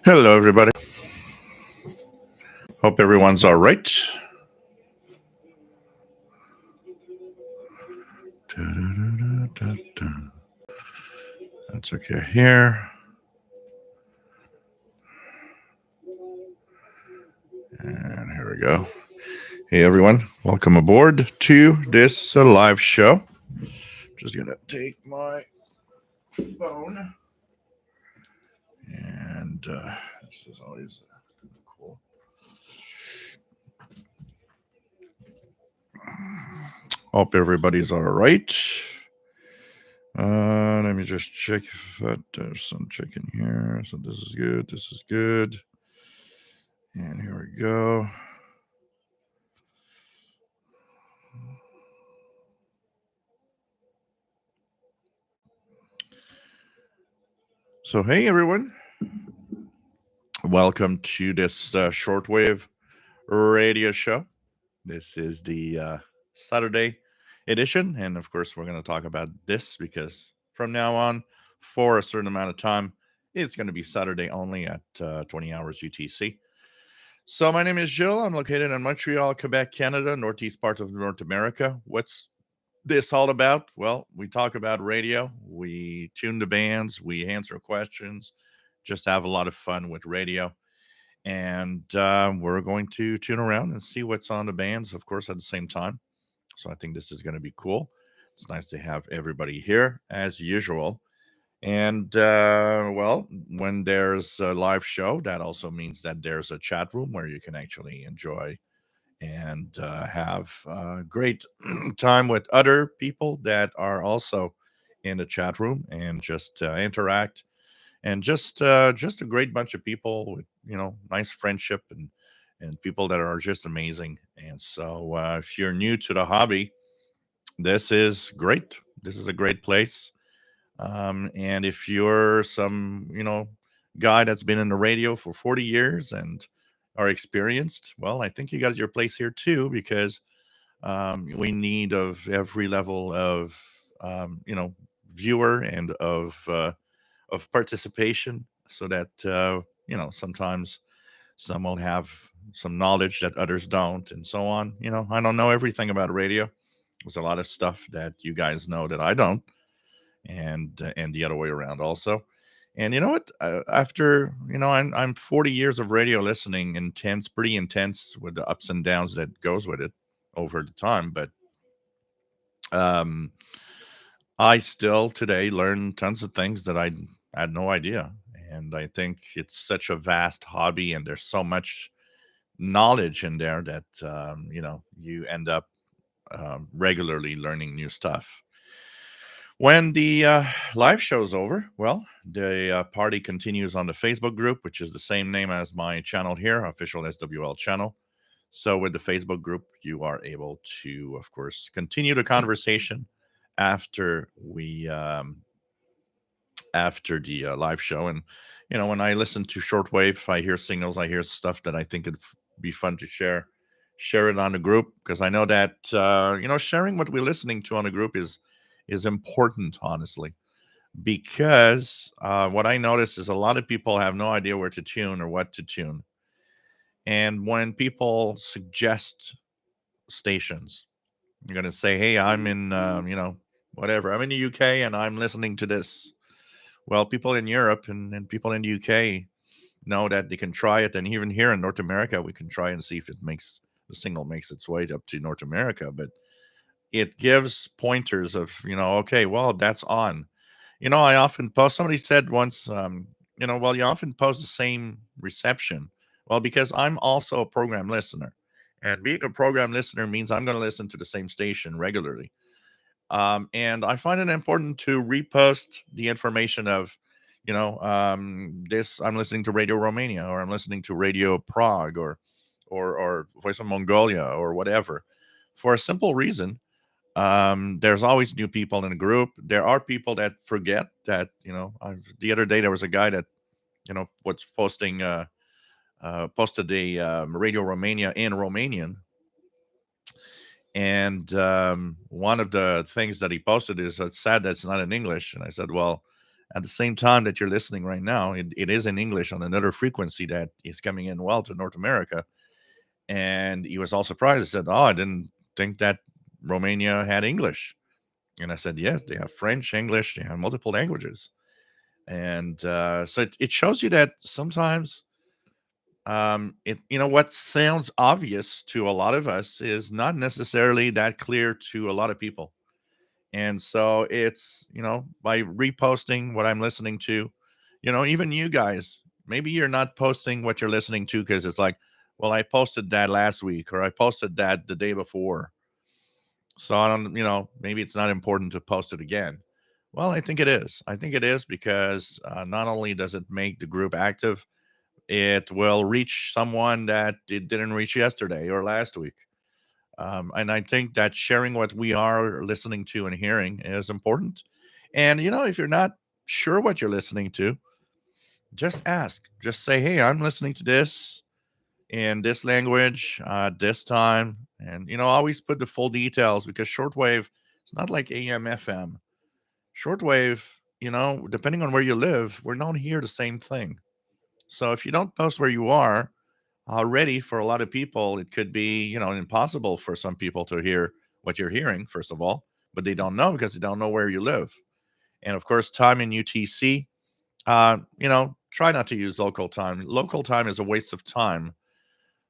Hello, everybody. Hope everyone's all right. That's okay here. And here we go. Hey, everyone. Welcome aboard to this live show. Just going to take my phone. And this is always cool. Hope everybody's all right. Let me just check if there's some chicken here. So this is good. This is good. And here we go. So, hey, everyone. Welcome to this Shortwave radio show. This is the Saturday edition. And of course, we're going to talk about this because from now on, for a certain amount of time, it's going to be Saturday only at 20 hours UTC. So, my name is Jill. I'm located in Montreal, Quebec, Canada, northeast part of North America. What's this all about? Well, we talk about radio, we tune the bands, we answer questions, just have a lot of fun with radio. And we're going to tune around and see what's on the bands, of course, at the same time. So I think this is going to be cool. It's nice to have everybody here as usual. And well, when there's a live show, that also means that there's a chat room where you can actually enjoy and have a great time with other people that are also in the chat room and just interact and just a great bunch of people with nice friendship and people that are just amazing. And so if you're new to the hobby, this is great. This is a great place. And if you're some guy that's been in the radio for 40 years and are experienced, well, I think you got your place here too, because we need of every level of viewer and of participation, so that sometimes some will have some knowledge that others don't, and so on. I don't know everything about radio. There's a lot of stuff that you guys know that I don't, and the other way around also. And you know what? After I'm 40 years of radio listening, intense, pretty intense, with the ups and downs that goes with it over the time. But um, I still today learn tons of things that I had no idea. And I think it's such a vast hobby, and there's so much knowledge in there that you end up regularly learning new stuff. When the live show's over, well, the party continues on the Facebook group, which is the same name as my channel here, official SWL channel. So with the Facebook group, you are able to, of course, continue the conversation after we after the live show. And when I listen to shortwave, I hear signals, I hear stuff that I think it'd be fun to share it on the group, because I know that sharing what we're listening to on the group is important, honestly, because what I notice is a lot of people have no idea where to tune or what to tune. And when people suggest stations, you're going to say, hey, I'm in whatever, I'm in the UK and I'm listening to this. Well, people in Europe and people in the UK know that they can try it. And even here in North America, we can try and see if the signal makes its way up to North America. But it gives pointers of, okay, well, that's on. I often post, somebody said once, well, you often post the same reception. Well, because I'm also a program listener. And being a program listener means I'm going to listen to the same station regularly. And I find it important to repost the information of, this, I'm listening to Radio Romania, or I'm listening to Radio Prague, or Voice of Mongolia, or whatever, for a simple reason. There's always new people in the group. There are people that forget that, the other day there was a guy that, was posted a Radio Romania in Romanian. And one of the things that he posted is, it's sad that's not in English. And I said, well, At the same time that you're listening right now, it is in English on another frequency that is coming in well to North America. And he was all surprised. He said, "Oh, I didn't think that Romania had English." And I said, "Yes, they have French, English, they have multiple languages." And so it shows you that sometimes what sounds obvious to a lot of us is not necessarily that clear to a lot of people. And so it's, by reposting what I'm listening to, even you guys, maybe you're not posting what you're listening to because it's like, well, I posted that last week or I posted that the day before. So I don't, maybe it's not important to post it again. Well, I think it is. I think it is because not only does it make the group active, it will reach someone that it didn't reach yesterday or last week. And I think that sharing what we are listening to and hearing is important. And, if you're not sure what you're listening to, just ask. Just say, hey, I'm listening to this in this language, this time. And, always put the full details because shortwave, it's not like AM, FM. Shortwave, depending on where you live, we're not here the same thing. So if you don't post where you are, already for a lot of people, it could be, impossible for some people to hear what you're hearing, first of all, but they don't know because they don't know where you live. And of course, time in UTC, try not to use local time. Local time is a waste of time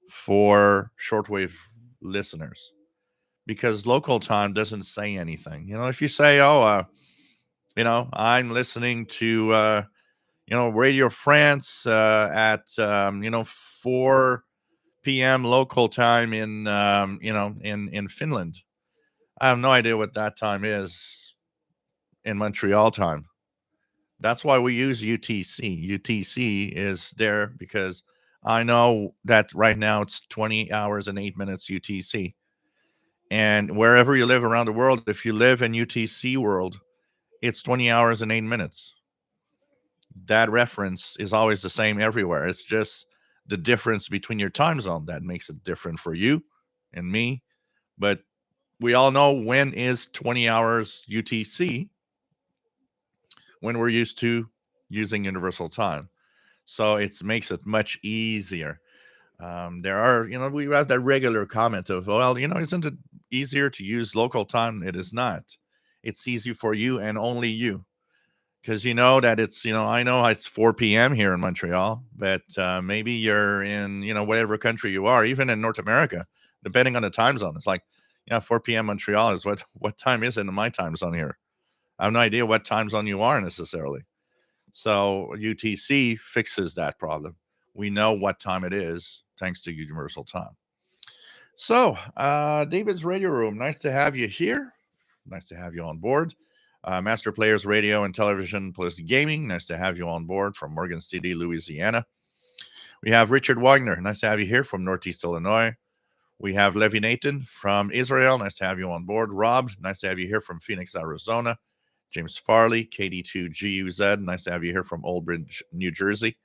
for shortwave listeners because local time doesn't say anything. If you say, oh, I'm listening to, Radio France at, 4 p.m. local time in, in Finland. I have no idea what that time is in Montreal time. That's why we use UTC. UTC is there because I know that right now it's 20 hours and 8 minutes UTC. And wherever you live around the world, if you live in UTC world, it's 20 hours and 8 minutes. That reference is always the same everywhere. It's just the difference between your time zone that makes it different for you and me. But we all know when is 20 hours UTC when we're used to using universal time. So it makes it much easier. There are, we have that regular comment of, well, isn't it easier to use local time? It is not. It's easy for you and only you. Because you know that it's, I know it's 4 p.m. here in Montreal, but maybe you're in, whatever country you are, even in North America, depending on the time zone. It's like, 4 p.m. Montreal is what time is it in my time zone here? I have no idea what time zone you are necessarily. So UTC fixes that problem. We know what time it is thanks to universal time. So, David's Radio Room, nice to have you here. Nice to have you on board. Master Players Radio and Television plus Gaming, nice to have you on board from Morgan City, Louisiana. We have Richard Wagner, nice to have you here from Northeast Illinois. We have Levi Nathan from Israel, nice to have you on board. Rob, nice to have you here from Phoenix, Arizona. James Farley, KD2GUZ, nice to have you here from Old Bridge, New Jersey.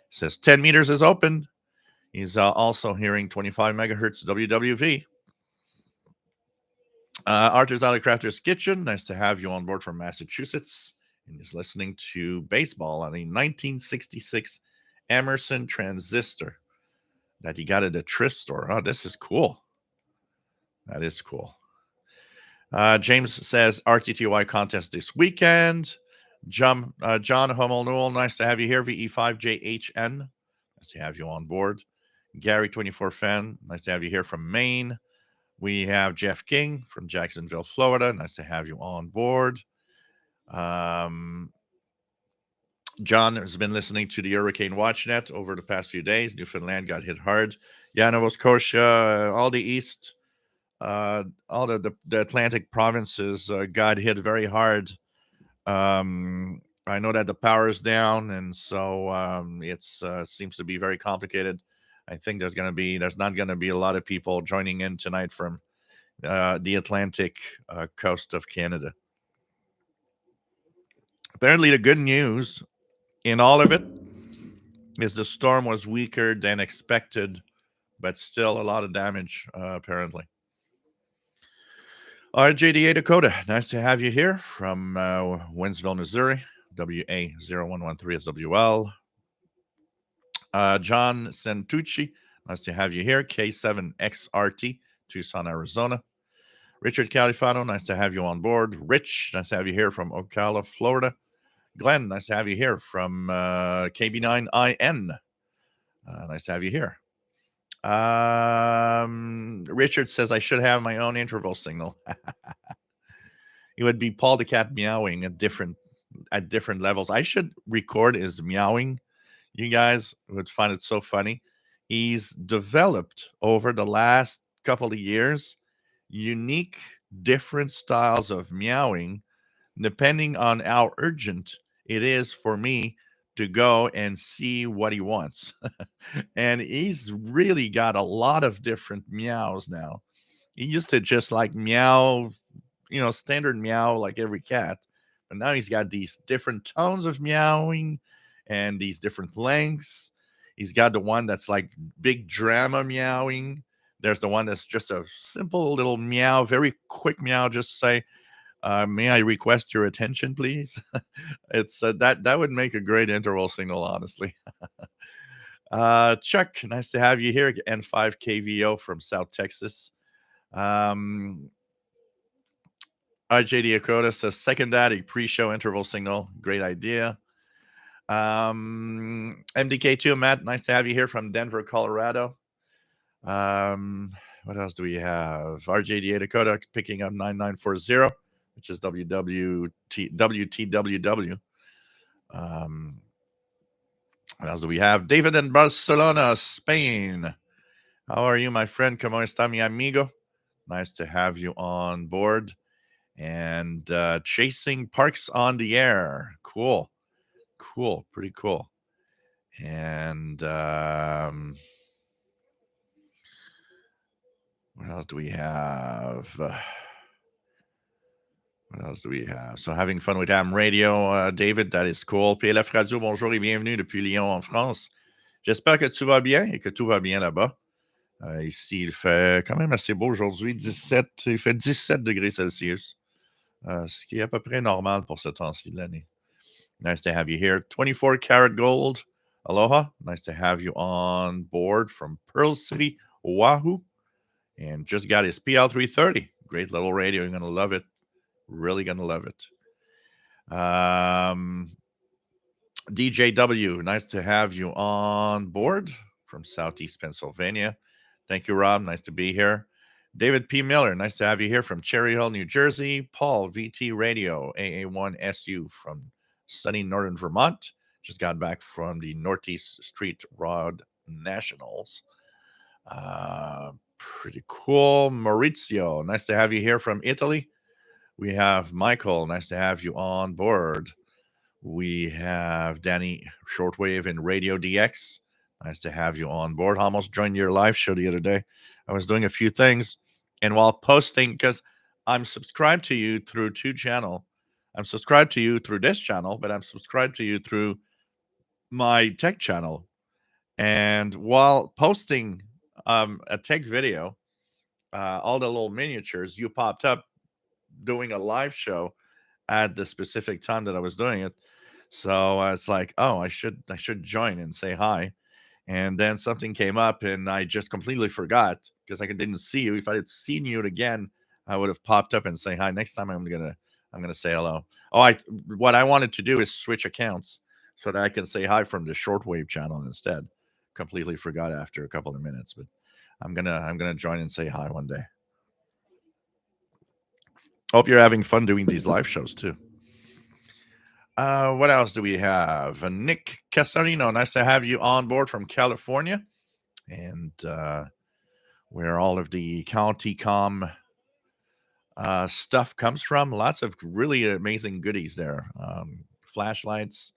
Says 10 meters is open. He's also hearing 25 megahertz WWV. Arthur's Alley Crafter's Kitchen, nice to have you on board from Massachusetts. And he's listening to baseball on a 1966 Emerson transistor that he got at a thrift store. Oh, this is cool. That is cool. James says RTTY contest this weekend. John Hummel Newell, nice to have you here. VE5JHN, nice to have you on board. Gary 24 Fan, nice to have you here from Maine. We have Jeff King from Jacksonville, Florida. Nice to have you on board. John has been listening to the Hurricane Watchnet over the past few days. Newfoundland got hit hard. Yeah, Nova Scotia, all the east, all the Atlantic provinces got hit very hard. I know that the power is down, and so it's seems to be very complicated. I think there's not going to be a lot of people joining in tonight from the Atlantic coast of Canada. Apparently, the good news in all of it is the storm was weaker than expected, but still a lot of damage, apparently. RJDA Dakota, nice to have you here from Winsville, Missouri. WA0113SWL. John Santucci, nice to have you here. K7XRT, Tucson, Arizona. Richard Califano, nice to have you on board. Rich, nice to have you here from Ocala, Florida. Glenn, nice to have you here from KB9IN. Nice to have you here. Richard says I should have my own interval signal. It would be Paul the cat meowing at different levels. I should record his meowing. You guys would find it so funny. He's developed over the last couple of years unique, different styles of meowing, depending on how urgent it is for me to go and see what he wants. And he's really got a lot of different meows now. He used to just like meow, standard meow like every cat. But now he's got these different tones of meowing and these different lengths. He's got the one that's like big drama meowing. There's the one that's just a simple little meow, very quick meow, just say, may I request your attention, please? It's that would make a great interval signal, honestly. Chuck, nice to have you here. N5KVO from South Texas. IJD Akota says, second daddy pre-show interval signal. Great idea. MDK2, Matt, nice to have you here from Denver, Colorado. What else do we have? RJDA Dakota picking up 9940, which is WTWW. What else do we have? David in Barcelona, Spain. How are you, my friend? ¿Cómo está, mi amigo? Nice to have you on board. And chasing parks on the air. Cool. Pretty cool. And what else do we have? So having fun with Ham Radio, David, that is cool. PLF Radio, bonjour et bienvenue depuis Lyon en France. J'espère que tu vas bien et que tout va bien là-bas. Ici, il fait quand même assez beau aujourd'hui. Il fait 17 degrés Celsius, ce qui est à peu près normal pour ce temps-ci de l'année. Nice to have you here. 24 Karat Gold. Aloha. Nice to have you on board from Pearl City, Oahu. And just got his PL330. Great little radio. You're going to love it. Really going to love it. DJW. Nice to have you on board from Southeast Pennsylvania. Thank you, Rob. Nice to be here. David P. Miller. Nice to have you here from Cherry Hill, New Jersey. Paul, VT Radio, AA1SU from sunny northern Vermont. Just got back from the Northeast Street Rod Nationals. Pretty cool. Maurizio, nice to have you here from Italy. We have Michael, nice to have you on board. We have Danny Shortwave and Radio DX. Nice to have you on board. Almost joined your live show the other day. I was doing a few things, and while posting, because I'm subscribed to you through two channels. I'm subscribed to you through this channel, but I'm subscribed to you through my tech channel. And while posting a tech video, all the little miniatures, you popped up doing a live show at the specific time that I was doing it. So it's like, oh, I should join and say hi. And then something came up and I just completely forgot because I didn't see you. If I had seen you again, I would have popped up and say hi. Next time I'm gonna say hello. What I wanted to do is switch accounts so that I can say hi from the Shortwave channel instead. Completely forgot after a couple of minutes, but I'm gonna join and say hi one day. Hope you're having fun doing these live shows too. What else do we have? Nick Casarino, nice to have you on board from California, and where all of the Icom stuff comes from. Lots of really amazing goodies there. Flashlights,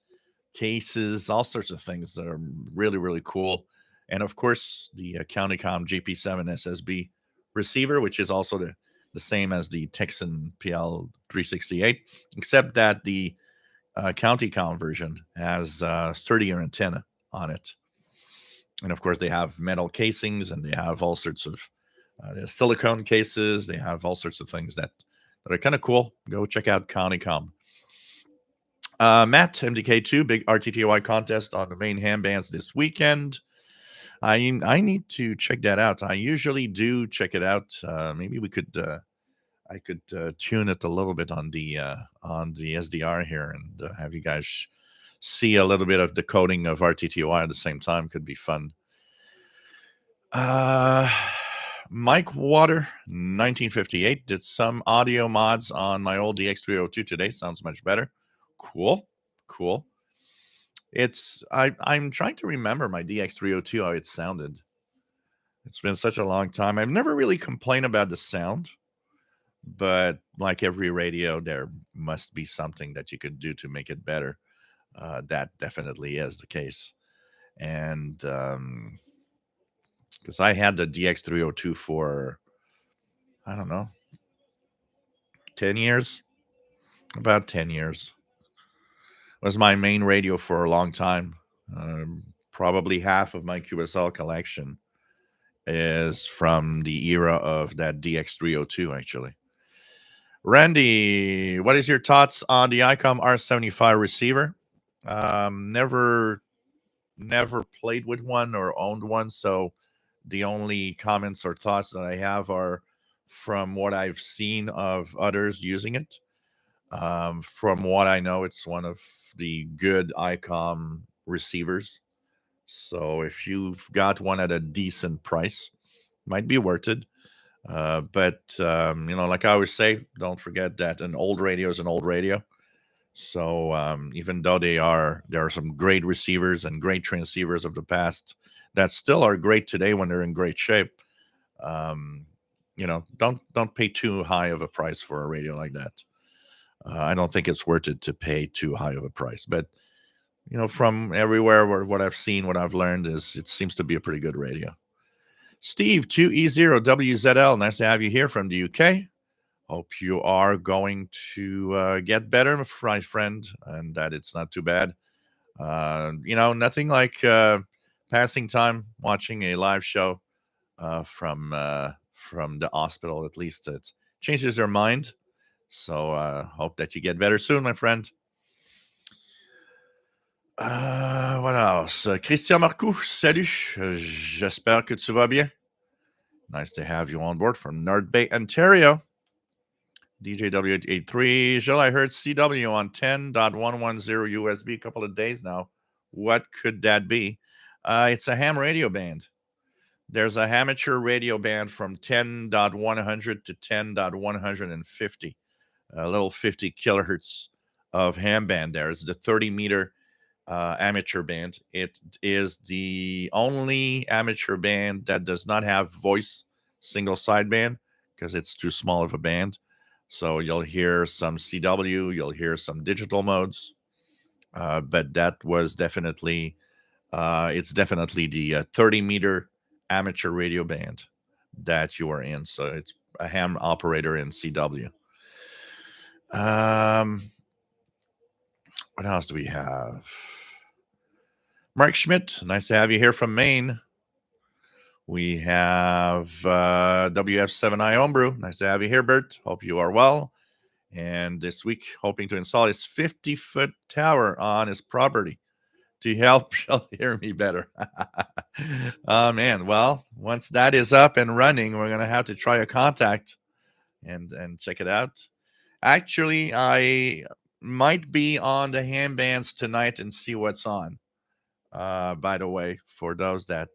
cases, all sorts of things that are really, really cool. And of course, the Icom GP7 SSB receiver, which is also the same as the Texan PL368, except that the Icom version has sturdier antenna on it. And of course, they have metal casings and they have all sorts of silicone cases. They have all sorts of things that are kind of cool. Go check out Icom. Matt, MDK2, big RTTY contest on the main ham bands this weekend. I need to check that out. I usually do check it out. Maybe we could I could tune it a little bit on the SDR here and have you guys see a little bit of decoding of RTTY at the same time. Could be fun. Uh, Mike Water, 1958, did some audio mods on my old DX302 today. Sounds much better. Cool, cool. I'm trying to remember my DX302 how it sounded. It's been such a long time. I've never really complained about the sound, but like every radio, there must be something that you could do to make it better. That definitely is the case. And because I had the DX302 for, I don't know, 10 years, about 10 years. It was my main radio for a long time. Probably half of my QSL collection is from the era of that DX302, actually. Randy, what is your thoughts on the Icom R75 receiver? Never played with one or owned one, so the only comments or thoughts that I have are from what I've seen of others using it. From what I know, it's one of the good Icom receivers. So if you've got one at a decent price, might be worth it. But like I always say, don't forget that an old radio is an old radio. So even though there are some great receivers and great transceivers of the past that still are great today when they're in great shape. Um, don't pay too high of a price for a radio like that. I don't think it's worth it to pay too high of a price. But from everywhere where what I've seen, what I've learned is it seems to be a pretty good radio. Steve 2E0WZL, nice to have you here from the UK. Hope you are going to get better, my friend, and that it's not too bad. Nothing like passing time watching a live show from the hospital. At least it changes your mind. So hope that you get better soon, my friend. What else? Christian Marcoux, salut. J'espère que tu vas bien. Nice to have you on board from North Bay, Ontario. DJW83. Jill, I heard CW on 10.110 USB a couple of days now. What could that be? It's a ham radio band. There's a amateur radio band from 10.100 to 10.150. A little 50 kilohertz of ham band there. It's the 30-meter amateur band. It is the only amateur band that does not have voice single sideband because it's too small of a band. So you'll hear some CW, you'll hear some digital modes, but that was definitely, it's definitely the 30-meter amateur radio band that you are in. So it's a ham operator in CW. What else do we have? Mark Schmidt, nice to have you here from Maine. We have WF7i Homebrew. Nice to have you here, Bert. Hope you are well. And this week, hoping to install his 50-foot tower on his property to help Shall hear me better. Oh, man. Well, once that is up and running, we're going to have to try a contact and check it out. Actually, I might be on the ham bands tonight and see what's on. By the way, for those that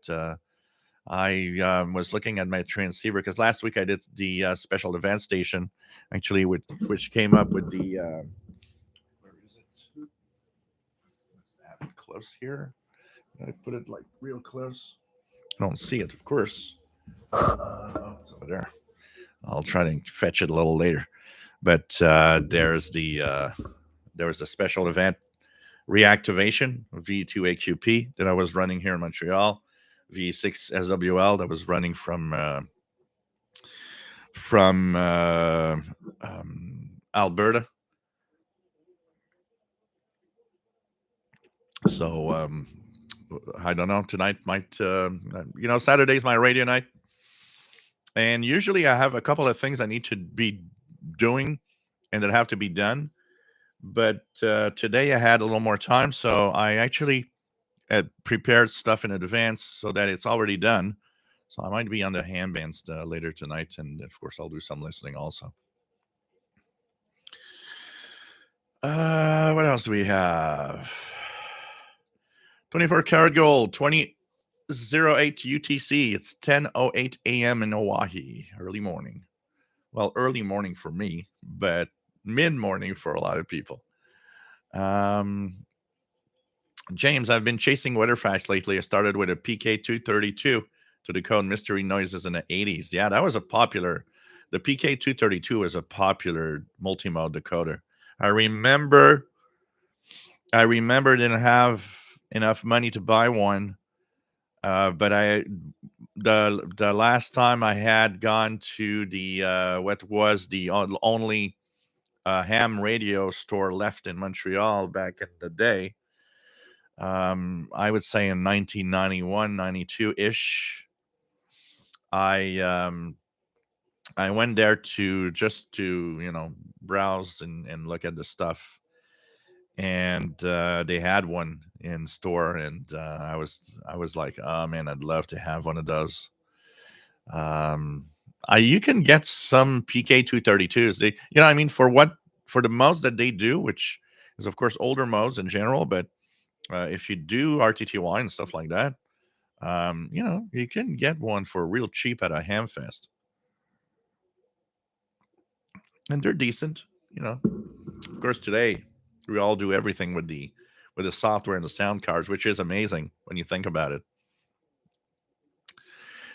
I was looking at my transceiver because last week I did the special event station, actually, which came up with the. Where is it? Let's have it close here. I put it like real close. I don't see it, of course. It's over there. I'll try to fetch it a little later. But there was a special event reactivation V2AQP that I was running here in Montreal, V6 SWL that was running from Alberta. So I don't know. Tonight might Saturday's my radio night, and usually I have a couple of things I need to be doing and that have to be done. But today I had a little more time, so I actually prepared stuff in advance so that it's already done. So I might be on the ham bands later tonight, and of course I'll do some listening also. What else do we have? 24 karat gold, 2008 UTC. It's 10:08 a.m. in Hawaii, early morning. Well, early morning for me, but mid morning for a lot of people. Um, James, I've been chasing Weatherfast lately. I started with a PK232 to decode mystery noises in the 80s. Yeah, that was a popular. The PK232 was a popular multi-mode decoder. I remember. I remember didn't have enough money to buy one, but the last time I had gone to the what was the only ham radio store left in Montreal back in the day. I would say in 1991, 92 ish. I um, I went there to just to browse and look at the stuff, and they had one in store, and I was like, oh man, I'd love to have one of those. Um, you can get some PK232s. I mean, for the modes that they do, which is of course older modes in general, but if you do RTTY and stuff like that, you can get one for real cheap at a ham fest, and they're decent. Of course, today we all do everything with the software and the sound cards, which is amazing when you think about it.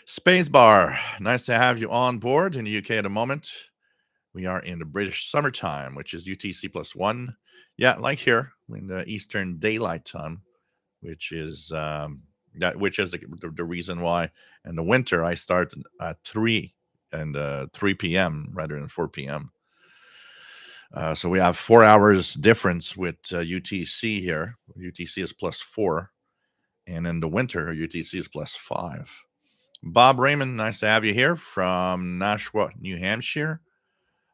Spacebar, nice to have you on board in the UK at the moment. We are in the British summertime, which is UTC +1. Yeah, like here in the Eastern Daylight Time, which is the reason why in the winter I start at 3 p.m. rather than 4 p.m. So we have 4 hours difference with UTC here. UTC is +4, and in the winter UTC is +5. Bob Raymond, nice to have you here from Nashua, New Hampshire.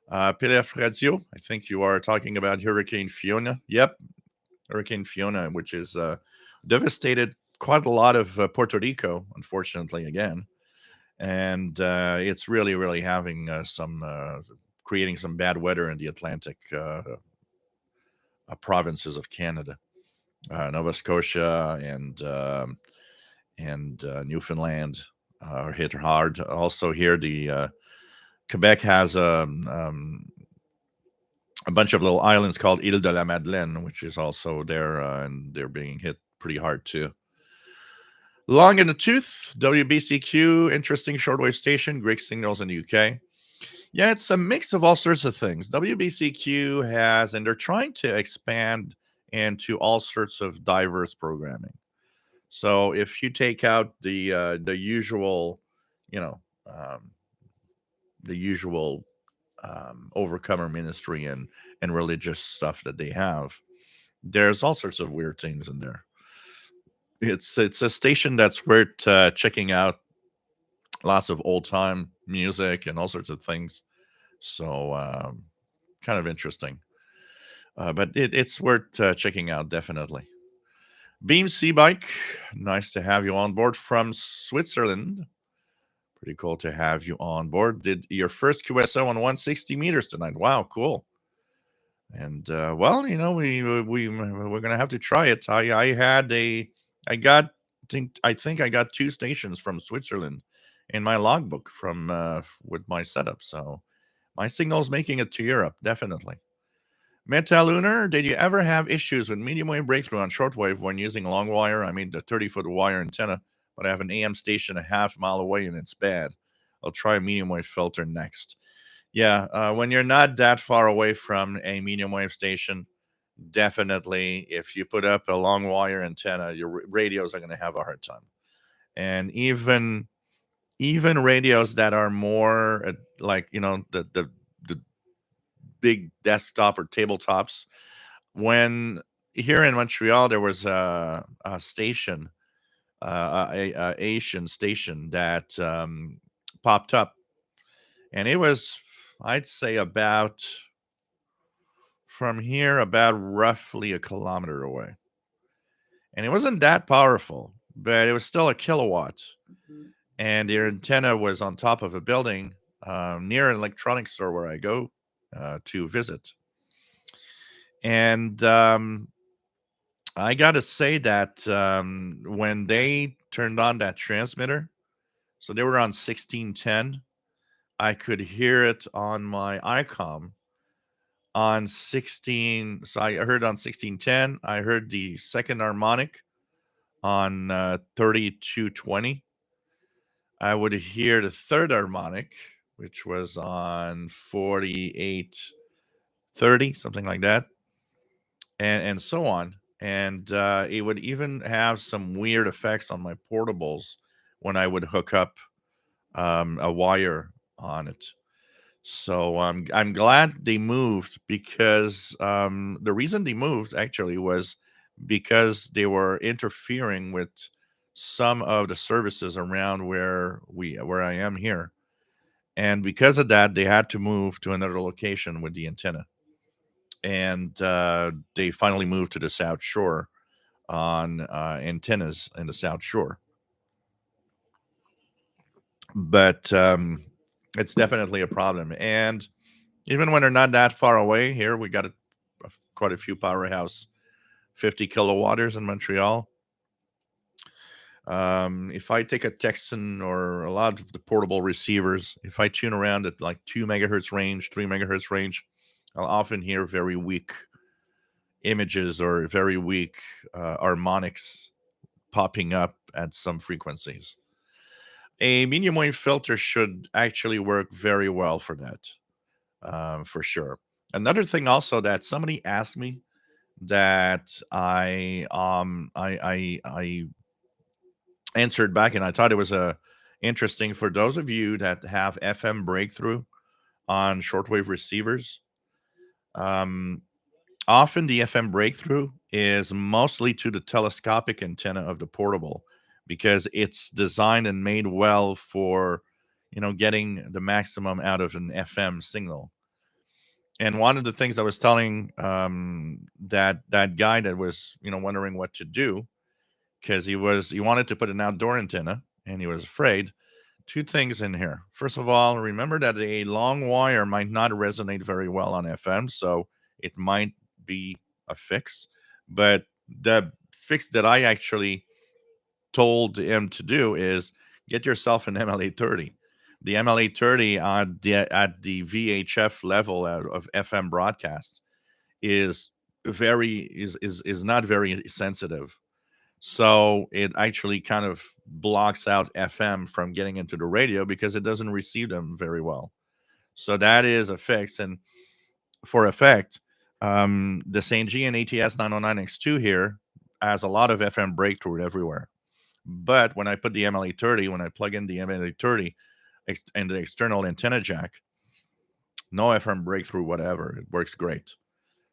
Pilef Radio, I think you are talking about Hurricane Fiona. Yep, Hurricane Fiona, which is devastated quite a lot of Puerto Rico, unfortunately, again. And it's really, really having creating some bad weather in the Atlantic provinces of Canada, Nova Scotia and Newfoundland are hit hard. Also, here the Quebec has a bunch of little islands called Île de la Madeleine, which is also there, and they're being hit pretty hard too. Long in the Tooth, WBCQ, interesting shortwave station, great signals in the UK. Yeah, it's a mix of all sorts of things. WBCQ has, and they're trying to expand into all sorts of diverse programming. So if you take out the usual, you know, um, the usual overcomer ministry and religious stuff that they have, there's all sorts of weird things in there. It's a station that's worth checking out. Lots of old time music and all sorts of things. So kind of interesting. But it's worth checking out, definitely. Beam Sea Bike, nice to have you on board from Switzerland. Pretty cool to have you on board. Did your first QSO on 160 meters tonight? Wow, cool. And well, we're gonna have to try it. I think I got 2 stations from Switzerland in my logbook from with my setup. So my signal's making it to Europe, definitely. Metalunar, did you ever have issues with medium wave breakthrough on shortwave when using long wire? I mean, the 30-foot wire antenna, but I have an AM station a half mile away and it's bad. I'll try a medium wave filter next. Yeah, when you're not that far away from a medium wave station, definitely, if you put up a long wire antenna, your radios are going to have a hard time. And even radios that are more like the big desktop or tabletops. When here in Montreal, there was a station, a Asian station that popped up, and it was, I'd say, about from here about roughly a kilometer away. And it wasn't that powerful, but it was still a kilowatt. And their antenna was on top of a building near an electronics store where I go to visit. And I got to say that when they turned on that transmitter, so they were on 1610, I could hear it on my Icom on 16. So I heard on 1610, I heard the second harmonic on 3220. I would hear the third harmonic, which was on 4830, something like that, and so on. And it would even have some weird effects on my portables when I would hook up a wire on it. So I'm glad they moved because the reason they moved actually was because they were interfering with some of the services around where I am here, and because of that, they had to move to another location with the antenna, and they finally moved to the South Shore on antennas in the South Shore. But it's definitely a problem, and even when they're not that far away, here we got quite a few powerhouse 50 kilowatters in Montreal. If I take a Texan or a lot of the portable receivers, if I tune around at like 2 megahertz range, 3 megahertz range, I'll often hear very weak images or very weak harmonics popping up at some frequencies. A medium wave filter should actually work very well for that, for sure. Another thing also that somebody asked me that I answered back, and I thought it was interesting for those of you that have FM breakthrough on shortwave receivers. Um, Often the FM breakthrough is mostly to the telescopic antenna of the portable because it's designed and made well for getting the maximum out of an FM signal. And one of the things I was telling that guy that was wondering what to do, because he wanted to put an outdoor antenna and he was afraid. Two things in here. First of all, remember that a long wire might not resonate very well on FM, so it might be a fix. But the fix that I actually told him to do is get yourself an MLA30. The MLA30 at the VHF level of FM broadcast is not very sensitive. So it actually kind of blocks out FM from getting into the radio because it doesn't receive them very well. So that is a fix. And for effect, the St. G and ATS 909X2 here has a lot of FM breakthrough everywhere. But when I put the MLA30, when I plug in the MLA30 and the external antenna jack, no FM breakthrough, whatever. It works great.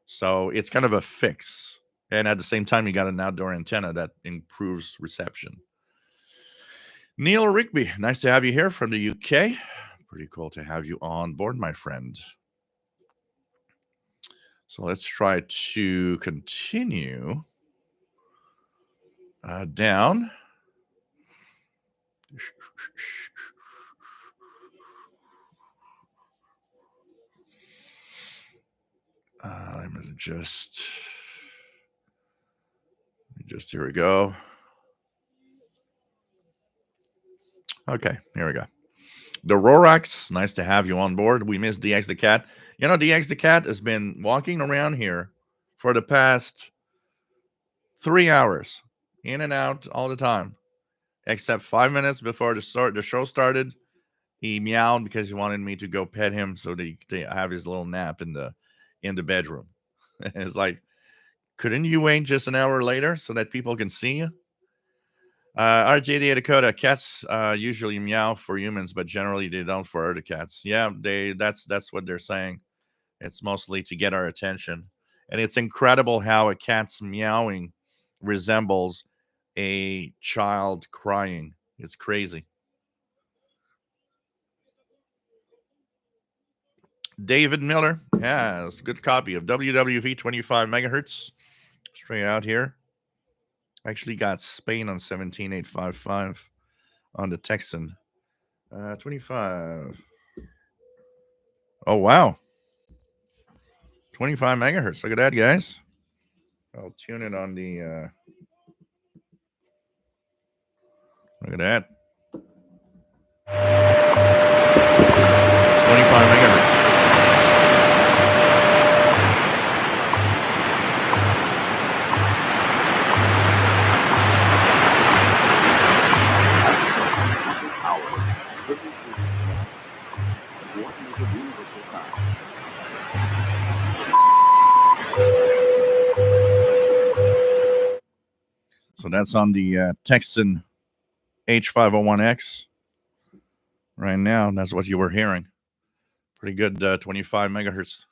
So it's kind of a fix. And at the same time, you got an outdoor antenna that improves reception. Neil Rigby, nice to have you here from the UK. Pretty cool to have you on board, my friend. So let's try to continue down. I'm going to just, here we go. Okay, here we go. The Rorax, nice to have you on board. We miss DX the Cat. DX the Cat has been walking around here for the past 3 hours, in and out all the time, except 5 minutes before the show started. He meowed because he wanted me to go pet him so that he could have his little nap in the bedroom. It's like, couldn't you wait just an hour later so that people can see you? RJD Dakota, cats usually meow for humans, but generally they don't for other cats. Yeah, that's what they're saying. It's mostly to get our attention. And it's incredible how a cat's meowing resembles a child crying. It's crazy. David Miller has a good copy of WWV 25 megahertz straight out here. Actually got Spain on 17855 on the Texan. 25. Oh, wow. 25 megahertz. Look at that, guys. I'll tune it on the. Look at that. It's 25 megahertz. So that's on the Texan H501X right now. That's what you were hearing. Pretty good 25 megahertz.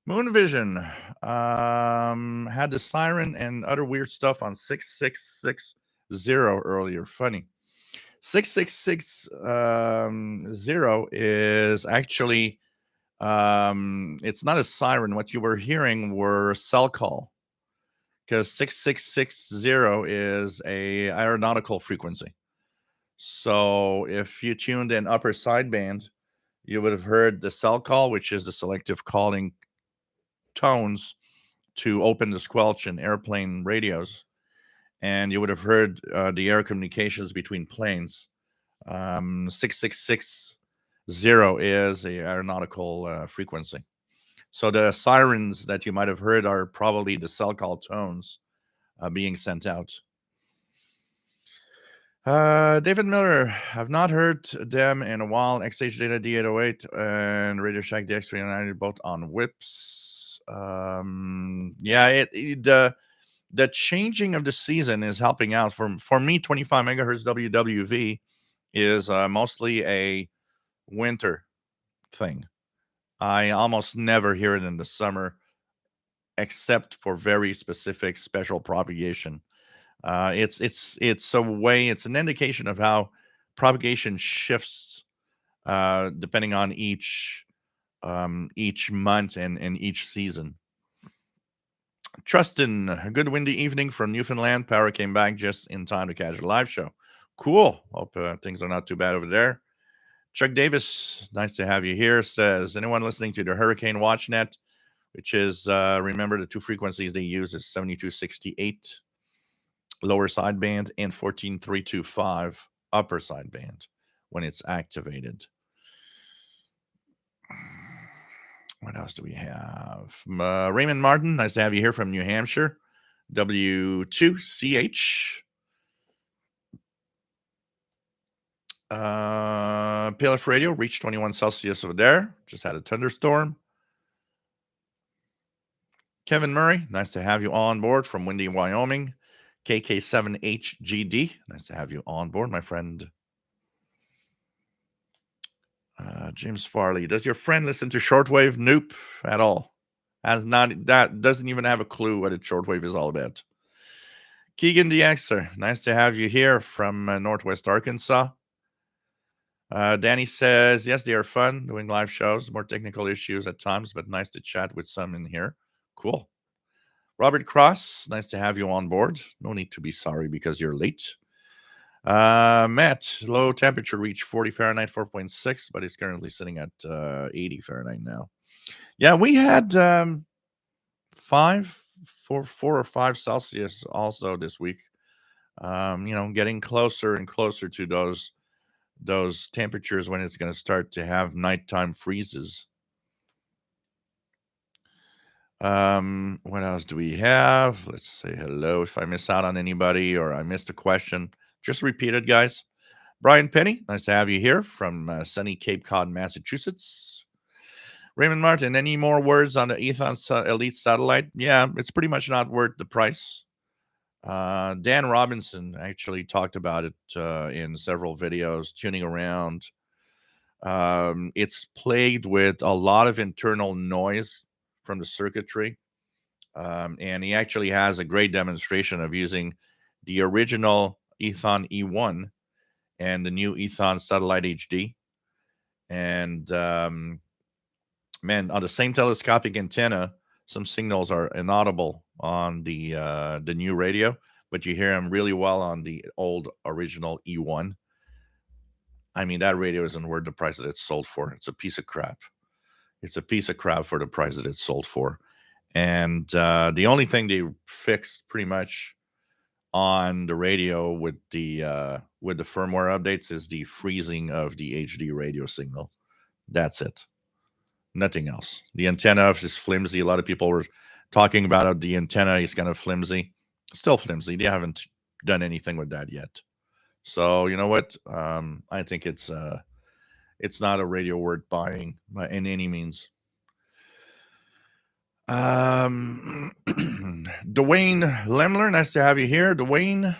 Moon Vision had the siren and other weird stuff on 6660 earlier. Funny. 6660 is actually it's not a siren. What you were hearing were cell call, because 6660 is a aeronautical frequency. So if you tuned in upper sideband, you would have heard the cell call, which is the selective calling tones to open the squelch in airplane radios, and you would have heard the air communications between planes. 6660 is a aeronautical frequency. So the sirens that you might have heard are probably the cell call tones being sent out. David Miller, I've not heard them in a while. XH Data D808 and Radio Shack DX390 both on whips. The changing of the season is helping out. For me, 25 megahertz WWV is mostly a winter thing. I almost never hear it in the summer, except for very specific special propagation. It's a way. It's an indication of how propagation shifts depending on each month and each season. Trustin, a good windy evening from Newfoundland. Power came back just in time to catch a live show. Cool. Hope things are not too bad over there. Chuck Davis, nice to have you here, says, anyone listening to the Hurricane WatchNet, which is, remember, the two frequencies they use is 7268 lower sideband and 14325 upper sideband when it's activated. What else do we have? Raymond Martin, nice to have you here from New Hampshire. W2CH. PLF Radio reached 21 Celsius over there. Just had a thunderstorm. Kevin Murray, nice to have you on board from windy Wyoming. KK7HGD, nice to have you on board, my friend. James Farley, does your friend listen to Shortwave? Nope, at all. Doesn't even have a clue what a Shortwave is all about. Keegan DXer, nice to have you here from Northwest Arkansas. Danny says, yes, they are fun doing live shows, more technical issues at times, but nice to chat with some in here. Cool. Robert Cross, nice to have you on board. No need to be sorry because you're late. Matt, low temperature reached 40 Fahrenheit, 4.6, but it's currently sitting at 80 Fahrenheit now. Yeah, we had 4 or 5 Celsius also this week. Getting closer and closer to those temperatures when it's going to start to have nighttime freezes. What else do we have? Let's say hello. If I miss out on anybody or I missed a question, just repeat it, guys. Brian Penny, nice to have you here from sunny Cape Cod, Massachusetts. Raymond Martin, any more words on the Ethon Elite satellite? Yeah, it's pretty much not worth the price. Dan Robinson actually talked about it in several videos, tuning around. It's plagued with a lot of internal noise from the circuitry. And he actually has a great demonstration of using the original Ethon E1 and the new Ethon Satellite HD. And Man, on the same telescopic antenna, some signals are inaudible on the new radio, but you hear them really well on the old original E1. I mean, that radio isn't worth the price that it's sold for. It's a piece of crap. It's a piece of crap for the price that it's sold for. And the only thing they fixed pretty much on the radio with the firmware updates is the freezing of the HD radio signal. That's it. Nothing else. The antenna is flimsy. A lot of people were talking about it. The antenna is kind of flimsy. Still flimsy. They haven't done anything with that yet. So you know what? I think it's not a radio worth buying by in any means. Dwayne Lemler, nice to have you here. Dwayne.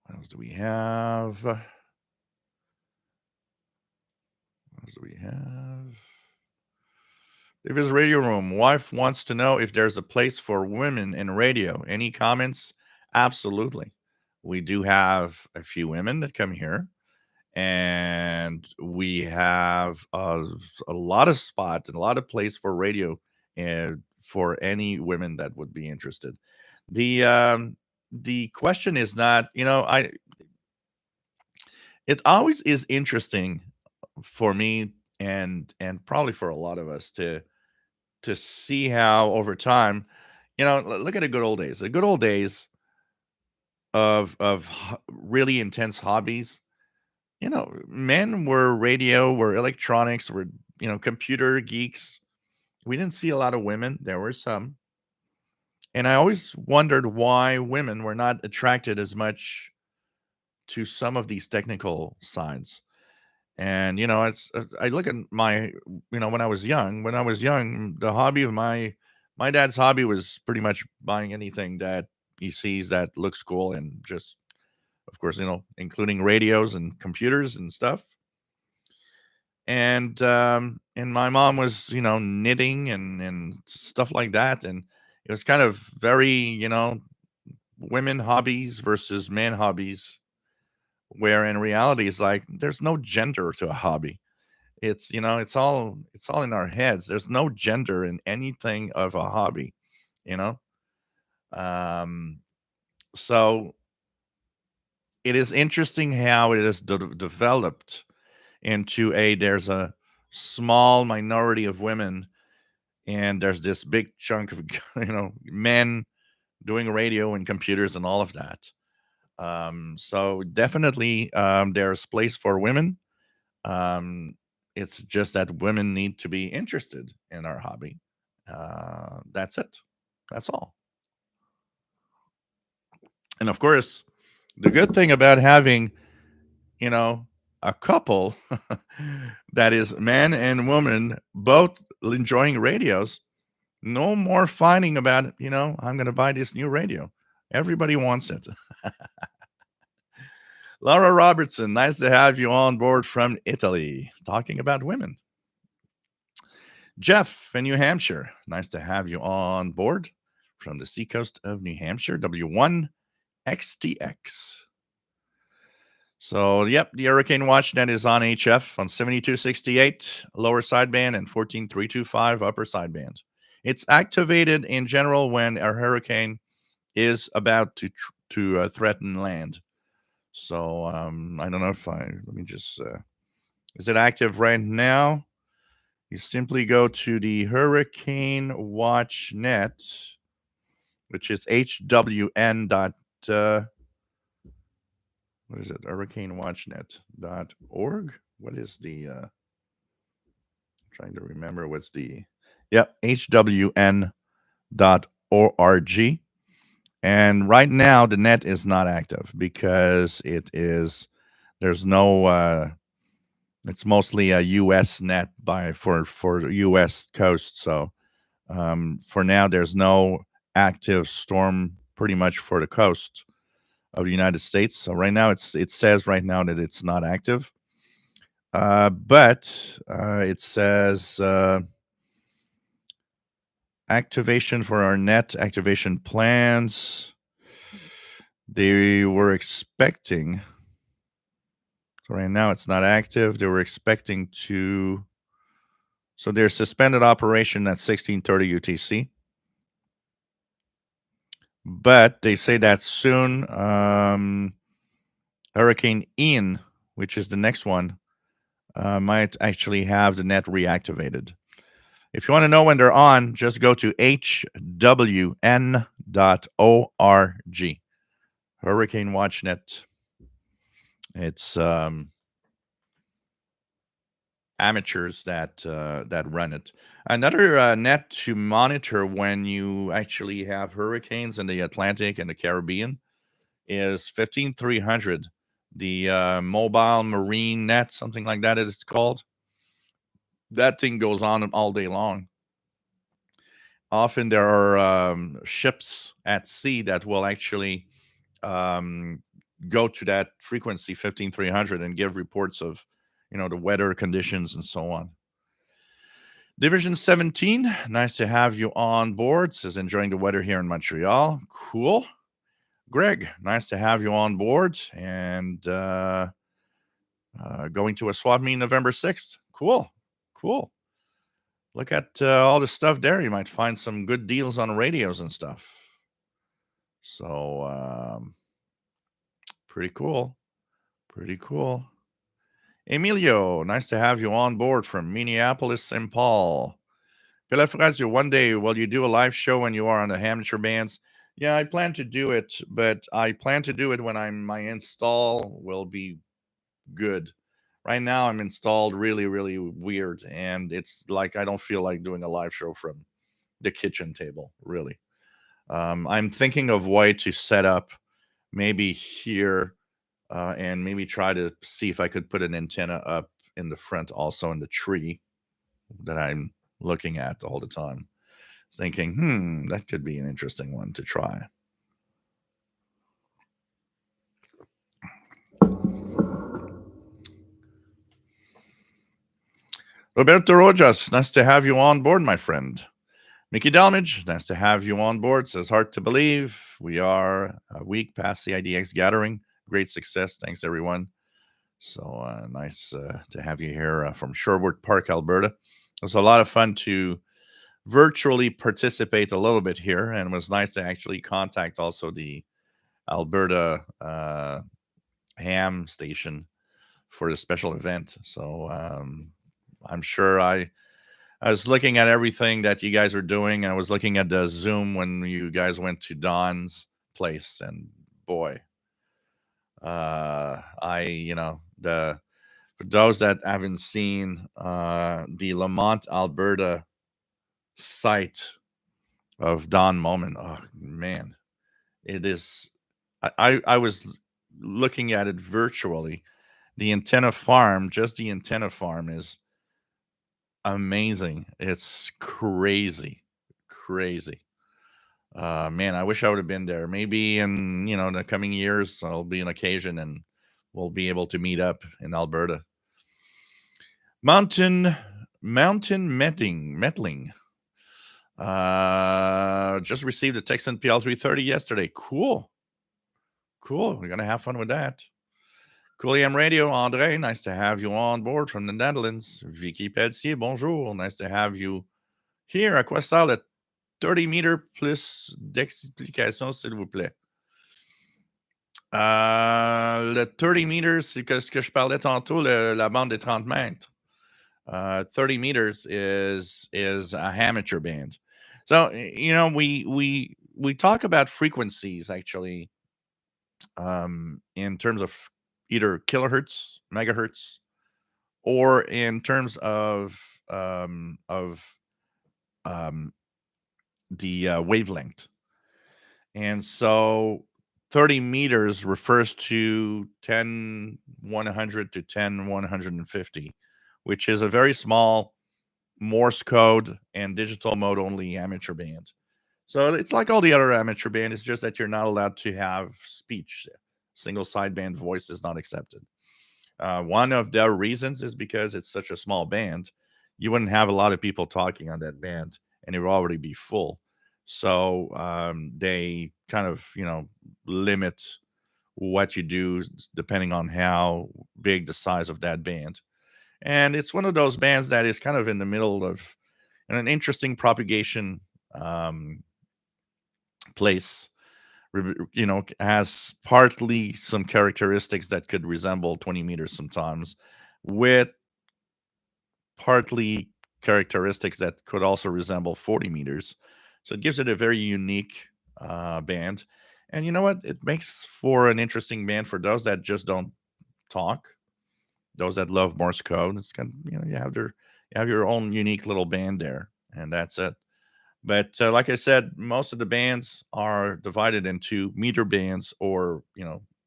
What else do we have? What else do we have? David's Radio Room. Wife wants to know if there's a place for women in radio. Any comments? Absolutely. We do have a few women that come here, and we have a lot of spots and a lot of place for radio and for any women that would be interested. The question is not, it always is interesting for me and probably for a lot of us to see how over time, look at the good old days. The good old days of really intense hobbies. Men were radio, were electronics, were computer geeks. We didn't see a lot of women. There were some, and I always wondered why women were not attracted as much to some of these technical sides. And it's I look at my when I was young, the hobby of my dad's hobby was pretty much buying anything that he sees that looks cool, and just of course including radios and computers and stuff. And my mom was knitting and stuff like that, and it was kind of very women hobbies versus men hobbies, where in reality it's like there's no gender to a hobby. It's all in our heads. There's no gender in anything of a hobby, you know. Um, so it is interesting how it is developed into there's a small minority of women, and there's this big chunk of men doing radio and computers and all of that. So definitely there's place for women. Um, it's just that women need to be interested in our hobby. That's it. That's all. And of course, the good thing about having, you know, a couple that is man and woman both enjoying radios, no more fighting about, I'm going to buy this new radio. Everybody wants it. Laura Robertson, nice to have you on board from Italy, talking about women. Jeff in New Hampshire, nice to have you on board from the seacoast of New Hampshire, W1XTX. So, yep, the Hurricane Watch Net is on HF on 7268 lower sideband and 14325 upper sideband. It's activated in general when a hurricane is about to threaten land. So I don't know if let me just, is it active right now? You simply go to the Hurricane Watch Net, which is hwn. What is it? Hurricanewatchnet.org. What is the, trying to remember what's the, hwn.org. And right now, the net is not active because there's no, it's mostly a U.S. net for U.S. coast. So for now, there's no active storm pretty much for the coast of the United States. So right now, it says right now that it's not active. But it says activation for our net activation plans. They were expecting So right now it's not active. They were expecting to. So they're suspended operation at 16:30 UTC. But they say that soon, Hurricane Ian, which is the next one, might actually have the net reactivated. If you want to know when they're on, just go to hwn.org. Hurricane Watch Net. It's amateurs that run it. Another net to monitor when you actually have hurricanes in the Atlantic and the Caribbean is 15300, the mobile marine net, something like that it's called. That thing goes on all day long. Often there are ships at sea that will actually go to that frequency 15300 and give reports of the weather conditions and so on. Division 17, nice to have you on board. Says enjoying the weather here in Montreal. Cool. Greg, nice to have you on board and going to a swap meet November 6th. Cool. Look at all the stuff there. You might find some good deals on radios and stuff. So pretty cool. Emilio, nice to have you on board from Minneapolis, St. Paul. Pelefrazio, one day, will you do a live show when you are on the amateur bands? Yeah, I plan to do it, but I plan to do it when my install will be good. Right now, I'm installed really, really weird, and it's like I don't feel like doing a live show from the kitchen table, really. I'm thinking of way to set up maybe here and maybe try to see if I could put an antenna up in the front, also in the tree that I'm looking at all the time. Thinking, that could be an interesting one to try. Roberto Rojas, nice to have you on board, my friend. Mickey Dalmage, nice to have you on board. Says, hard to believe. We are a week past the IDX gathering. Great success. Thanks, everyone. So nice to have you here from Sherwood Park, Alberta. It was a lot of fun to virtually participate a little bit here, and it was nice to actually contact also the Alberta ham station for the special event. So I'm sure I was looking at everything that you guys were doing. I was looking at the Zoom when you guys went to Don's place, and boy, for those that haven't seen the Lamont, Alberta site of Don Moment, oh man, it is. I was looking at it virtually. The antenna farm, just the antenna farm, is amazing. It's crazy. Man, I wish I would have been there. Maybe in the coming years, I'll be an occasion and we'll be able to meet up in Alberta. Mountain Metling. Just received a Texan PL330 yesterday. Cool. We're gonna have fun with that. Cool AM Radio, André, nice to have you on board from the Netherlands. Vicky Pelletier, bonjour. Nice to have you here. À quoi sert le 30 meter plus d'explication, s'il vous plaît? Le 30 meters, c'est ce que je parlais tantôt, la bande des 30 mètres. 30 meters is a amateur band. So, we talk about frequencies actually in terms of either kilohertz, megahertz, or in terms of the wavelength. And so 30 meters refers to 10-100 to 10-150, which is a very small Morse code and digital mode only amateur band. So it's like all the other amateur band. It's just that you're not allowed to have speech. Single sideband voice is not accepted. One of the reasons is because it's such a small band. You wouldn't have a lot of people talking on that band, and it would already be full. So they kind of, limit what you do depending on how big the size of that band. And it's one of those bands that is kind of in the middle of an interesting propagation um, place. Has partly some characteristics that could resemble 20 meters sometimes, with partly characteristics that could also resemble 40 meters. So it gives it a very unique band. And you know what? It makes for an interesting band for those that just don't talk, those that love Morse code. It's kind of, you have your own unique little band there, and that's it. But like I said, most of the bands are divided into meter bands, or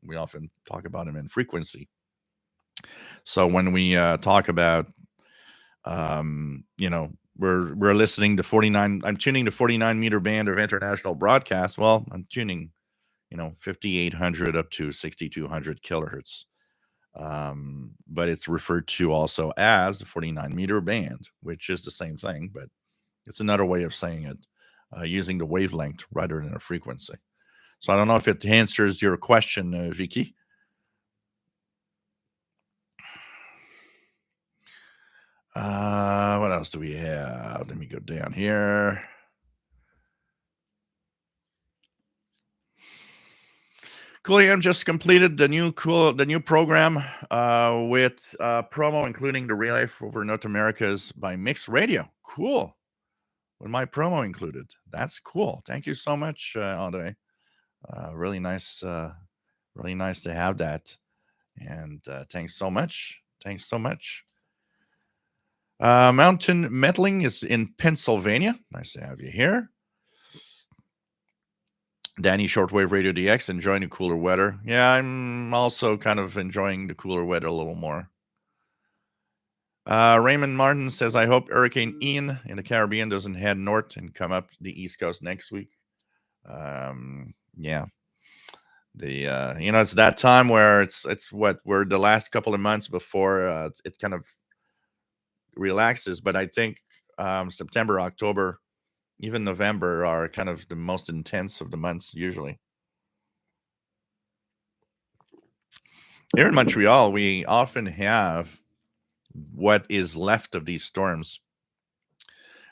we often talk about them in frequency. So when we talk about, we're listening to 49. I'm tuning the 49-meter band of international broadcast. Well, I'm tuning, 5,800 up to 6,200 kilohertz. But it's referred to also as the 49-meter band, which is the same thing, but it's another way of saying it, using the wavelength rather than a frequency. So I don't know if it answers your question, Vicky. What else do we have? Let me go down here. Cooliam just completed the new program with promo, including the relay over North Americas by Mixed Radio. Cool. With my promo included. That's cool. Thank you so much, Andre. Really nice to have that. And thanks so much. Thanks so much. Mountain Metaling is in Pennsylvania. Nice to have you here. Danny, Shortwave Radio DX, enjoying the cooler weather. Yeah, I'm also kind of enjoying the cooler weather a little more. Raymond Martin says, I hope Hurricane Ian in the Caribbean doesn't head north and come up the East Coast next week. Yeah. It's that time where we're the last couple of months before it kind of relaxes. But I think September, October, even November are kind of the most intense of the months usually. Here in Montreal, we often have what is left of these storms,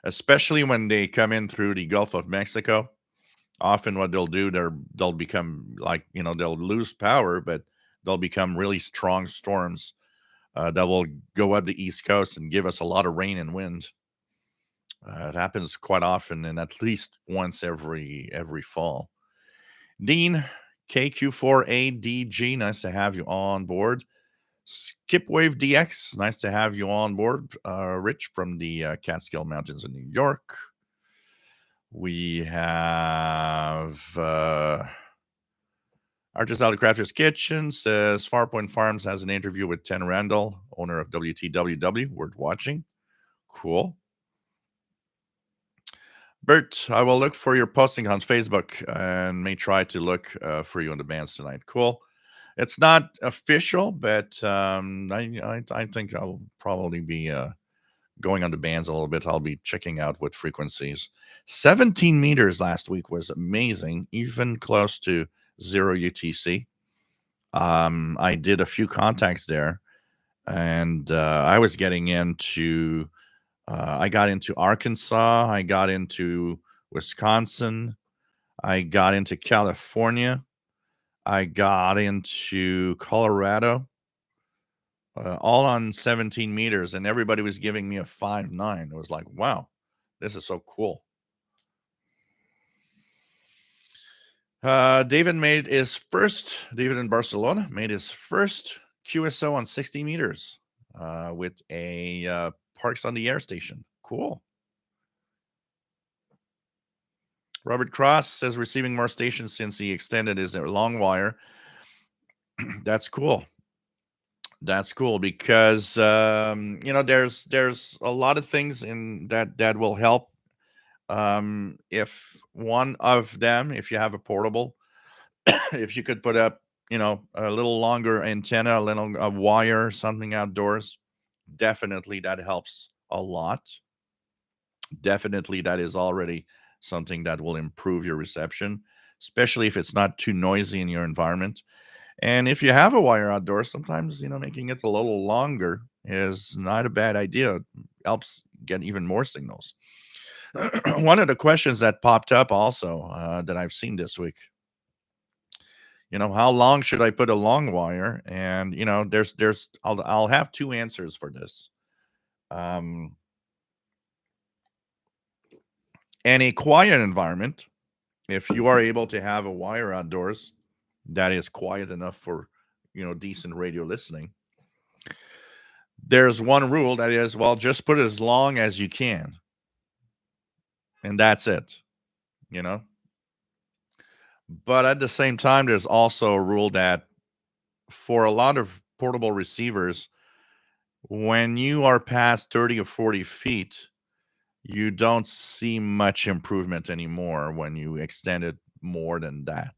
especially when they come in through the Gulf of Mexico. Often what they'll do, they'll become like, they'll lose power, but they'll become really strong storms that will go up the East Coast and give us a lot of rain and wind. It happens quite often, and at least once every fall. Dean, KQ4ADG, nice to have you on board. Skipwave DX, nice to have you on board. Rich from the Catskill Mountains in New York. We have Artist Out of Crafter's Kitchen says Farpoint Farms has an interview with Ten Randall, owner of WTWW. Worth watching. Cool. Bert, I will look for your posting on Facebook and may try to look for you in the bands tonight. Cool. It's not official, but I think I'll probably be going on the bands a little bit. I'll be checking out what frequencies. 17 meters last week was amazing, even close to 0 UTC. I did a few contacts there, and I was getting into I got into Arkansas, I got into Wisconsin, I got into California, I got into Colorado, all on 17 meters, and everybody was giving me a 5.9. It was like, wow, this is so cool. David in Barcelona made his first QSO on 60 meters with a Parks on the Air station. Cool. Robert Cross says receiving more stations since he extended his long wire. That's cool. That's cool because there's a lot of things in that will help. If one of them, if you have a portable, if you could put up, a little longer antenna, a wire, something outdoors, definitely that helps a lot. Definitely that is already something that will improve your reception, especially if it's not too noisy in your environment. And if you have a wire outdoors, sometimes, making it a little longer is not a bad idea. It helps get even more signals. One of the questions that popped up also that I've seen this week, how long should I put a long wire? And I'll have two answers for this. Um, in a quiet environment, if you are able to have a wire outdoors that is quiet enough for decent radio listening, there's one rule that is, well, just put it as long as you can, and that's it. You know, but at the same time, there's also a rule that for a lot of portable receivers, when you are past 30 or 40 feet, you don't see much improvement anymore when you extend it more than that.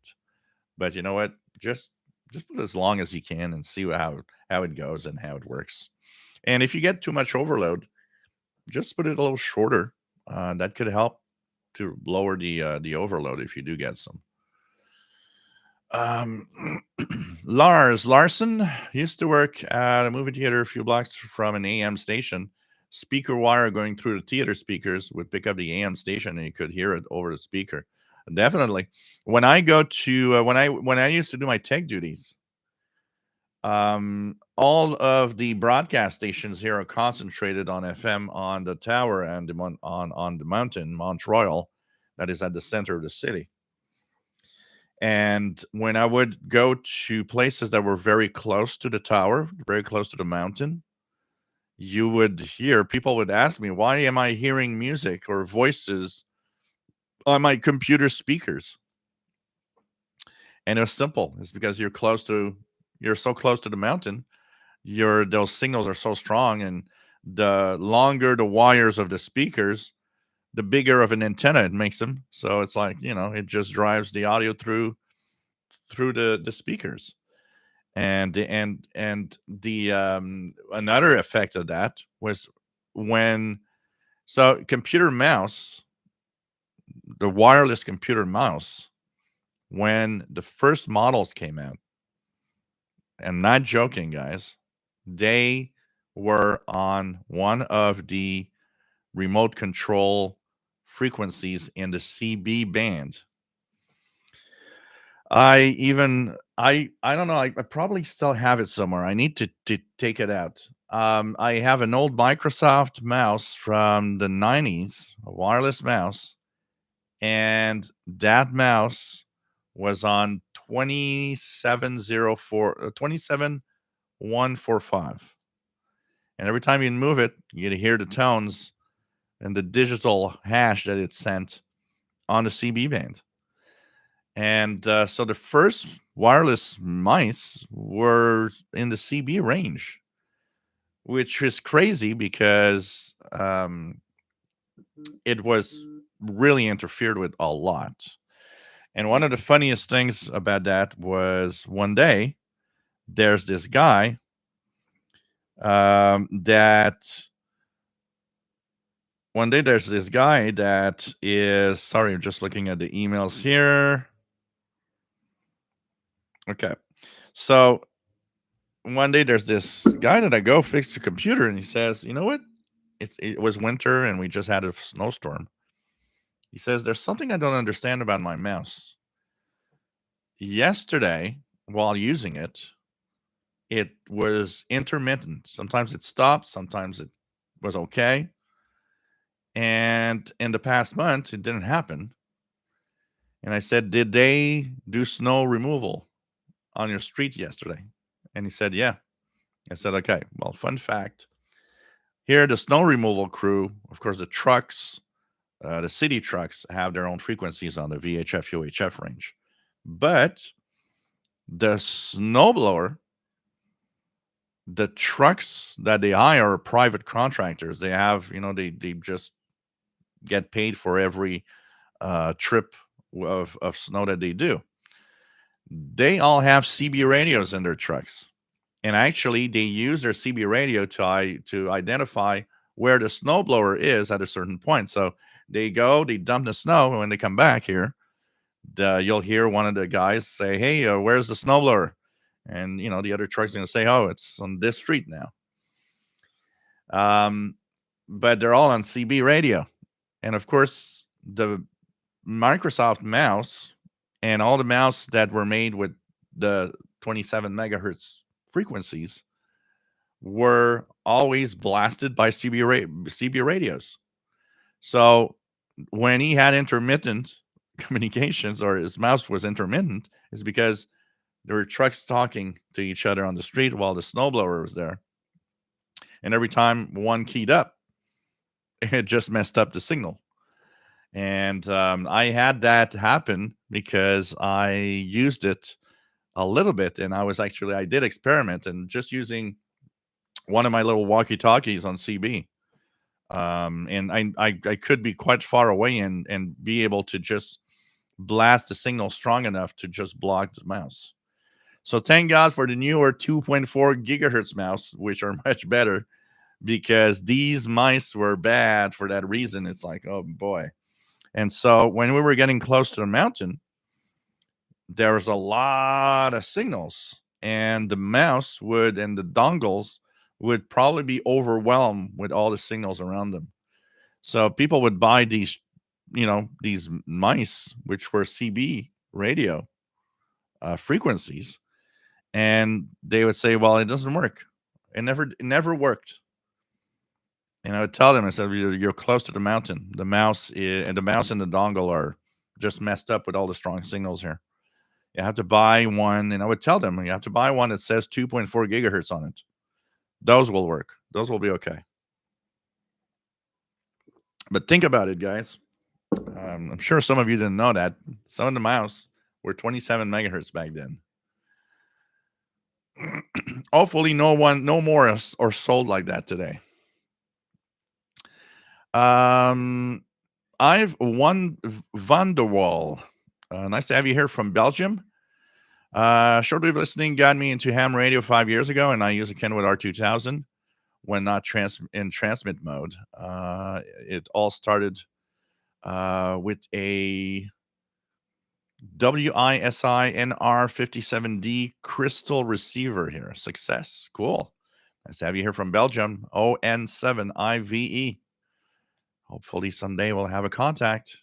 But you know what? Just put as long as you can and see how it goes and how it works. And if you get too much overload, just put it a little shorter. That could help to lower the overload if you do get some. Um, Lars Larson used to work at a movie theater a few blocks from an AM station. Speaker wire going through the theater speakers would pick up the AM station, and you could hear it over the speaker. Definitely. When I go to when I used to do my tech duties, all of the broadcast stations here are concentrated on FM on the tower and on the mountain, Mount Royal, that is at the center of the city. And when I would go to places that were very close to the tower, very close to the mountain, you would hear people would ask me, why am I hearing music or voices on my computer speakers? And it's simple. It's because you're so close to the mountain, those signals are so strong, and the longer the wires of the speakers, the bigger of an antenna it makes them. So it's like, it just drives the audio through the speakers. And the another effect of that was when computer mouse, the wireless computer mouse, when the first models came out, and not joking, guys, they were on one of the remote control frequencies in the CB band. I don't know. I probably still have it somewhere. I need to take it out. I have an old Microsoft mouse from the 90s, a wireless mouse, and that mouse was on 27145. And every time you move it, you hear the tones and the digital hash that it sent on the CB band. And so the first wireless mice were in the CB range, which is crazy because it was really interfered with a lot. And one of the funniest things about that was one day there's this guy that is, sorry, I'm just looking at the emails here. Okay. So one day there's this guy that I go fix the computer, and he says, you know what? It was winter and we just had a snowstorm. He says, there's something I don't understand about my mouse. Yesterday, while using it, it was intermittent. Sometimes it stopped, sometimes it was okay. And in the past month, it didn't happen. And I said, did they do snow removal on your street yesterday? And he said, yeah. I said, okay, well, fun fact. Here, the snow removal crew, of course, the trucks, the city trucks have their own frequencies on the VHF, UHF range. But the snowblower, the trucks that they hire are private contractors. They have, they just get paid for every trip of snow that they do. They all have CB radios in their trucks. And actually, they use their CB radio to identify where the snowblower is at a certain point. So they dump the snow, and when they come back here, you'll hear one of the guys say, hey, where's the snowblower? and the other truck's going to say, "Oh, it's on this street now." But they're all on CB radio, and of course the Microsoft mouse and all the mouse that were made with the 27 megahertz frequencies were always blasted by CB radios. So when he had intermittent communications, or his mouse was intermittent, is because there were trucks talking to each other on the street while the snowblower was there. And every time one keyed up, it just messed up the signal. And I had that happen because I used it a little bit, and I did experiment and just using one of my little walkie-talkies on CB. And I could be quite far away and be able to just blast the signal strong enough to just block the mouse. So thank God for the newer 2.4 gigahertz mouse, which are much better, because these mice were bad for that reason. It's like, oh boy. And so when we were getting close to the mountain, there was a lot of signals, and the mouse and the dongles would probably be overwhelmed with all the signals around them. So people would buy these mice, which were CB radio frequencies, and they would say, "Well, it doesn't work. It never worked." And I would tell them, I said, "You're close to the mountain. The mouse and the dongle are just messed up with all the strong signals here. You have to buy one." And I would tell them, "You have to buy one that says 2.4 gigahertz on it. Those will work. Those will be okay." But think about it, guys. I'm sure some of you didn't know that some of the mouse were 27 megahertz back then. Hopefully, no more are sold like that today. I've won Van der Wal. Nice to have you here from Belgium. Shortwave listening got me into ham radio 5 years ago, and I use a Kenwood R2000 when not in transmit mode. It all started with a WISI NR57D crystal receiver here. Success. Cool. Nice to have you here from Belgium. ON7IVE. Hopefully someday we'll have a contact.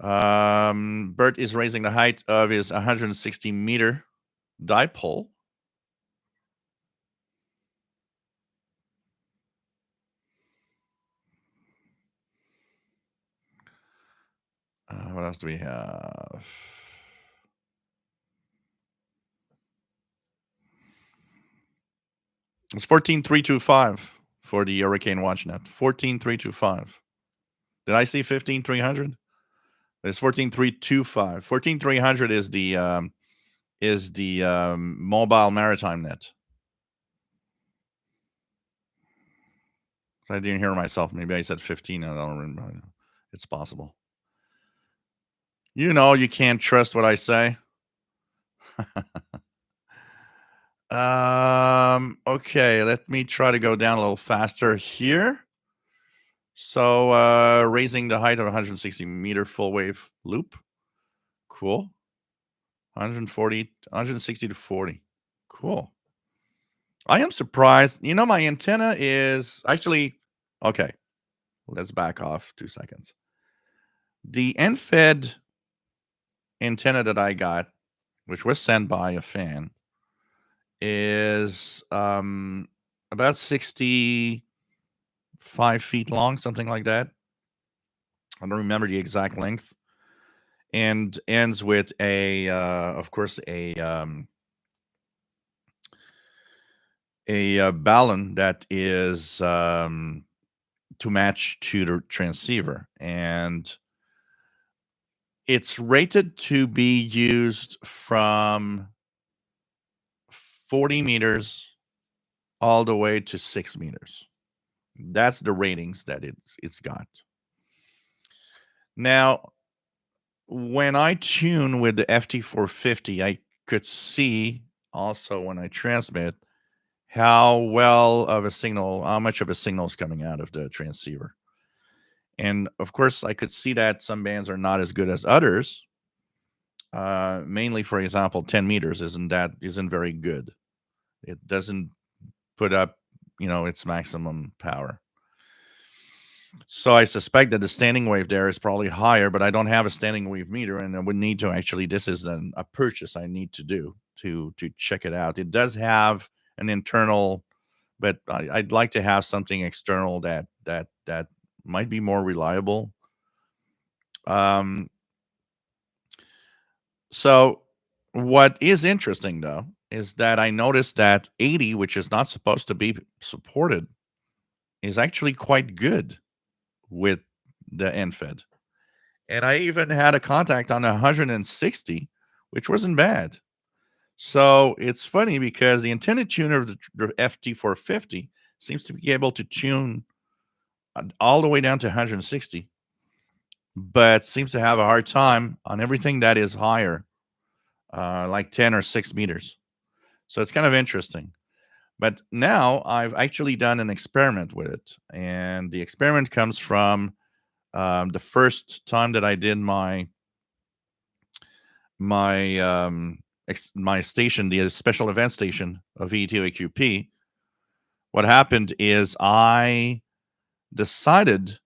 Bert is raising the height of his 160 meter dipole. What else do we have? It's 14325 for the Hurricane WatchNet. 14325. Did I see 15300? It's 14325. 14300 is the mobile maritime net. I didn't hear myself. Maybe I said 15. I don't remember. It's possible. You can't trust what I say. Okay, let me try to go down a little faster here. So raising the height of 160 meter full wave loop. Cool. 160 to 40. Cool. I am surprised. My antenna is actually okay. Let's back off 2 seconds. The end-fed antenna that I got, which was sent by a fan, is about 65 feet long, something like that. I don't remember the exact length, and ends with of course, a balun that is to match to the transceiver, and it's rated to be used from 40 meters all the way to 6 meters. That's the ratings that it's got. Now, when I tune with the FT450, I could see also when I transmit how much of a signal is coming out of the transceiver. And of course, I could see that some bands are not as good as others. mainly, for example, 10 meters isn't very good. It doesn't put up, its maximum power. So I suspect that the standing wave there is probably higher, but I don't have a standing wave meter, and I would need to actually. This is a purchase I need to do to check it out. It does have an internal, but I'd like to have something external that might be more reliable. Um, so what is interesting though is that I noticed that 80, which is not supposed to be supported, is actually quite good with the NFED. And I even had a contact on 160, which wasn't bad. So it's funny because the antenna tuner of the FT450 seems to be able to tune all the way down to 160, but seems to have a hard time on everything that is higher, like 10 or 6 meters. So it's kind of interesting. But now I've actually done an experiment with it. And the experiment comes from the first time that I did my my station, the special event station of VE2AQP. What happened is I decided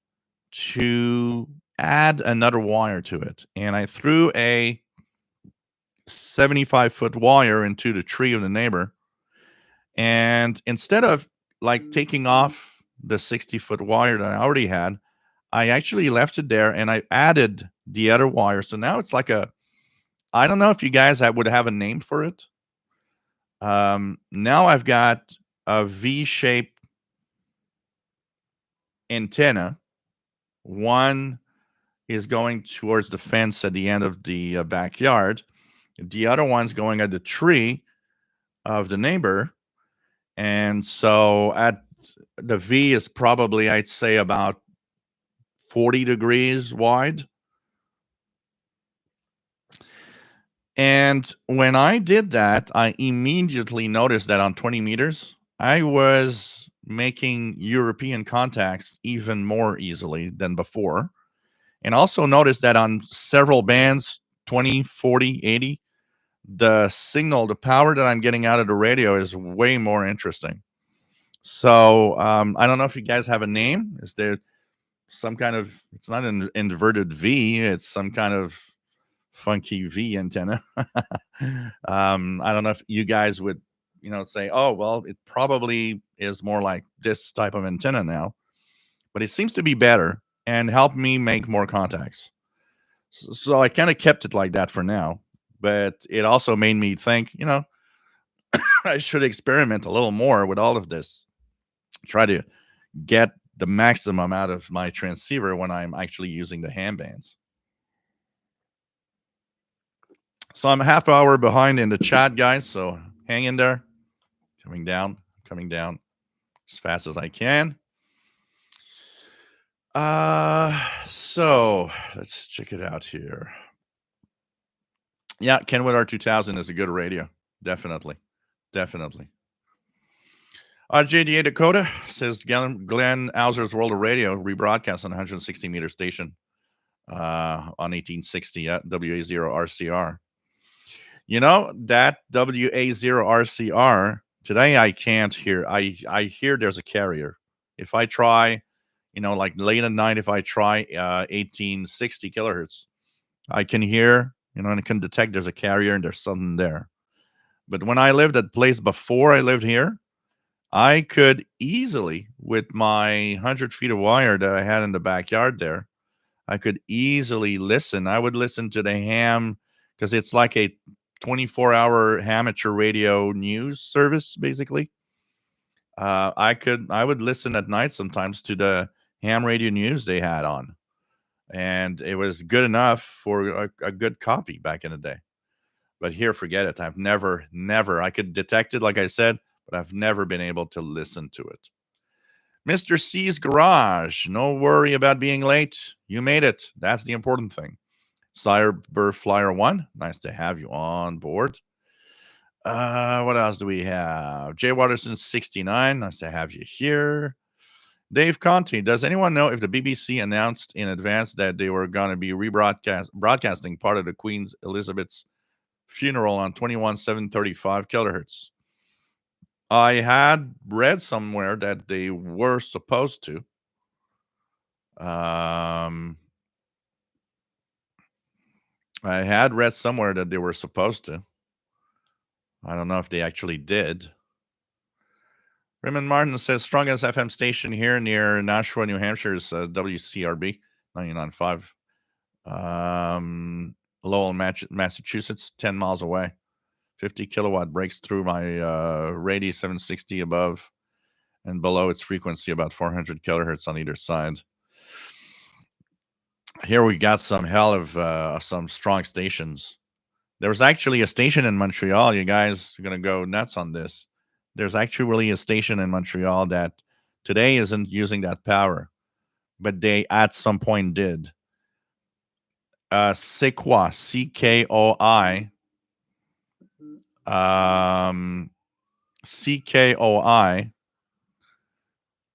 to add another wire to it, and I threw a 75-foot wire into the tree of the neighbor. And instead of like taking off the 60-foot wire that I already had, I actually left it there and I added the other wire. So now it's like I don't know if you guys would have a name for it. Now I've got a V-shaped antenna. One is going towards the fence at the end of the backyard. The other one's going at the tree of the neighbor. And so at the V is probably, I'd say, about 40 degrees wide. And when I did that, I immediately noticed that on 20 meters, I was making European contacts even more easily than before. And also noticed that on several bands, 20, 40, 80, the signal, the power that I'm getting out of the radio is way more interesting. So I don't know if you guys have a name. Is there some kind of, it's not an inverted V, it's some kind of funky V antenna. I don't know if you guys would, say, oh, well, it probably is more like this type of antenna now, but it seems to be better and help me make more contacts. So I kind of kept it like that for now, but it also made me think, I should experiment a little more with all of this, try to get the maximum out of my transceiver when I'm actually using the ham bands. So I'm a half hour behind in the chat, guys. So hang in there. Coming down as fast as I can. So let's check it out here. Yeah, Kenwood R2000 is a good radio. Definitely. JDA Dakota says Glenn Auser's World of Radio rebroadcast on 160 meter station on 1860 at WA0RCR. That WA0RCR, today I can't hear. I hear there's a carrier. If I try, like late at night, if I try 1860 kilohertz, I can hear, and I can detect there's a carrier and there's something there. But when I lived at place before I lived here, I could easily, with my 100 feet of wire that I had in the backyard there, I could easily listen. I would listen to the ham because it's like a 24-hour amateur radio news service, basically. I would listen at night sometimes to the ham radio news they had on, and it was good enough for a good copy back in the day. But here, forget it. I've never, I could detect it, like I said, but I've never been able to listen to it. Mr. C's Garage, no worry about being late. You made it. That's the important thing. Cyber Flyer 1, nice to have you on board. What else do we have? Jay Watterson 69, nice to have you here. Dave Conti, does anyone know if the BBC announced in advance that they were going to be broadcasting part of the Queen Elizabeth's funeral on 21,735 kilohertz? I had read somewhere that they were supposed to. I had read somewhere that they were supposed to. I don't know if they actually did. Raymond Martin says, strongest FM station here near Nashua, New Hampshire is WCRB 99.5. Lowell, Massachusetts, 10 miles away. 50 kilowatt breaks through my Rady 760 above and below its frequency, about 400 kilohertz on either side. Here we got some hell of some strong stations. There was actually a station in Montreal. You guys are going to go nuts on this. There's actually a station in Montreal that today isn't using that power, but they at some point did. CKOI, CKOI, CKOI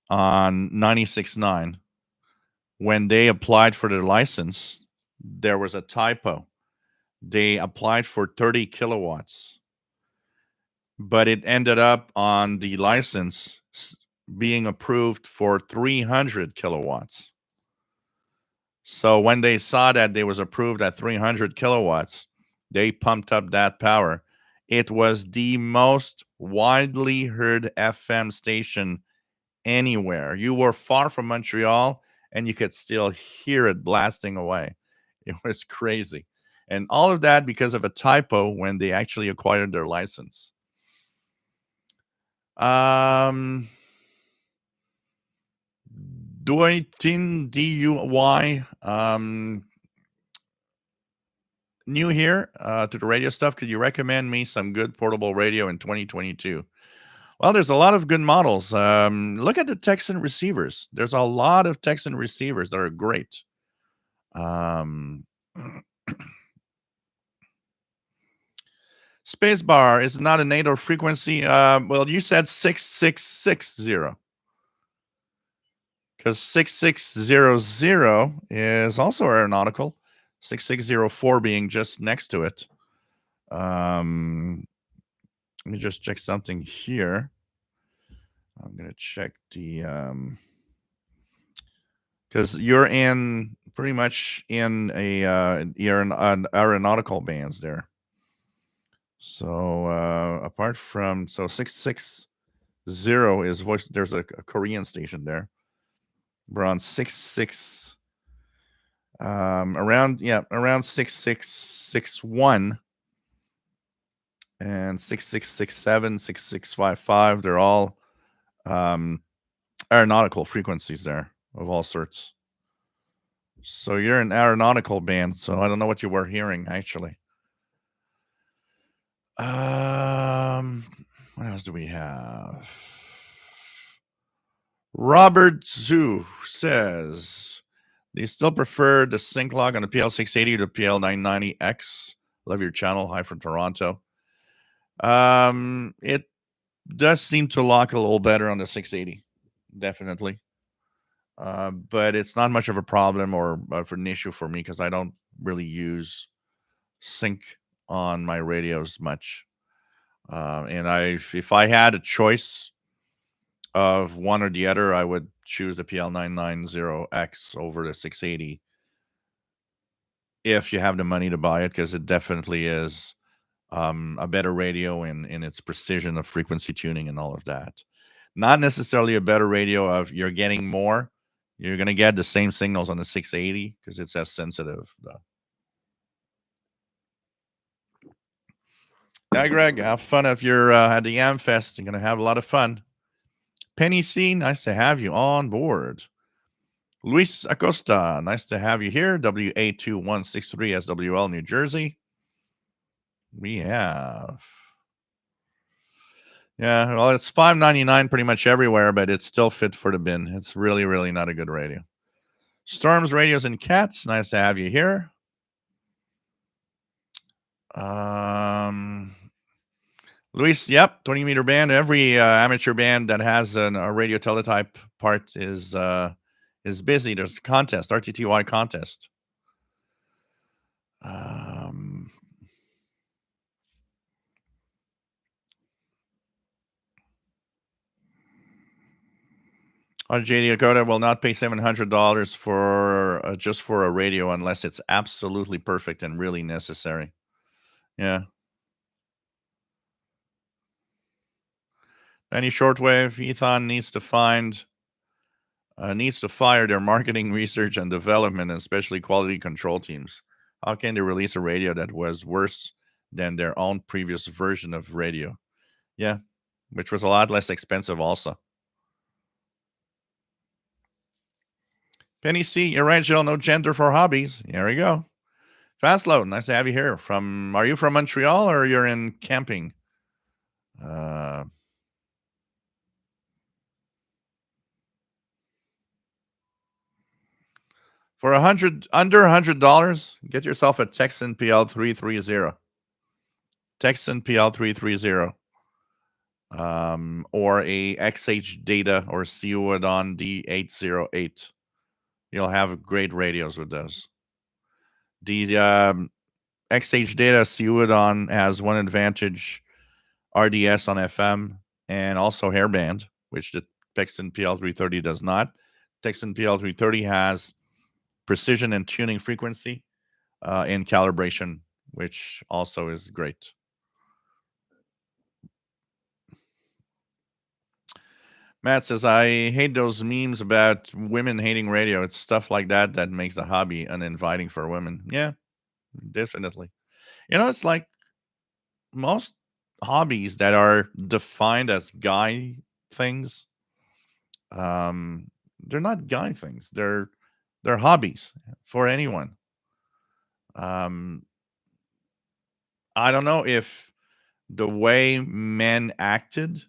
on 96.9. When they applied for their license, there was a typo. They applied for 30 kilowatts, but it ended up on the license being approved for 300 kilowatts. So when they saw that they was approved at 300 kilowatts, they pumped up that power. It was the most widely heard FM station anywhere. You were far from Montreal and you could still hear it blasting away. It was crazy. And all of that because of a typo when they actually acquired their license. Doitin DUY. New here to the radio stuff. Could you recommend me some good portable radio in 2022? Well, there's a lot of good models. Look at the Texan receivers. There's a lot of Texan receivers that are great. Spacebar is not a NATO frequency. Well, you said 6660. Because 6600 is also aeronautical. 6604 being just next to it. Let me just check something here. I'm going to check the... because you're in pretty much in you're in aeronautical bands there. So apart from 660 is voice. There's a Korean station there. We're on 66 around 6661 and 6667, 6655. They're all aeronautical frequencies there of all sorts. So you're an aeronautical band, so I don't know what you were hearing actually. What else do we have? Robert Zhu says they still prefer the sync log on the PL680 to PL990X. Love your channel. Hi from Toronto. It does seem to lock a little better on the 680, definitely. But it's not much of a problem or of an issue for me because I don't really use sync on my radios much. And if I had a choice of one or the other, I would choose the PL990X over the 680 if you have the money to buy it, because it definitely is a better radio in its precision of frequency tuning and all of that. Not necessarily a better radio of you're getting more. You're going to get the same signals on the 680 because it's as sensitive, though. Yeah, Greg, have fun if you're at the Amfest. You're going to have a lot of fun. Penny C, nice to have you on board. Luis Acosta, nice to have you here. WA2163 SWL, New Jersey. We have... Yeah, well, it's $5.99 pretty much everywhere, but it's still fit for the bin. It's really, really not a good radio. Storms, Radios, and Cats, nice to have you here. Luis, yep, 20-meter band. Every amateur band that has a radio teletype part is busy. There's a contest, RTTY contest. JD Dakota will not pay $700 for just for a radio unless it's absolutely perfect and really necessary. Yeah. Any shortwave, Ethon needs to fire their marketing, research, and development, and especially quality control teams. How can they release a radio that was worse than their own previous version of radio? Yeah, which was a lot less expensive also. Penny C, you're right, Jill. No gender for hobbies. There we go. Fastload, nice to have you here. Are you from Montreal or you're in camping? For under $100, get yourself a Texan PL330. Texan PL330. Or a XH Data or Ceodon D808. You'll have great radios with those. The XH Data Ceodon has one advantage: RDS on FM and also hairband, which the Texan PL330 does not. Texan PL330 has precision and tuning frequency and calibration, which also is great. Matt says, I hate those memes about women hating radio. It's stuff like that that makes the hobby uninviting for women. Yeah, definitely. It's like most hobbies that are defined as guy things. They're not guy things. They're hobbies for anyone. I don't know if the way men acted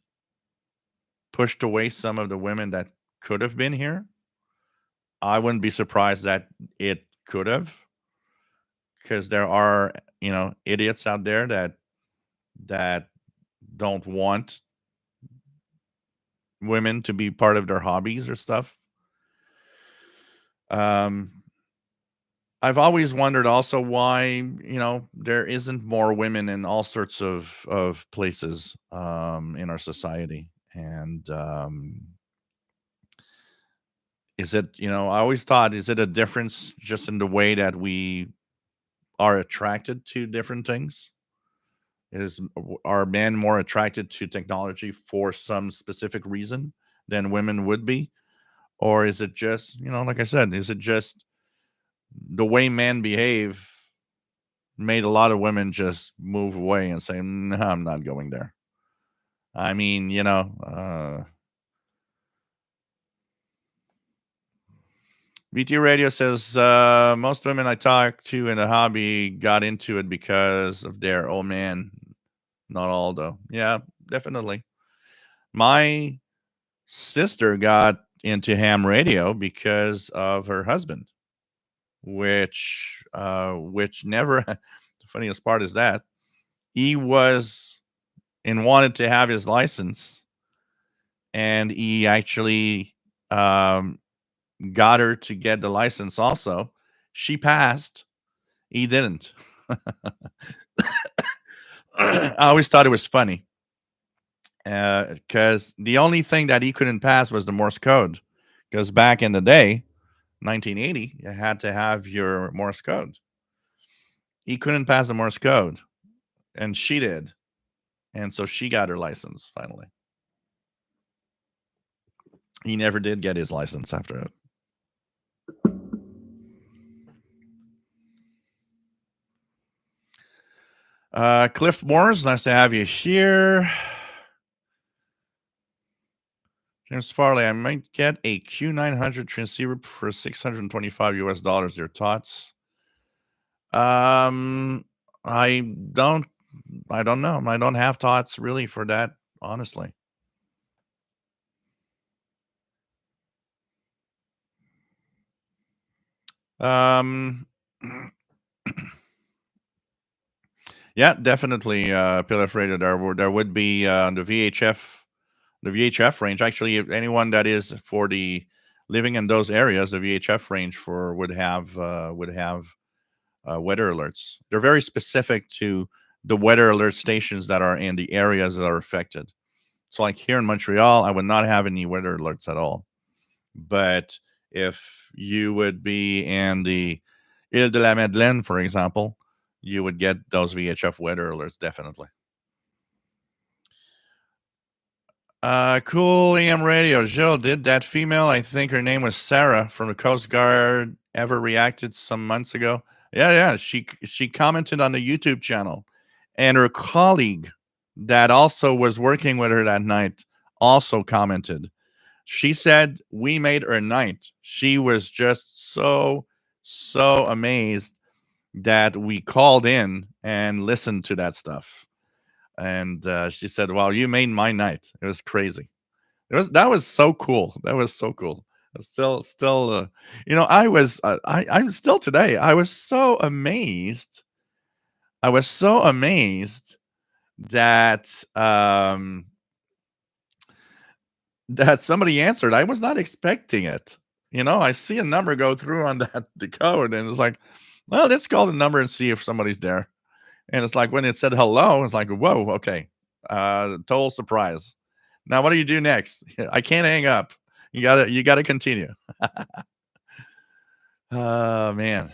pushed away some of the women that could have been here. I wouldn't be surprised that it could have, because there are, idiots out there that don't want women to be part of their hobbies or stuff. I've always wondered also why, there isn't more women in all sorts of places in our society. And is it, I always thought, is it a difference just in the way that we are attracted to different things? Are men more attracted to technology for some specific reason than women would be? Or is it just, like I said, is it just the way men behave made a lot of women just move away and say, no, I'm not going there? I mean, VT Radio says most women I talk to in the hobby got into it because of their old man. Not all, though. Yeah, definitely. My sister got into ham radio because of her husband, which never the funniest part is that he was and wanted to have his license, and he actually got her to get the license also. She passed, he didn't. I always thought it was funny because the only thing that he couldn't pass was the Morse code, because back in the day, 1980, you had to have your Morse code. He couldn't pass the Morse code, and she did. And so she got her license finally. He never did get his license after it. Cliff Moores, nice to have you here. James Farley, I might get a Q900 transceiver for $625 US. Your thoughts? I don't know. I don't have thoughts really for that, honestly. Yeah, definitely, proliferated. There would be the VHF range. Actually, if anyone that is for the living in those areas, the VHF range for would have weather alerts. They're very specific to the weather alert stations that are in the areas that are affected. So, like here in Montreal, I would not have any weather alerts at all. But if you would be in the Ile de la Madeleine, for example, you would get those VHF weather alerts definitely. Cool AM radio. Jill, did that female, I think her name was Sarah from the Coast Guard, ever reacted some months ago? Yeah, yeah. She commented on the YouTube channel. And her colleague that also was working with her that night also commented. She said we made her night. She was just so amazed that we called in and listened to that stuff. And she said, "Wow, you made my night. It was crazy. That was so cool. That was so cool." Still, I'm still today. I was so amazed. I was so amazed that that somebody answered. I was not expecting it. I see a number go through on that the code, and it's like, well, let's call the number and see if somebody's there. And it's like when it said hello, it's like, whoa, okay, total surprise. Now, what do you do next? I can't hang up. You gotta continue. Oh man.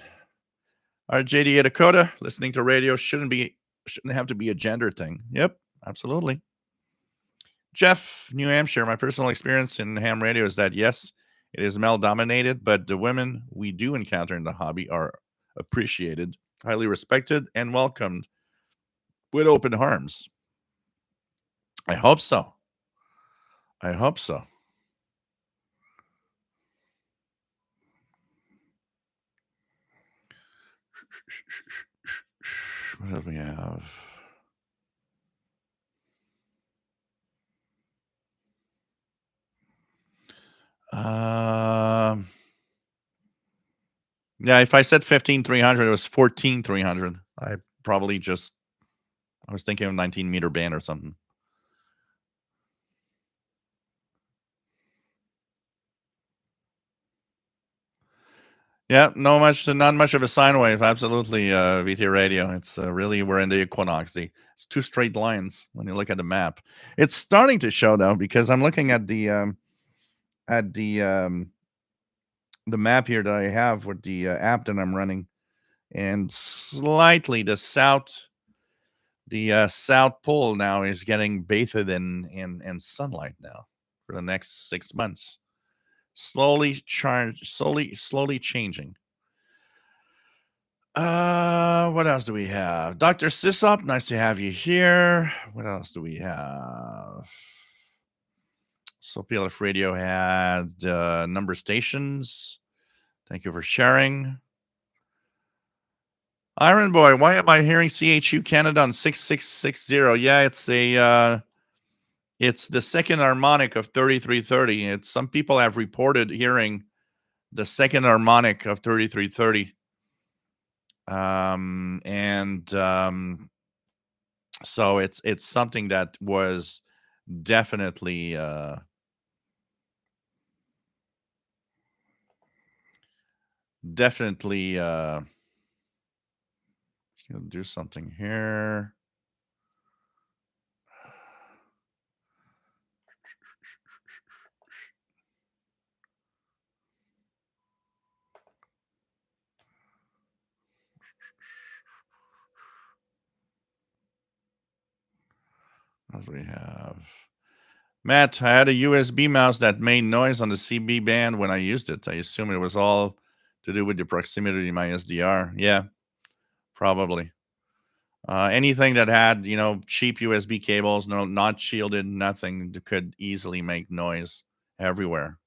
All right, JD Dakota, listening to radio shouldn't have to be a gender thing. Yep, absolutely. Jeff, New Hampshire, my personal experience in ham radio is that yes, it is male dominated, but the women we do encounter in the hobby are appreciated, highly respected, and welcomed with open arms. I hope so. I hope so. What do we have? Um, yeah, if I said 15,300, it was 14,300. I was thinking of 19-meter band or something. Yeah, not much of a sine wave. Absolutely, VT radio. It's really we're in the equinox. It's two straight lines when you look at the map. It's starting to show though because I'm looking at at the um, the map here that I have with the app that I'm running, and slightly the south pole now is getting bathed in sunlight now for the next 6 months. Slowly changing. What else do we have? Dr. Sisop, nice to have you here. What else do we have? So PLF Radio had number stations. Thank you for sharing. Iron Boy, why am I hearing CHU Canada on 6660? Yeah, it's the second harmonic of 3330. It's some people have reported hearing the second harmonic of 3330. So it's something that was definitely definitely just gonna do something here. What do we have? Matt, I had a USB mouse that made noise on the CB band when I used it. I assume it was all to do with the proximity to my SDR. Yeah, probably. Anything that had, cheap USB cables, no, not shielded, nothing could easily make noise everywhere.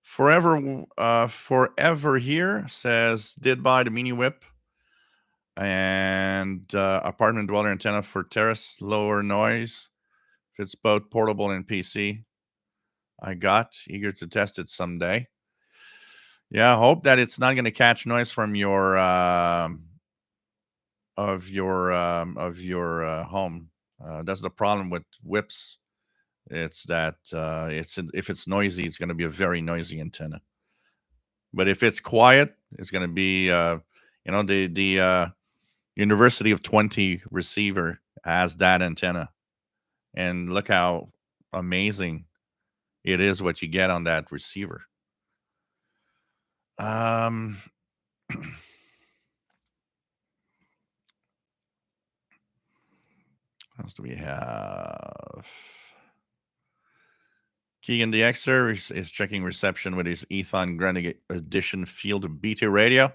Forever here says did buy the mini whip and apartment dweller antenna for terrace lower noise. It's both portable and PC. I got eager to test it someday. Yeah, hope that it's not going to catch noise from your home. That's the problem with whips. It's that if it's noisy, it's going to be a very noisy antenna. But if it's quiet, it's going to be the University of 20 receiver has that antenna, and look how amazing it is what you get on that receiver. Um, what else do we have? Keegan the Xer is checking reception with his Ethon Grenade Edition Field Beta radio.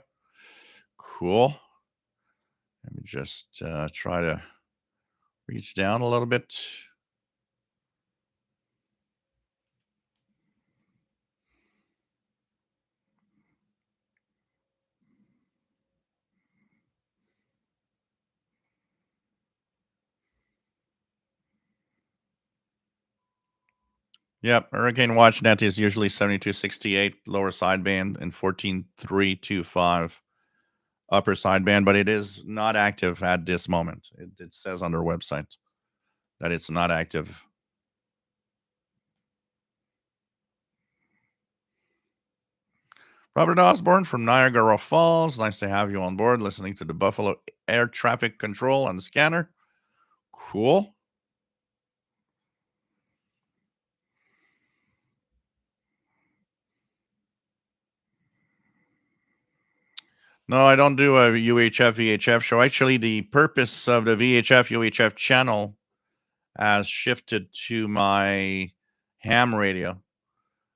Cool. Let me just try to reach down a little bit. Yep, Hurricane WatchNet is usually 7268 lower sideband and 14325 upper sideband, but it is not active at this moment. It says on their website that it's not active. Robert Osborne from Niagara Falls. Nice to have you on board listening to the Buffalo Air Traffic Control on the scanner. Cool. No, I don't do a UHF VHF show. Actually, the purpose of the VHF UHF channel has shifted to my ham radio.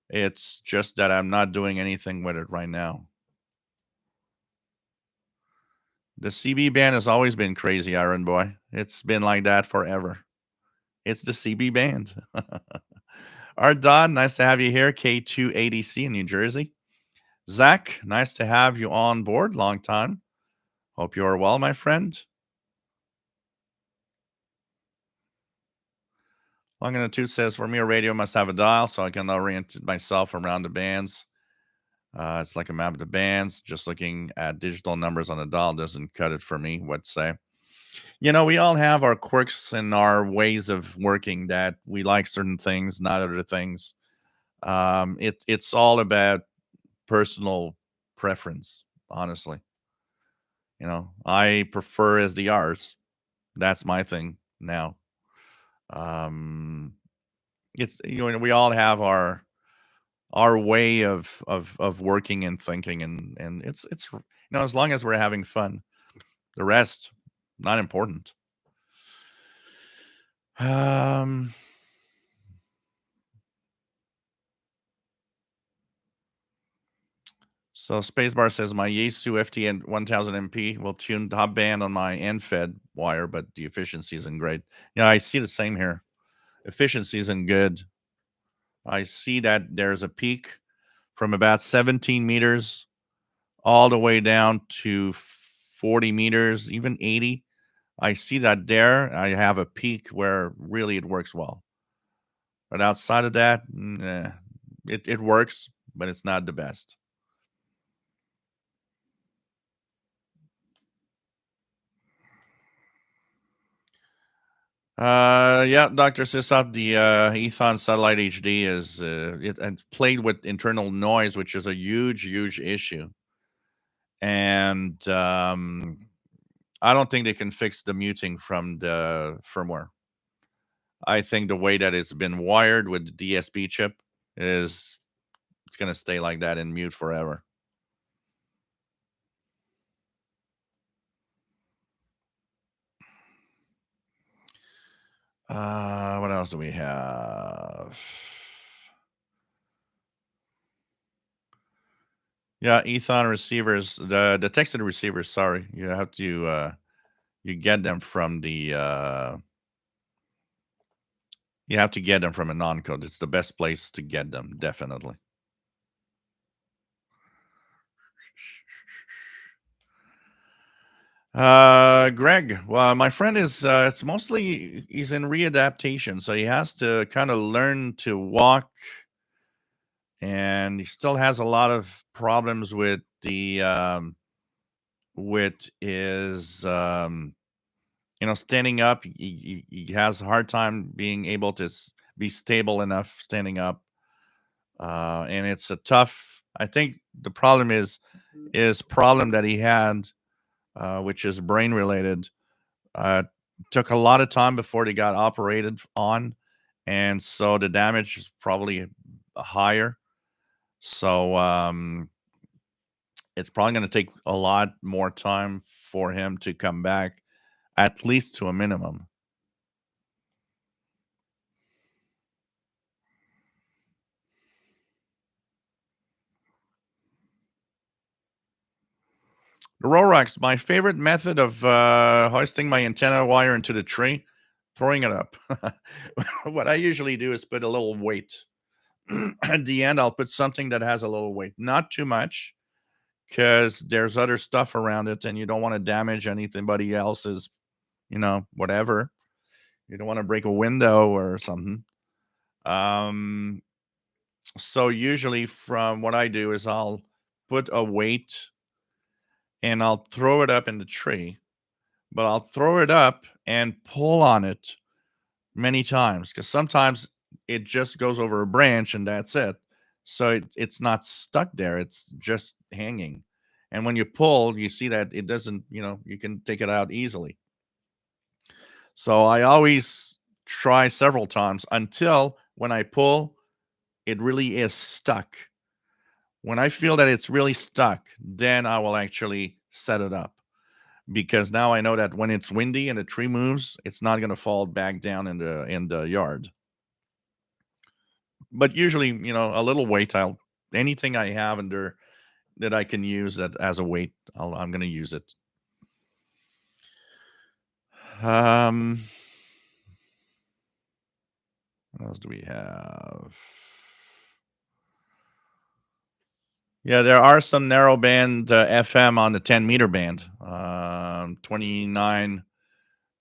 It's just that I'm not doing anything with it right now. The CB band has always been crazy, Iron Boy. It's been like that forever. It's the CB band. Art Dodd, nice to have you here. K2ADC in New Jersey. Zach, nice to have you on board. Long time. Hope you are well, my friend. Long in the Tooth says, for me, a radio must have a dial so I can orient myself around the bands. It's like a map of the bands. Just looking at digital numbers on the dial doesn't cut it for me, what say. We all have our quirks and our ways of working that we like certain things, not other things. It's all about personal preference, honestly. I prefer SDRs. That's my thing now. It's we all have our way of working and thinking, and it's as long as we're having fun, the rest not important. So Spacebar says my Yaesu FT 1000 MP will tune top band on my end fed wire, but the efficiency isn't great. Yeah, I see the same here. Efficiency isn't good. I see that there's a peak from about 17 meters all the way down to 40 meters, even 80. I see that there. I have a peak where really it works well. But outside of that, it works, but it's not the best. Yeah, Dr. Sisop, the Ethon Satellite HD is it played with internal noise, which is a huge issue. And I don't think they can fix the muting from the firmware. I think the way that it's been wired with the DSP chip it's going to stay like that and mute forever. What else do we have? Yeah, Ethon receivers, the texted receivers. Sorry, you have to you get them from the you have to get them from a non-code. It's the best place to get them, definitely. Greg, well, my friend is it's mostly he's in readaptation, so he has to kind of learn to walk and and he still has a lot of problems with the with his standing up. He has a hard time being able to be stable enough standing up, and it's a tough. I think the problem is problem that he had, which is brain related. Uh, Took a lot of time before they got operated on, and so the damage is probably higher. So it's probably going to take a lot more time for him to come back, at least to a minimum. The Rorax, my favorite method of hoisting my antenna wire into the tree, throwing it up. What I usually do is put a little weight. At the end, I'll put something that has a little weight, not too much, because there's other stuff around it, and you don't want to damage anybody else's, whatever. You don't want to break a window or something. Um, so usually, from what I do is I'll put a weight and I'll throw it up in the tree, but I'll throw it up and pull on it many times because sometimes it just goes over a branch and that's it. So it's not stuck there, it's just hanging. And when you pull, you see that it doesn't, you can take it out easily. So I always try several times until when I pull, it really is stuck. When I feel that it's really stuck, then I will actually set it up because now I know that when it's windy and the tree moves, it's not going to fall back down in the yard. But usually, a little weight. I'll anything I have under that I can use that as a weight, I'm going to use it. Um, what else do we have? Yeah, there are some narrow band FM on the 10-meter band, 29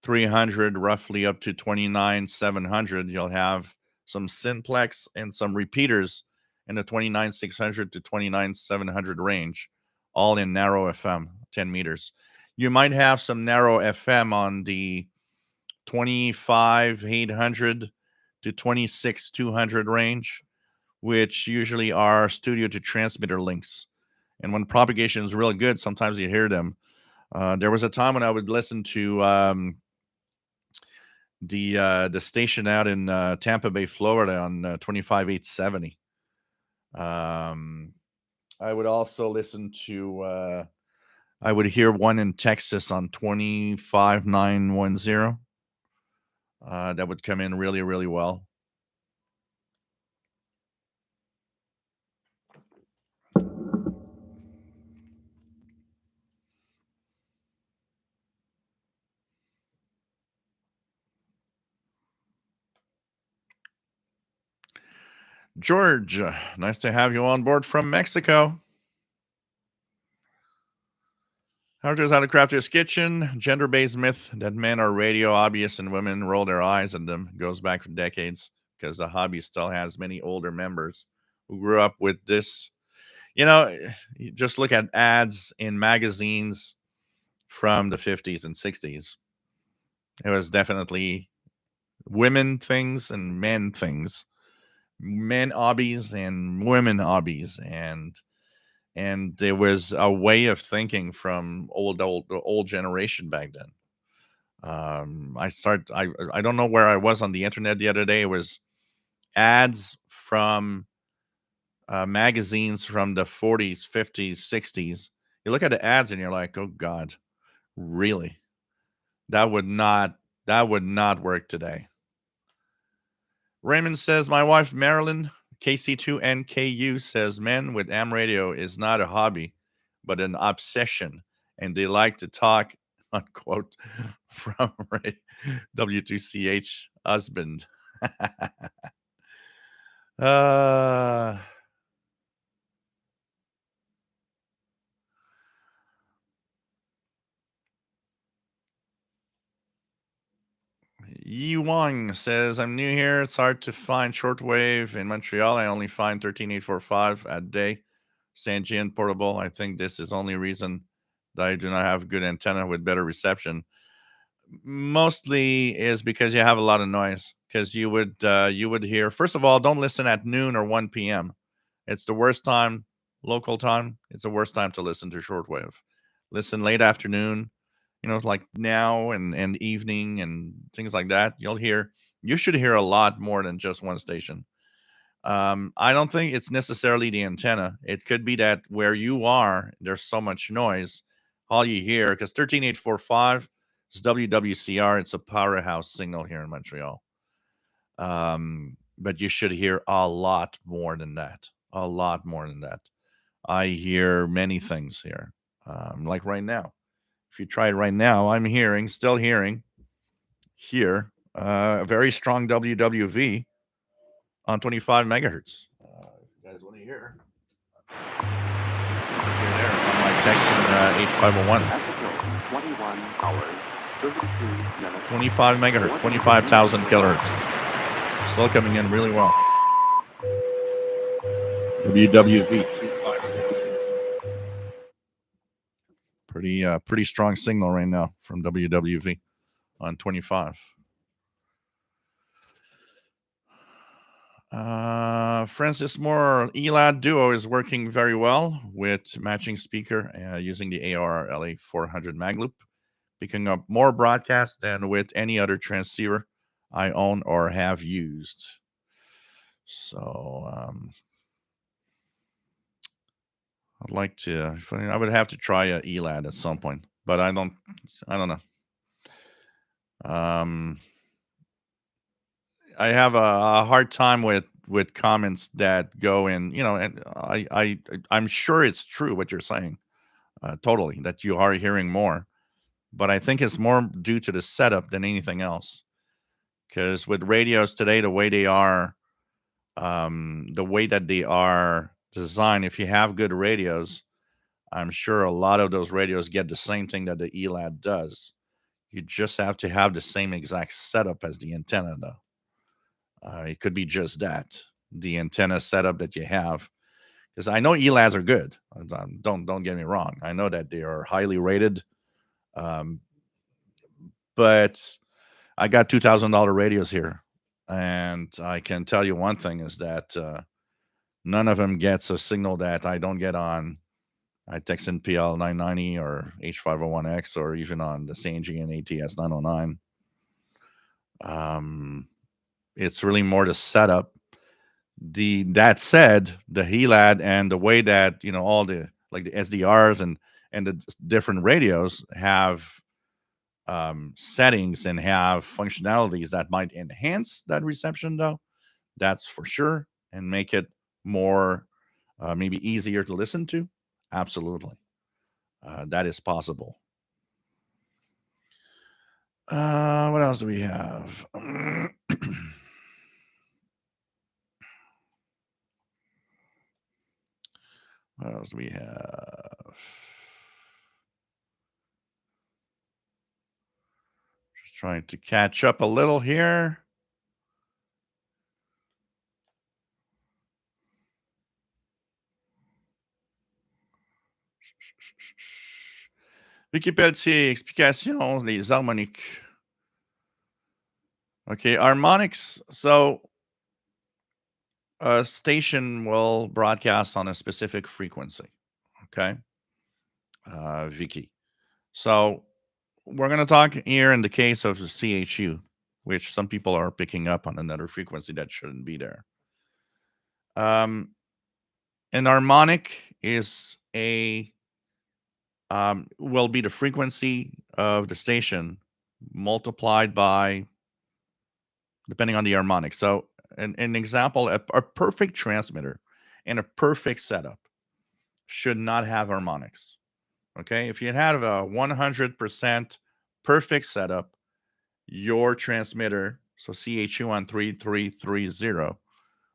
300 roughly up to 29 700. You'll have some simplex and some repeaters in the 29 600 to 29 700 range, all in narrow FM, 10 meters. You might have some narrow FM on the 25 800 to 26 200 range, which usually are studio to transmitter links. And when propagation is really good, sometimes you hear them. There was a time when I would listen to the station out in Tampa Bay, Florida, on 25 870. I would also listen to. I would hear one in Texas on 25 910. That would come in really, really well. George, nice to have you on board from Mexico. How does How to Craft His Kitchen? Gender-based myth that men are radio hobbyists and women roll their eyes at them goes back for decades because the hobby still has many older members who grew up with this. You just look at ads in magazines from the 50s and 60s. It was definitely women things and men things, men hobbies and women hobbies, and there was a way of thinking from the old generation back then. I don't know where I was on the internet the other day. It was ads from magazines from the 40s, 50s, 60s. You look at the ads and you're like, oh God, really? That would not that would not work today. Raymond says, my wife Marilyn, KC2NKU, says men with AM radio is not a hobby, but an obsession. And they like to talk, unquote, from W2CH husband. uh, Yi Wang says, I'm new here. It's hard to find shortwave in Montreal. I only find 13845 a day. Sanjian portable. I think this is only reason that I do not have good antenna with better reception. Mostly is because you have a lot of noise. Because you would hear. First of all, don't listen at noon or 1 p.m. It's the worst time, local time. It's the worst time to listen to shortwave. Listen late afternoon, like now and evening and things like that. You should hear a lot more than just one station. I don't think it's necessarily the antenna. It could be that where you are, there's so much noise. All you hear, because 13845 is WWCR, it's a powerhouse signal here in Montreal. But you should hear a lot more than that. A lot more than that. I hear many things here. Like right now. If you try it right now, I'm still hearing here, a very strong WWV on 25 megahertz. If you guys want to hear, there's on my Texan H501. 21 hours, 32 minutes. 25 megahertz, 25,000 kilohertz. Still coming in really well. WWV 256. Pretty strong signal right now from WWV on 25. Francis Moore, ELAD Duo is working very well with matching speaker using the ARLA 400 mag loop, picking up more broadcast than with any other transceiver I own or have used. So I would have to try a ELAD at some point, but I don't know. I have a hard time with comments that go in, and I'm sure it's true what you're saying, totally, that you are hearing more, but I think it's more due to the setup than anything else. Because with radios today, the way that they are designed, if you have good radios, I'm sure a lot of those radios get the same thing that the ELAD does. You just have to have the same exact setup as the antenna, though. It could be just that, the antenna setup that you have. Because I know ELADs are good. Don't get me wrong. I know that they are highly rated. But I got $2,000 radios here, and I can tell you one thing is that none of them gets a signal that I don't get on Texan PL 990 or H501X or even on the Sanji and ATS 909. It's really more the setup. That said, the HELAD and the way that all the like the SDRs and the different radios have settings and have functionalities that might enhance that reception, though, that's for sure, and make it more maybe easier to listen to. Absolutely, that is possible. What else do we have? What else do we have? Just trying to catch up a little here. Vicky Pelletier, explication, les harmoniques. Okay, harmonics. So a station will broadcast on a specific frequency. Okay, Vicky. So we're going to talk here in the case of the CHU, which some people are picking up on another frequency that shouldn't be there. An harmonic is will be the frequency of the station multiplied by, depending on the harmonic. So an example, a perfect transmitter and a perfect setup should not have harmonics. Okay, if you had a 100% perfect setup, your transmitter, so CHU on 3330,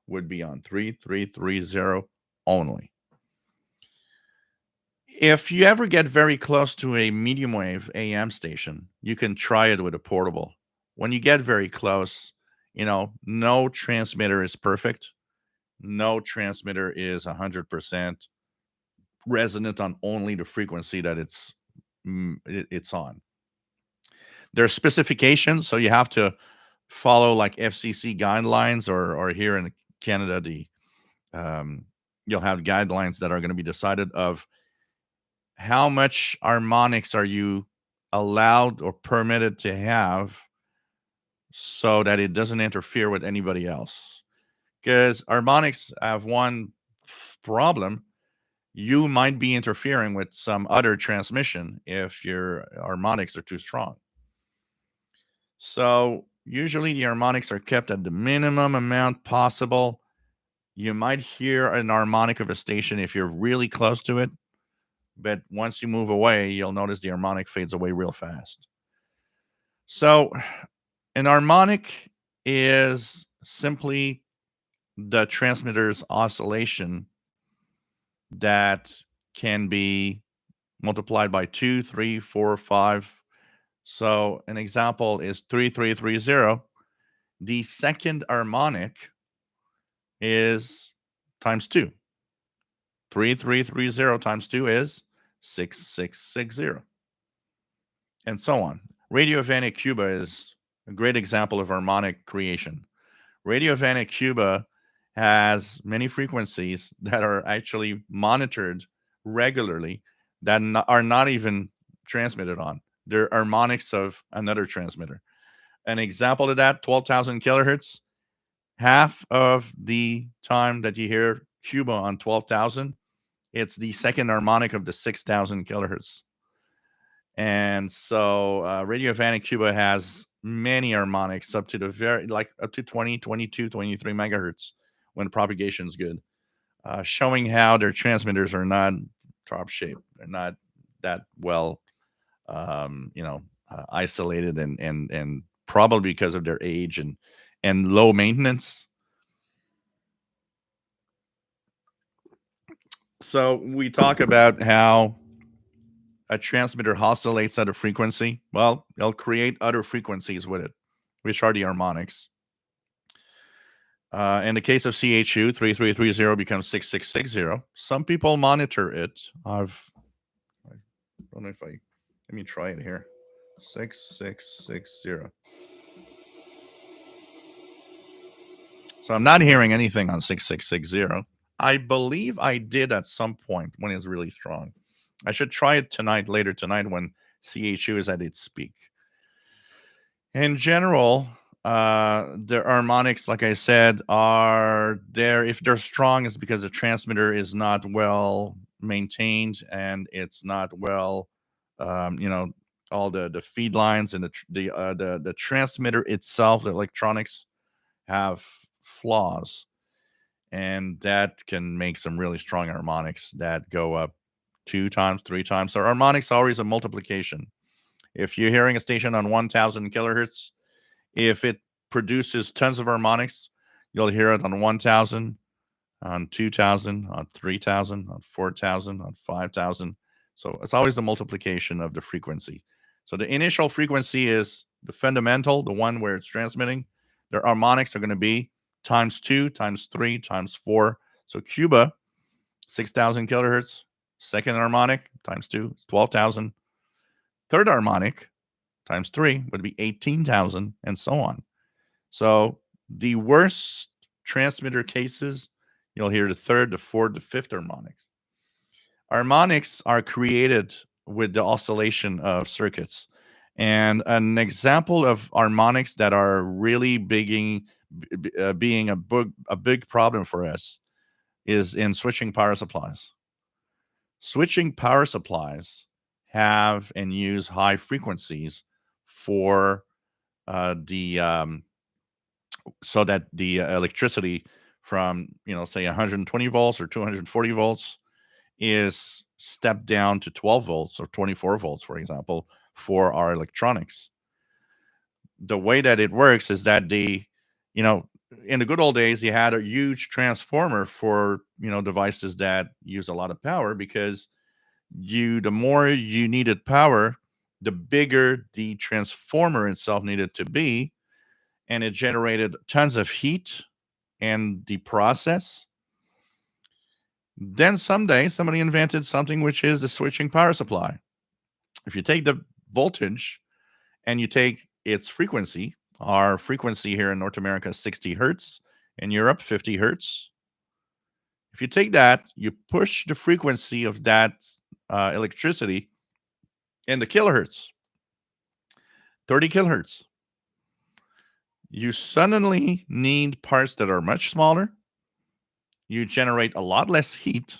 would be on 3330 only. If you ever get very close to a medium wave AM station, you can try it with a portable when you get very close, no transmitter is perfect. No transmitter is 100% resonant on only the frequency that it's on. There are specifications, so you have to follow like FCC guidelines, or here in Canada, um, you'll have guidelines that are going to be decided of how much harmonics are you allowed or permitted to have so that it doesn't interfere with anybody else. Because harmonics have one problem. You might be interfering with some other transmission if your harmonics are too strong. So usually the harmonics are kept at the minimum amount possible. You might hear an harmonic of a station if you're really close to it, but once you move away, you'll notice the harmonic fades away real fast. So an harmonic is simply the transmitter's oscillation that can be multiplied by 2, 3, 4, 5. So an example is 3330. The second harmonic is times 2. 3330 times 2 is 6660. And so on. Radio Havana Cuba is a great example of harmonic creation. Radio Havana Cuba has many frequencies that are actually monitored regularly that are not even transmitted on. They're harmonics of another transmitter. An example of that, 12,000 kilohertz. Half of the time that you hear Cuba on 12,000, it's the second harmonic of the 6,000 kilohertz. And so Radio Havana Cuba has many harmonics up to up to 20, 22, 23 megahertz when propagation is good, showing how their transmitters are not top shape. They're not that well, isolated, and probably because of their age and low maintenance. So we talk about how a transmitter oscillates at a frequency. Well, they'll create other frequencies with it, which are the harmonics. In the case of CHU, 3330 becomes 6660. Some people monitor it. I don't know if let me try it here. 6660. So I'm not hearing anything on 6660. I believe I did at some point when it's really strong. I should try it later tonight when CHU is at its peak. In general, the harmonics, like I said, are there. If they're strong, it's because the transmitter is not well maintained and it's not well, all the feed lines and the transmitter itself, the electronics have flaws, and that can make some really strong harmonics that go up 2 times, 3 times. So harmonics always a multiplication. If you're hearing a station on 1,000 kilohertz, if it produces tons of harmonics, you'll hear it on 1,000, on 2,000, on 3,000, on 4,000, on 5,000. So it's always the multiplication of the frequency. So the initial frequency is the fundamental, the one where it's transmitting. Their harmonics are going to be times 2, times 3, times 4. So Cuba, 6,000 kilohertz. Second harmonic times 2, 12,000. Third harmonic times 3 would be 18,000, and so on. So the worst transmitter cases, you'll hear the third, the fourth, the fifth harmonics. Harmonics are created with the oscillation of circuits. And an example of harmonics that are really being a big problem for us is in switching power supplies. Switching power supplies have and use high frequencies for so that the electricity from, say 120 volts or 240 volts is stepped down to 12 volts or 24 volts, for example, for our electronics. The way that it works is that in the good old days, you had a huge transformer for, devices that use a lot of power, because the more you needed power, the bigger the transformer itself needed to be, and it generated tons of heat and the process. Then someday somebody invented something which is the switching power supply. If you take the voltage and you take its frequency, our frequency here in North America is 60 hertz, in Europe 50 hertz. If you take that, you push the frequency of that electricity in the kilohertz, 30 kilohertz. You suddenly need parts that are much smaller. You generate a lot less heat,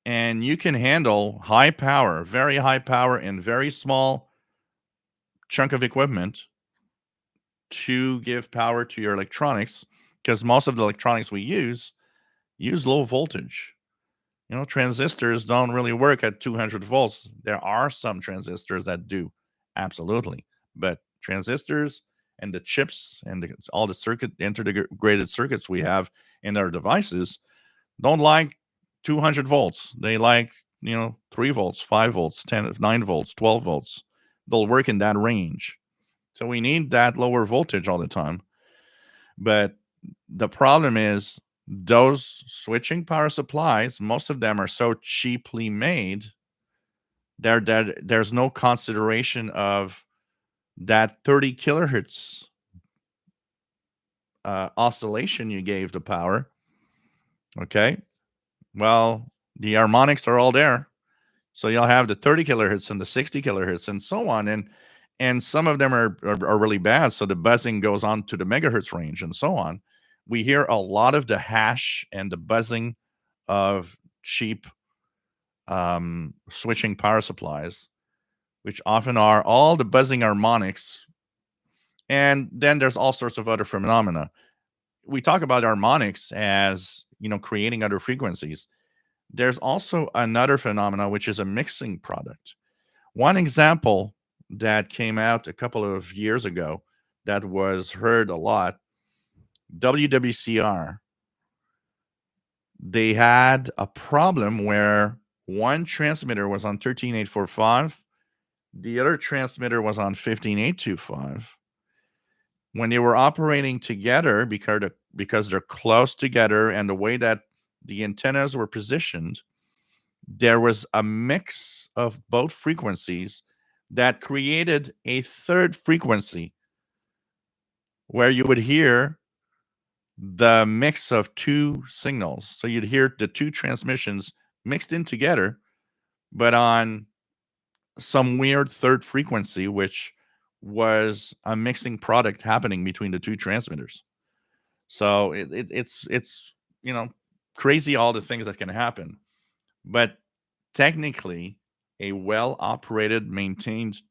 and you can handle high power, very high power, and very small chunk of equipment to give power to your electronics, because most of the electronics we use low voltage. You know, transistors don't really work at 200 volts. There are some transistors that do, absolutely. But transistors and the chips and all the integrated circuits we have in our devices don't like 200 volts. They like, 3 volts, 5 volts, 10, 9 volts, 12 volts. They'll work in that range. So we need that lower voltage all the time. But the problem is those switching power supplies, most of them are so cheaply made, there's no consideration of that 30 kilohertz oscillation you gave the power. Okay. Well, the harmonics are all there. So you'll have the 30 kilohertz and the 60 kilohertz and so on. And some of them are really bad. So the buzzing goes on to the megahertz range and so on. We hear a lot of the hash and the buzzing of cheap switching power supplies, which often are all the buzzing harmonics. And then there's all sorts of other phenomena. We talk about harmonics as, creating other frequencies. There's also another phenomena, which is a mixing product. One example that came out a couple of years ago that was heard a lot, WWCR, they had a problem where one transmitter was on 13845, the other transmitter was on 15825. When they were operating together, because they're close together and the way that the antennas were positioned, there was a mix of both frequencies that created a third frequency where you would hear the mix of two signals. So you'd hear the two transmissions mixed in together, but on some weird third frequency, which was a mixing product happening between the two transmitters. So it's crazy all the things that can happen. But technically, a well operated, maintained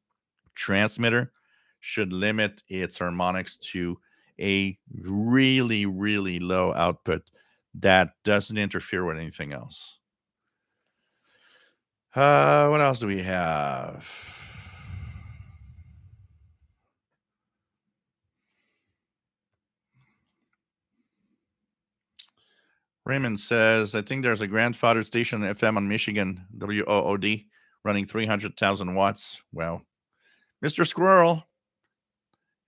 transmitter should limit its harmonics to a really, really low output that doesn't interfere with anything else. What else do we have? Raymond says, I think there's a grandfather station FM on Michigan, WOOD, running 300,000 watts. Well, Mr. Squirrel,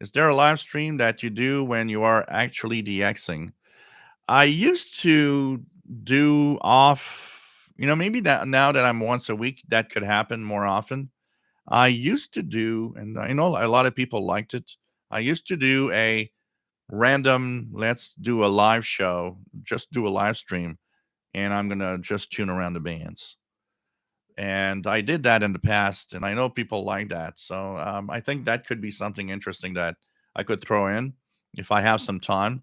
is there a live stream that you do when you are actually DXing? I used to do off, maybe that now that I'm once a week, that could happen more often. I used to do, and I know a lot of people liked it. I used to do a random, let's do a live show, just do a live stream, and I'm going to just tune around the bands. And I did that in the past, and I know people like that. So I think that could be something interesting that I could throw in if I have some time.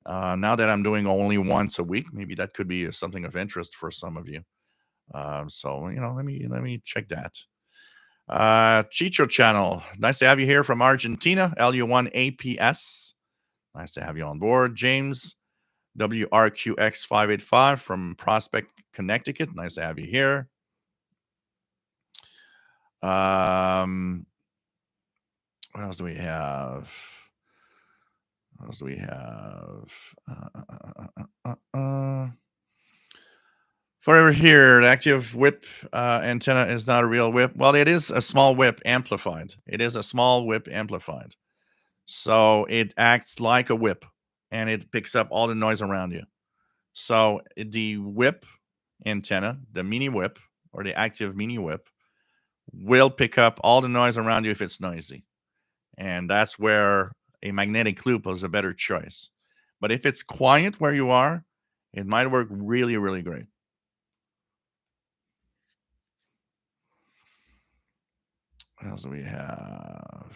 Now that I'm doing only once a week, maybe that could be something of interest for some of you. So let me check that. Chicho channel, nice to have you here from Argentina. LU1APS, nice to have you on board. James WRQX585 from Prospect, Connecticut, nice to have you here. What else do we have? What else do we have? Forever here, the active whip antenna is not a real whip. Well, it is a small whip amplified. It is a small whip amplified. So it acts like a whip and it picks up all the noise around you. So the whip antenna, the mini whip or the active mini whip, will pick up all the noise around you if it's noisy. And that's where a magnetic loop is a better choice. But if it's quiet where you are, it might work really, really great. What else do we have?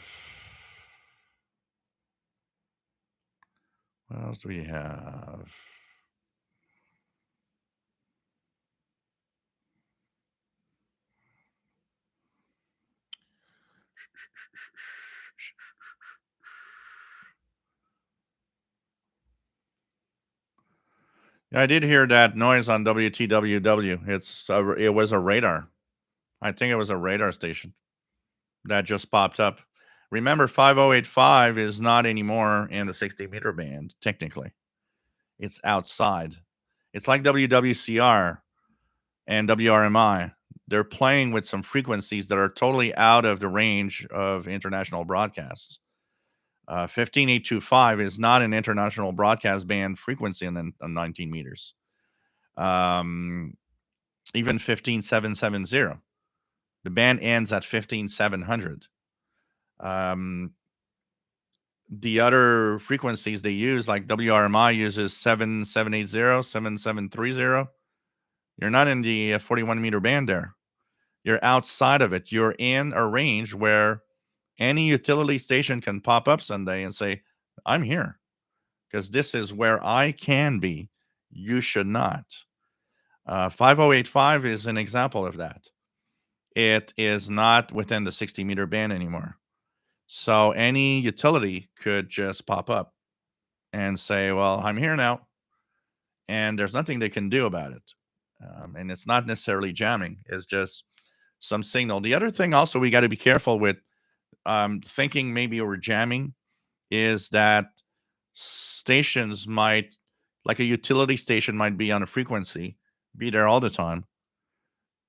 What else do we have? Yeah, I did hear that noise on WTWW. It was a radar. I think it was a radar station that just popped up. Remember, 5085 is not anymore in the 60-meter band, technically. It's outside. It's like WWCR and WRMI. They're playing with some frequencies that are totally out of the range of international broadcasts. 15825 is not an international broadcast band frequency on 19 meters. Even 15770. The band ends at 15700. The other frequencies they use, like WRMI uses 7780, 7730. You're not in the 41 meter band there. You're outside of it. You're in a range where any utility station can pop up someday and say, I'm here because this is where I can be. You should not. 5085 is an example of that. It is not within the 60 meter band anymore. So any utility could just pop up and say, well, I'm here now. And there's nothing they can do about it. And it's not necessarily jamming, it's just some signal. The other thing also we got to be careful with thinking maybe we're jamming is that stations might, like a utility station might be on a frequency, be there all the time.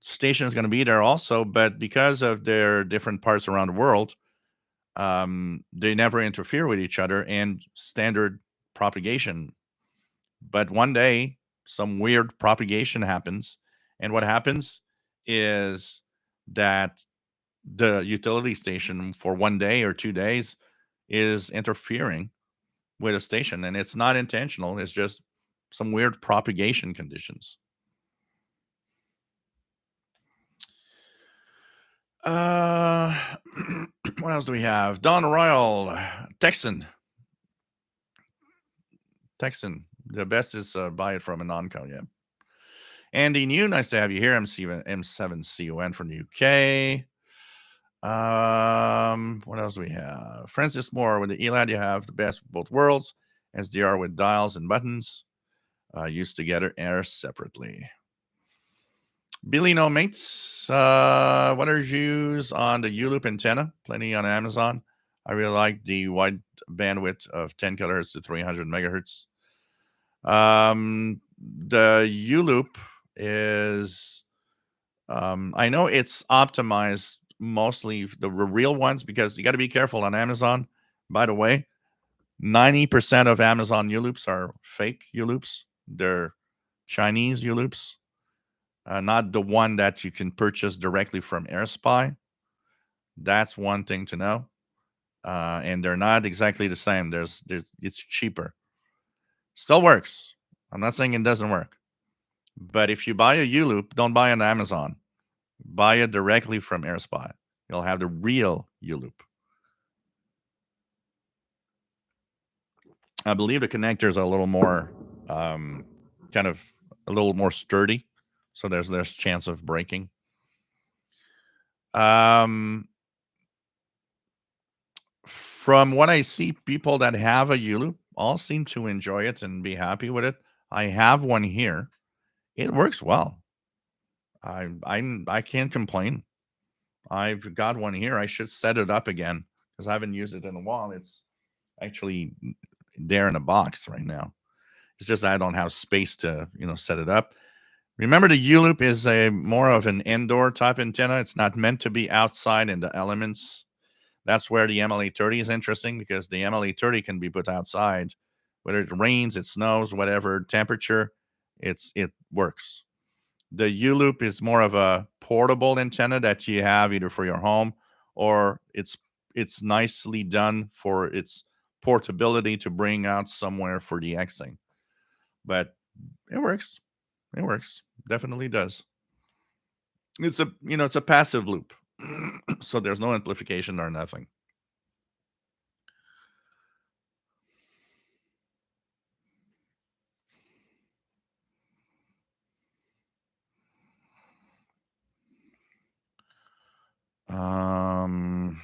Station is going to be there also, but because of their different parts around the world, they never interfere with each other and standard propagation. But one day, some weird propagation happens, and what happens is that the utility station for one day or 2 days is interfering with a station, and it's not intentional. It's just some weird propagation conditions. Uh, what else do we have? Don Royal, Texan. The best is buy it from a non-co. Yeah. Andy New, nice to have you here. M7CON from the UK. What else do we have? Francis Moore, with the ELAD, you have the best of both worlds. SDR with dials and buttons, used together or separately. Billy No Mates, what are your views on the U-Loop antenna? Plenty on Amazon. I really like the wide bandwidth of 10 kilohertz to 300 megahertz. The U-Loop is, I know it's optimized mostly the real ones because you got to be careful on Amazon. By the way, 90% of Amazon U-Loops are fake U-Loops. They're Chinese U-Loops. Not the one that you can purchase directly from AirSpy. That's one thing to know. And they're not exactly the same. It's cheaper. Still works. I'm not saying it doesn't work. But if you buy a U-Loop, don't buy it on Amazon. Buy it directly from AirSpy. You'll have the real U-Loop. I believe the connectors are a little more, kind of a little more sturdy. So there's less chance of breaking. From what I see, people that have a U-Loop all seem to enjoy it and be happy with it. I have one here. It works well. I can't complain. I've got one here. I should set it up again because I haven't used it in a while. It's actually there in a box right now. It's just I don't have space to, set it up. Remember, the U-loop is a more of an indoor type antenna. It's not meant to be outside in the elements. That's where the MLA30 is interesting, because the MLA30 can be put outside, whether it rains, it snows, whatever temperature, it works. The U-loop is more of a portable antenna that you have either for your home, or it's nicely done for its portability to bring out somewhere for the Xing. But it works. It works. Definitely does. It's a passive loop. So there's no amplification or nothing. Um,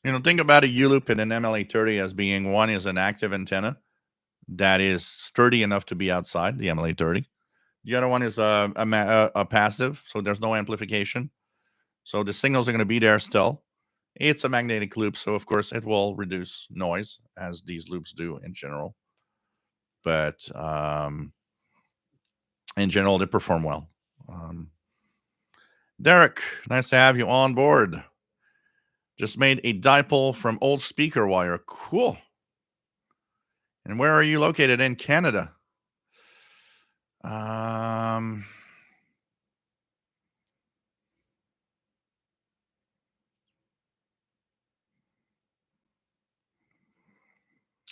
think about a U-loop and an MLA30 as being, one is an active antenna that is sturdy enough to be outside, the MLA30. The other one is a passive, so there's no amplification. So the signals are going to be there still. It's a magnetic loop, so of course it will reduce noise, as these loops do in general. But in general, they perform well. Derek, nice to have you on board. Just made a dipole from old speaker wire. Cool. And where are you located in Canada?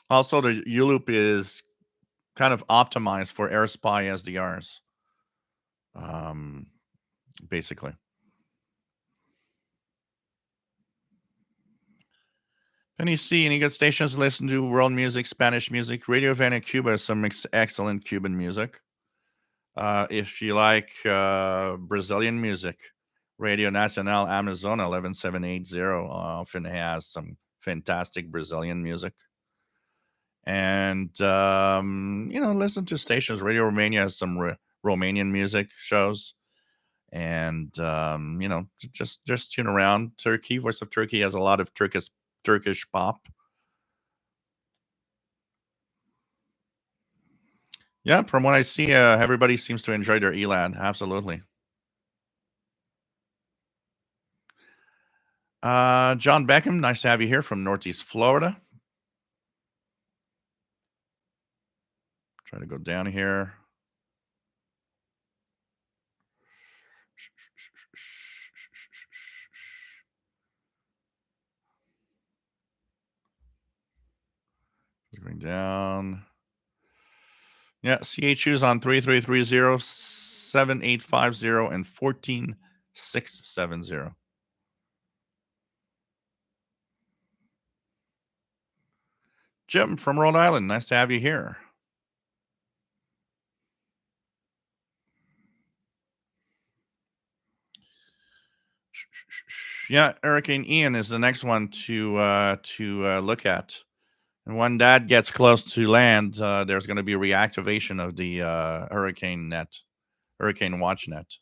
Also, the U-loop is kind of optimized for AirSpy SDRs, basically. Penny C, any good stations to listen to world music, Spanish music? Radio Havana, Cuba has some excellent Cuban music. If you like Brazilian music, Radio Nacional Amazona 11780 often has some fantastic Brazilian music. And, listen to stations. Radio Romania has some Romanian music shows. And, just tune around. Turkey, Voice of Turkey has a lot of Turkish pop. Yeah, from what I see, everybody seems to enjoy their ELAD. Absolutely. John Beckham, nice to have you here from Northeast Florida. Try to go down here. Going down. Yeah, CHU's on 3330 7850 and 14670. Jim from Rhode Island, nice to have you here. Yeah, Hurricane Ian is the next one to look at. And when that gets close to land, there's going to be reactivation of the Hurricane Watch Net.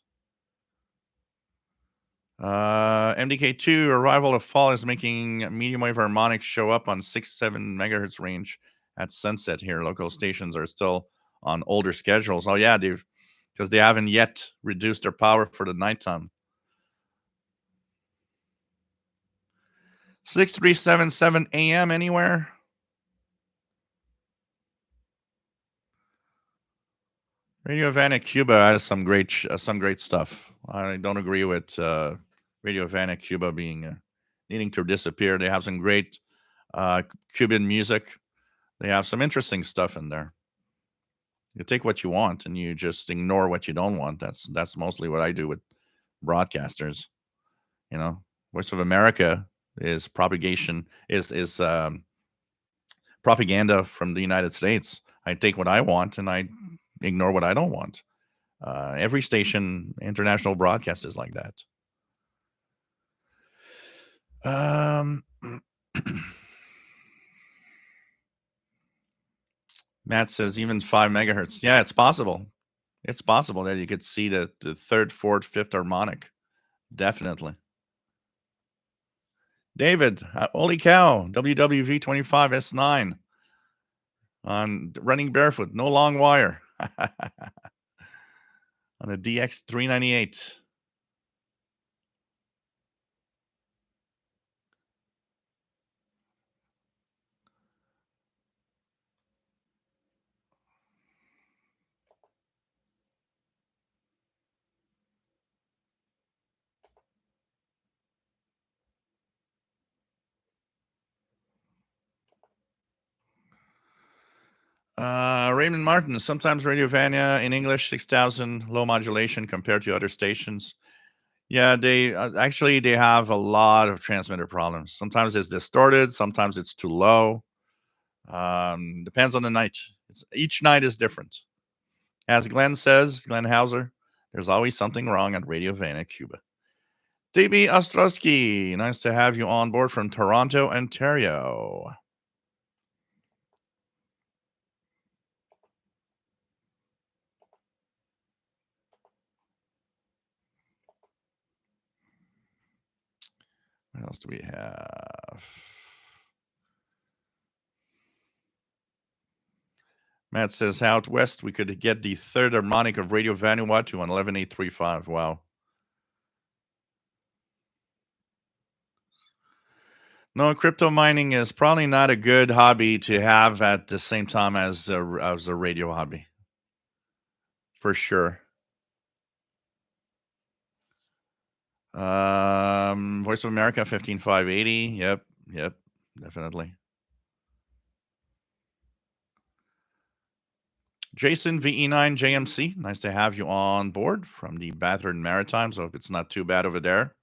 MDK2 arrival of fall is making medium wave harmonics show up on 6-7 megahertz range at sunset here. Local stations are still on older schedules. Oh yeah, because they haven't yet reduced their power for the nighttime. 6377 AM anywhere? Radio Havana, Cuba has some great stuff. I don't agree with Radio Havana, Cuba being needing to disappear. They have some great Cuban music. They have some interesting stuff in there. You take what you want and you just ignore what you don't want. That's mostly what I do with broadcasters. Voice of America is propaganda from the United States. I take what I want and I ignore what I don't want. Every station, international broadcast is like that. Matt says even 5 megahertz. Yeah, it's possible. It's possible that you could see the third, fourth, fifth harmonic. Definitely. David, holy cow, WWV 25S9 on running barefoot, no long wire. on a DX398. Raymond Martin, sometimes Radiovania in English, 6,000 low modulation compared to other stations. Yeah, they actually they have a lot of transmitter problems. Sometimes it's distorted, sometimes it's too low. Depends on the night. Each night is different. As Glenn Hauser, there's always something wrong at Radiovania, Cuba. DB Ostrowski, nice to have you on board from Toronto, Ontario. What else do we have? Matt says, out west, we could get the third harmonic of Radio Vanuatu on 11835. Wow. No, crypto mining is probably not a good hobby to have at the same time as a radio hobby. For sure. Voice of America, 15580. Yep, definitely. Jason VE9 JMC, nice to have you on board from the Bathurst Maritimes. Hope it's not too bad over there.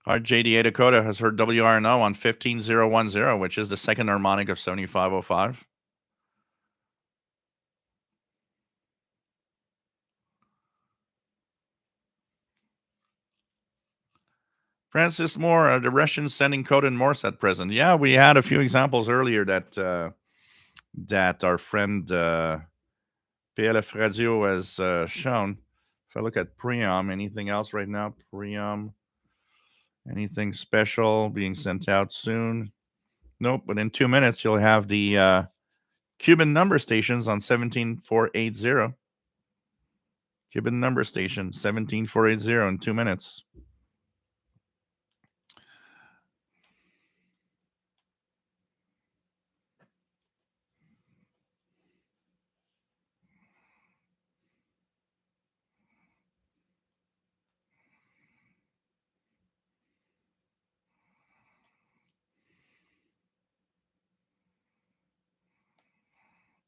Our JDA Dakota has heard WRNO on 15010, which is the second harmonic of 7505. Francis Moore, the Russians sending code in Morse at present. Yeah, we had a few examples earlier that that our friend PLF Radio has shown. If I look at Priam, anything else right now? Priam, anything special being sent out soon? Nope, but in 2 minutes, you'll have the Cuban number stations on 17480. Cuban number station, 17480 in 2 minutes.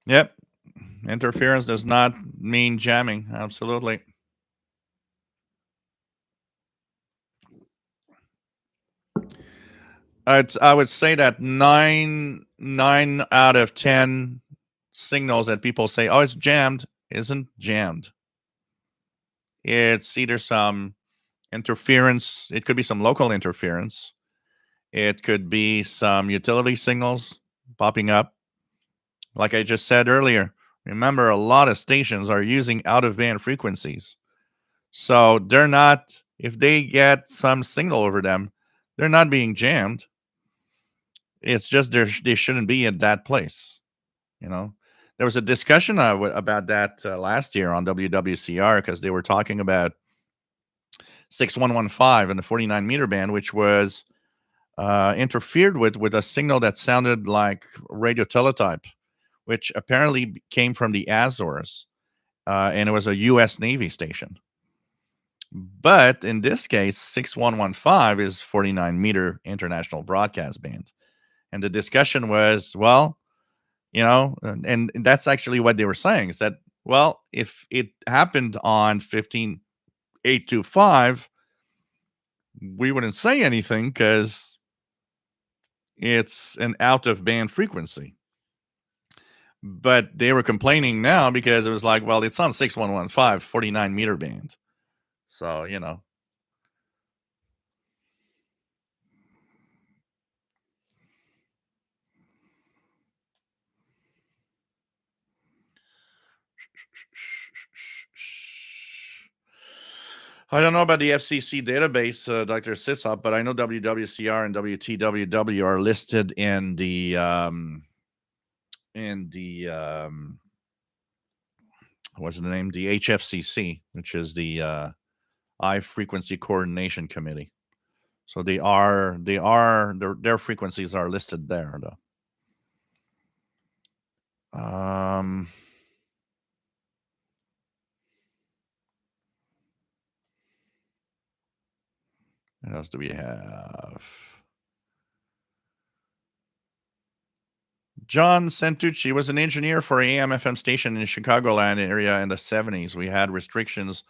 Yep. Interference does not mean jamming. Absolutely. I would say that nine out of 10 signals that people say, "Oh, it's jammed," isn't jammed. It's either some interference. It could be some local interference. It could be some utility signals popping up. Like I just said earlier, remember a lot of stations are using out of band frequencies. So they're not, if they get some signal over them, they're not being jammed. It's just they shouldn't be at that place. You know, there was a discussion about that last year on WWCR because they were talking about 6115 in the 49 meter band, which was interfered with a signal that sounded like radio teletype, which apparently came from the Azores, and it was a U.S. Navy station. But in this case, 6115 is 49 meter international broadcast band. And the discussion was, well, you know, and that's actually what they were saying is that, well, if it happened on 15825, we wouldn't say anything because it's an out of band frequency. But they were complaining now because it was like, well, it's on 6115, 49 meter band. So, you know. I don't know about the FCC database, Dr. Sissop, but I know WWCR and WTWW are listed in the what's the name? The HFCC, which is the High Frequency Coordination Committee. So their frequencies are listed there, though. What else do we have? John Santucci was an engineer for AM/FM station in the Chicagoland area in the 70s. We had restrictions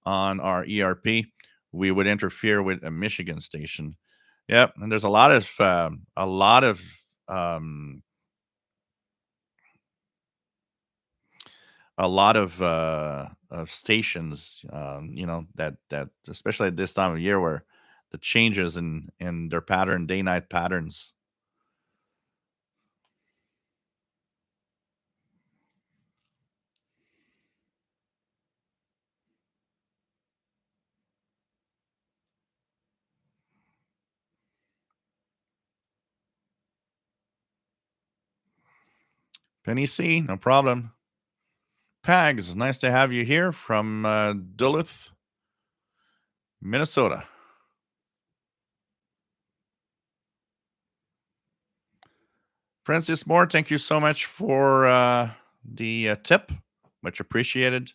on our ERP. We would interfere with a Michigan station. Yep, and there's a lot of um, of stations, that especially at this time of year where the changes in their pattern, day night patterns. Penny C, no problem. Pags, nice to have you here from Duluth, Minnesota. Francis Moore, thank you so much for the tip. Much appreciated.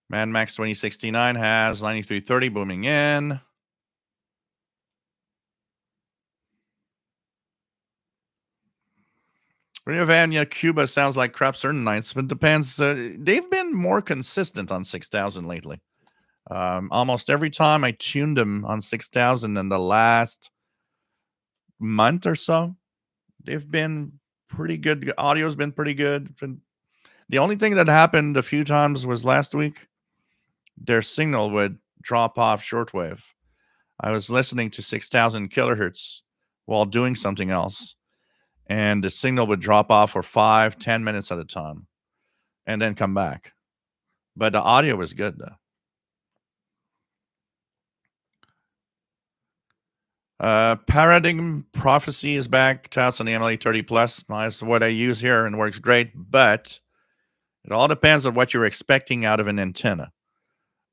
Mad Max 2069 has 9330 booming in. Riovania, Cuba sounds like crap certain nights, but depends. They've been more consistent on 6000 lately. Almost every time I tuned them on 6000 in the last month or so, they've been pretty good. The audio's been pretty good. The only thing that happened a few times was last week. Their signal would drop off shortwave. I was listening to 6000 kilohertz while doing something else, and the signal would drop off for 5-10 minutes at a time and then come back. But the audio was good, though. Paradigm Prophecy is back. Taos on the MLA 30 Plus. That's what I use here and works great, but it all depends on what you're expecting out of an antenna.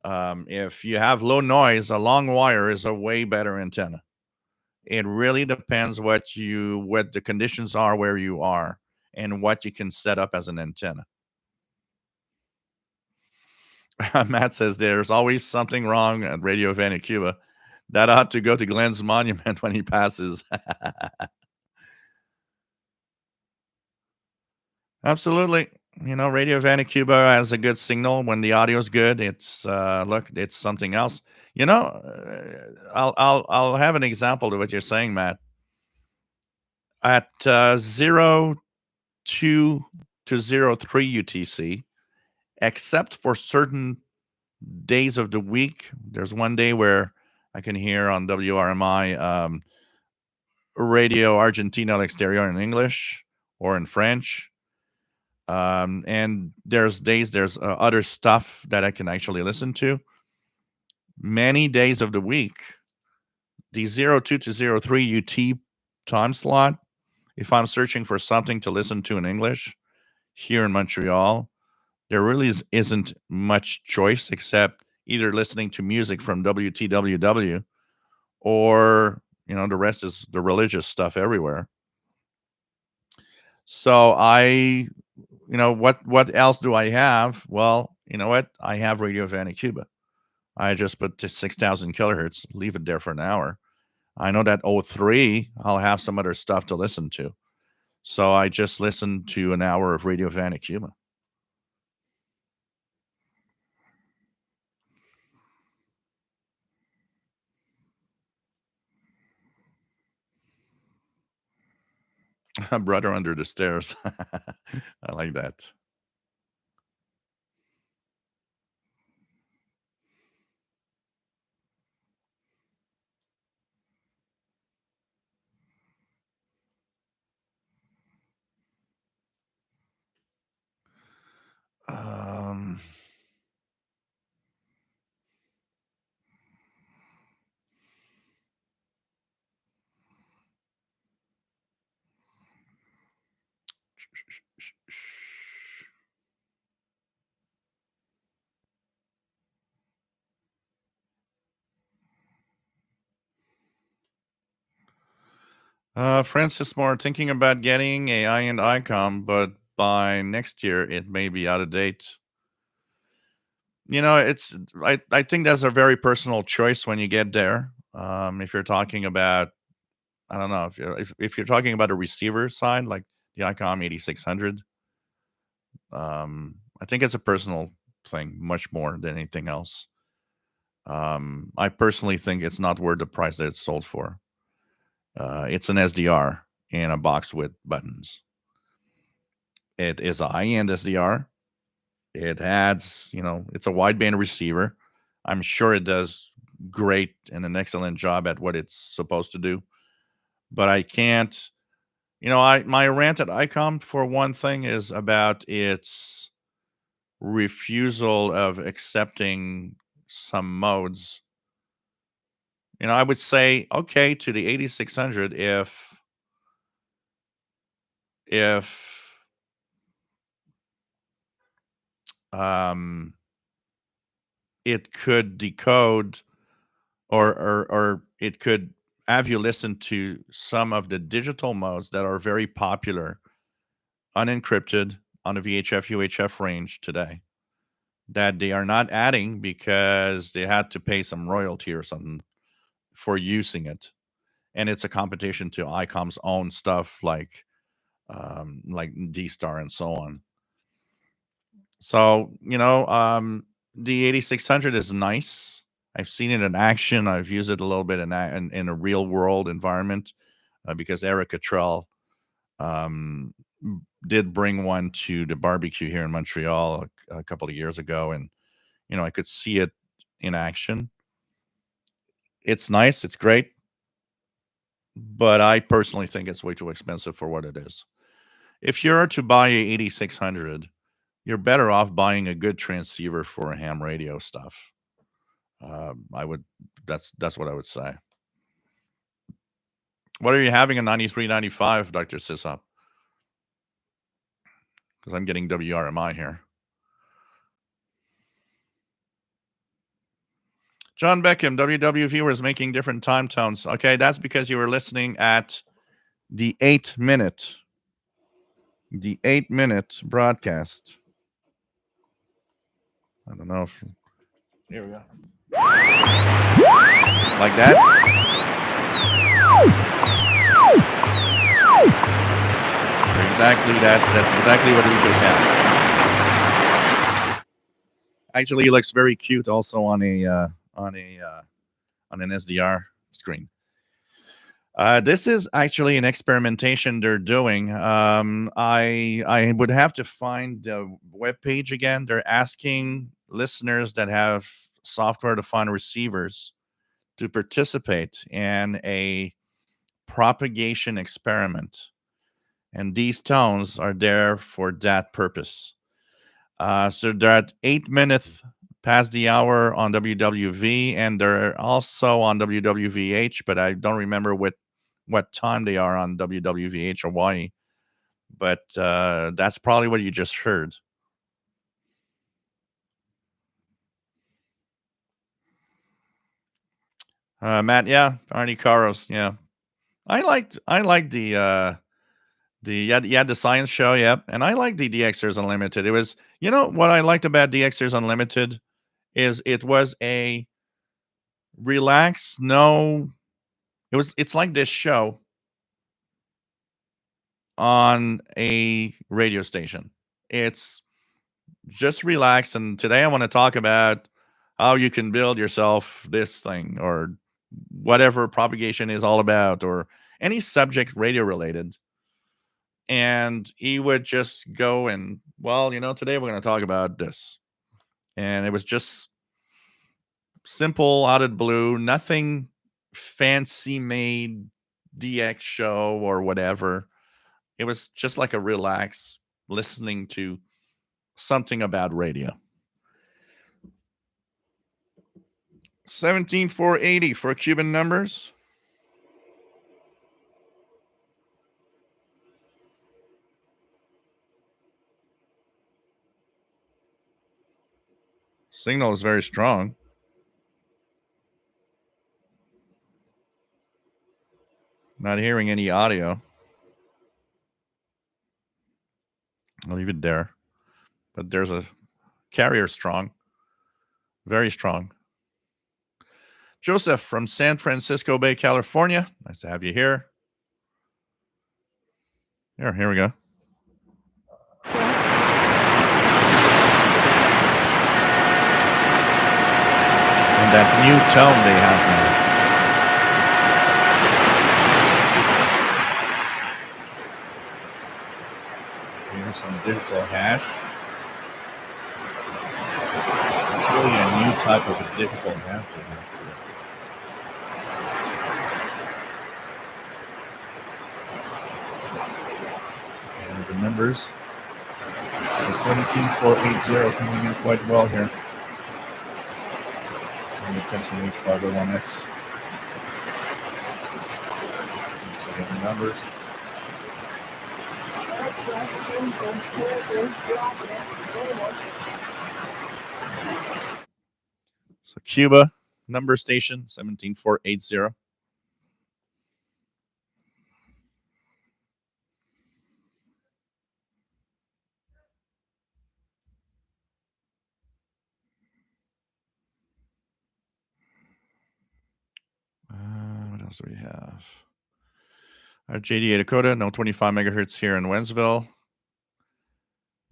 If you have low noise, a long wire is a way better antenna. It really depends what the conditions are where you are and what you can set up as an antenna. Matt says there's always something wrong at Radio Vanucuba. That ought to go to Glenn's monument when he passes. Absolutely. Radio Vanucuba has a good signal when the audio's good. It's it's something else. I'll have an example to what you're saying, Matt. At 02 to 03 UTC, except for certain days of the week, there's one day where I can hear on WRMI Radio Argentina al Exterior in English or in French. And there's other stuff that I can actually listen to. Many days of the week, the 02 to 03 UT time slot, if I'm searching for something to listen to in English here in Montreal, there really isn't much choice except either listening to music from WTWW or, the rest is the religious stuff everywhere. So what else do I have? Well, you know what? I have Radio Vanucuba. I just put to 6,000 kilohertz, leave it there for an hour. I know that 03, I'll have some other stuff to listen to. So I just listened to an hour of Radio Vanucuba. Brother under the stairs. I like that. Um, Francis Moore thinking about getting a high-end Icom, but by next year it may be out of date. It's I think that's a very personal choice when you get there. If you're talking about, I don't know, if you're talking about a receiver side like the Icom 8600, I think it's a personal thing much more than anything else. I personally think it's not worth the price that it's sold for. It's an SDR in a box with buttons. It is a high-end SDR. It adds, it's a wideband receiver. I'm sure it does great and an excellent job at what it's supposed to do. But I can't, my rant at Icom for one thing is about its refusal of accepting some modes. I would say okay to the 8600 if it could decode or it could have you listen to some of the digital modes that are very popular unencrypted on the VHF UHF range today that they are not adding because they had to pay some royalty or something for using it, and it's a competition to Icom's own stuff like D-Star and so on. So, the 8600 is nice. I've seen it in action. I've used it a little bit in a real world environment because Eric Cottrell did bring one to the barbecue here in Montreal a couple of years ago, and I could see it in action. It's nice. It's great, but I personally think it's way too expensive for what it is. If you're to buy a 8600, you're better off buying a good transceiver for ham radio stuff. I would. That's what I would say. What are you having in 9395, Dr. Sisop? Because I'm getting WRMI here. John Beckham, WW viewers making different time tones. Okay, that's because you were listening at the 8-minute broadcast. I don't know if here we go. Like that. Exactly that. That's exactly what we just had. Actually, it looks very cute also on an SDR screen. This is actually an experimentation they're doing. I would have to find the webpage again. They're asking listeners that have software-defined receivers to participate in a propagation experiment. And these tones are there for that purpose. So they're at 8 minutes past the hour on WWV, and they're also on WWVH, but I don't remember what time they are on WWVH Hawaii. But that's probably what you just heard. Matt, yeah, Arnie Caros, yeah. I liked the science show, yep, and I like the DXers Unlimited. It was, what I liked about DXers Unlimited is it was a relaxed, it's like this show on a radio station. It's just relax, and today I want to talk about how you can build yourself this thing or whatever propagation is all about or any subject radio related. And he would just go and, today we're going to talk about this. And it was just simple, out of the blue, nothing fancy made DX show or whatever. It was just like a relax listening to something about radio. 17480 for Cuban numbers. Signal is very strong. Not hearing any audio. I'll leave it there. But there's a carrier strong. Very strong. Joseph from San Francisco Bay, California. Nice to have you here. Here we go. And that new tone they have now. Here's some digital hash. It's really a new type of a digital hash they have to. And the numbers. So 17480 coming in quite well here. And the Tension H501X. You can see the numbers. So Cuba, number station 17480. What else do we have? JDA Dakota, no 25 megahertz here in Wentzville.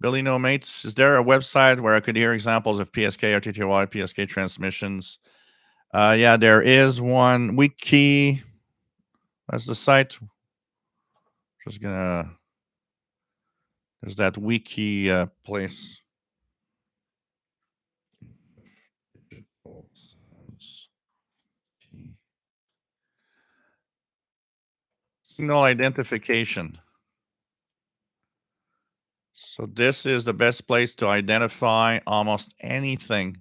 Billy No Mates, is there a website where I could hear examples of PSK, RTTY, PSK transmissions? Yeah, there is one. Wiki. That's the site. Just gonna. There's that wiki place. Signal identification. So this is the best place to identify almost anything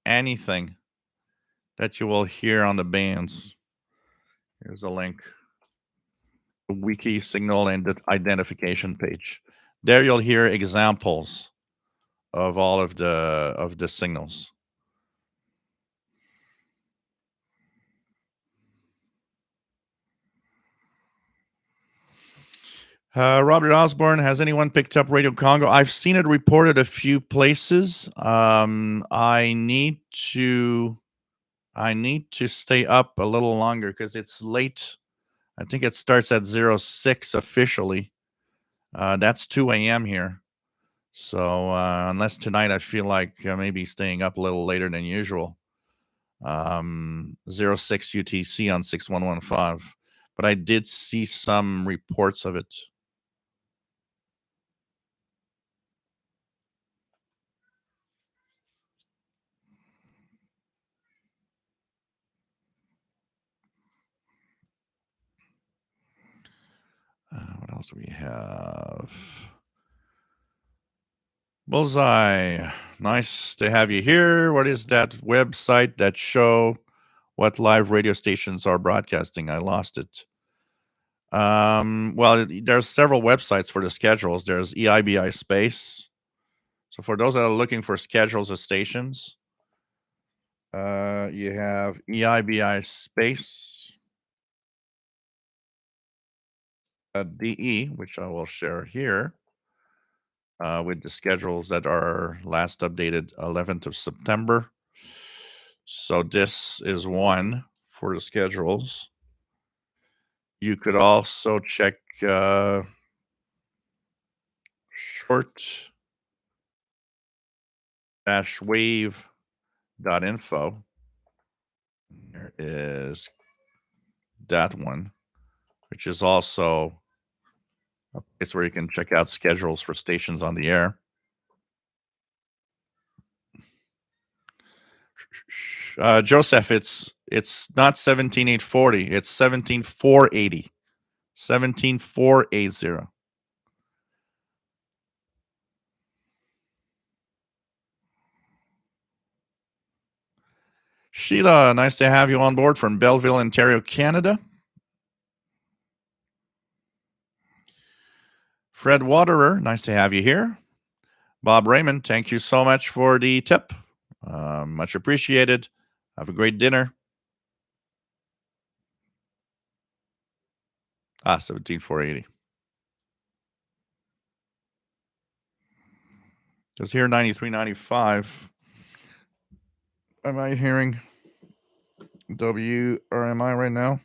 that you will hear on the bands. Here's a link. The wiki signal and identification page. There you'll hear examples of all of the signals. Robert Osborne, has anyone picked up Radio Congo? I've seen it reported a few places. I need to stay up a little longer because it's late. I think it starts at 06 officially. That's 2 a.m. here. So unless tonight I feel like maybe staying up a little later than usual. 06 UTC on 6115. But I did see some reports of it. What else do we have? Bullseye, nice to have you here. What is that website that show what live radio stations are broadcasting? I lost it. Well, there's several websites for the schedules. There's EIBI Space. So for those that are looking for schedules of stations, you have EIBI Space. DE, which I will share here with the schedules that are last updated 11th of September. So this is one for the schedules. You could also check short-wave.info. There is that one, which is also a place where you can check out schedules for stations on the air. Joseph, it's not 17840, it's 17480. 17480. Sheila, nice to have you on board from Belleville, Ontario, Canada. Fred Waterer, nice to have you here. Bob Raymond, thank you so much for the tip. Much appreciated. Have a great dinner. 17,480. Because here 93.95. Am I hearing WRMI right now?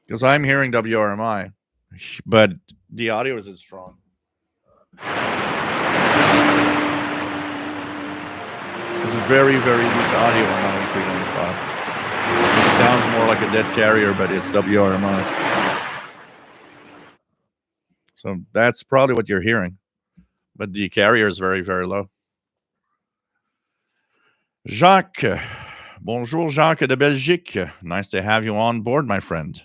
Because I'm hearing WRMI, but the audio isn't strong. It's a very, very weak audio on 93.95. It sounds more like a dead carrier, but it's WRMI. So that's probably what you're hearing. But the carrier is very, very low. Jacques. Bonjour, Jacques de Belgique. Nice to have you on board, my friend.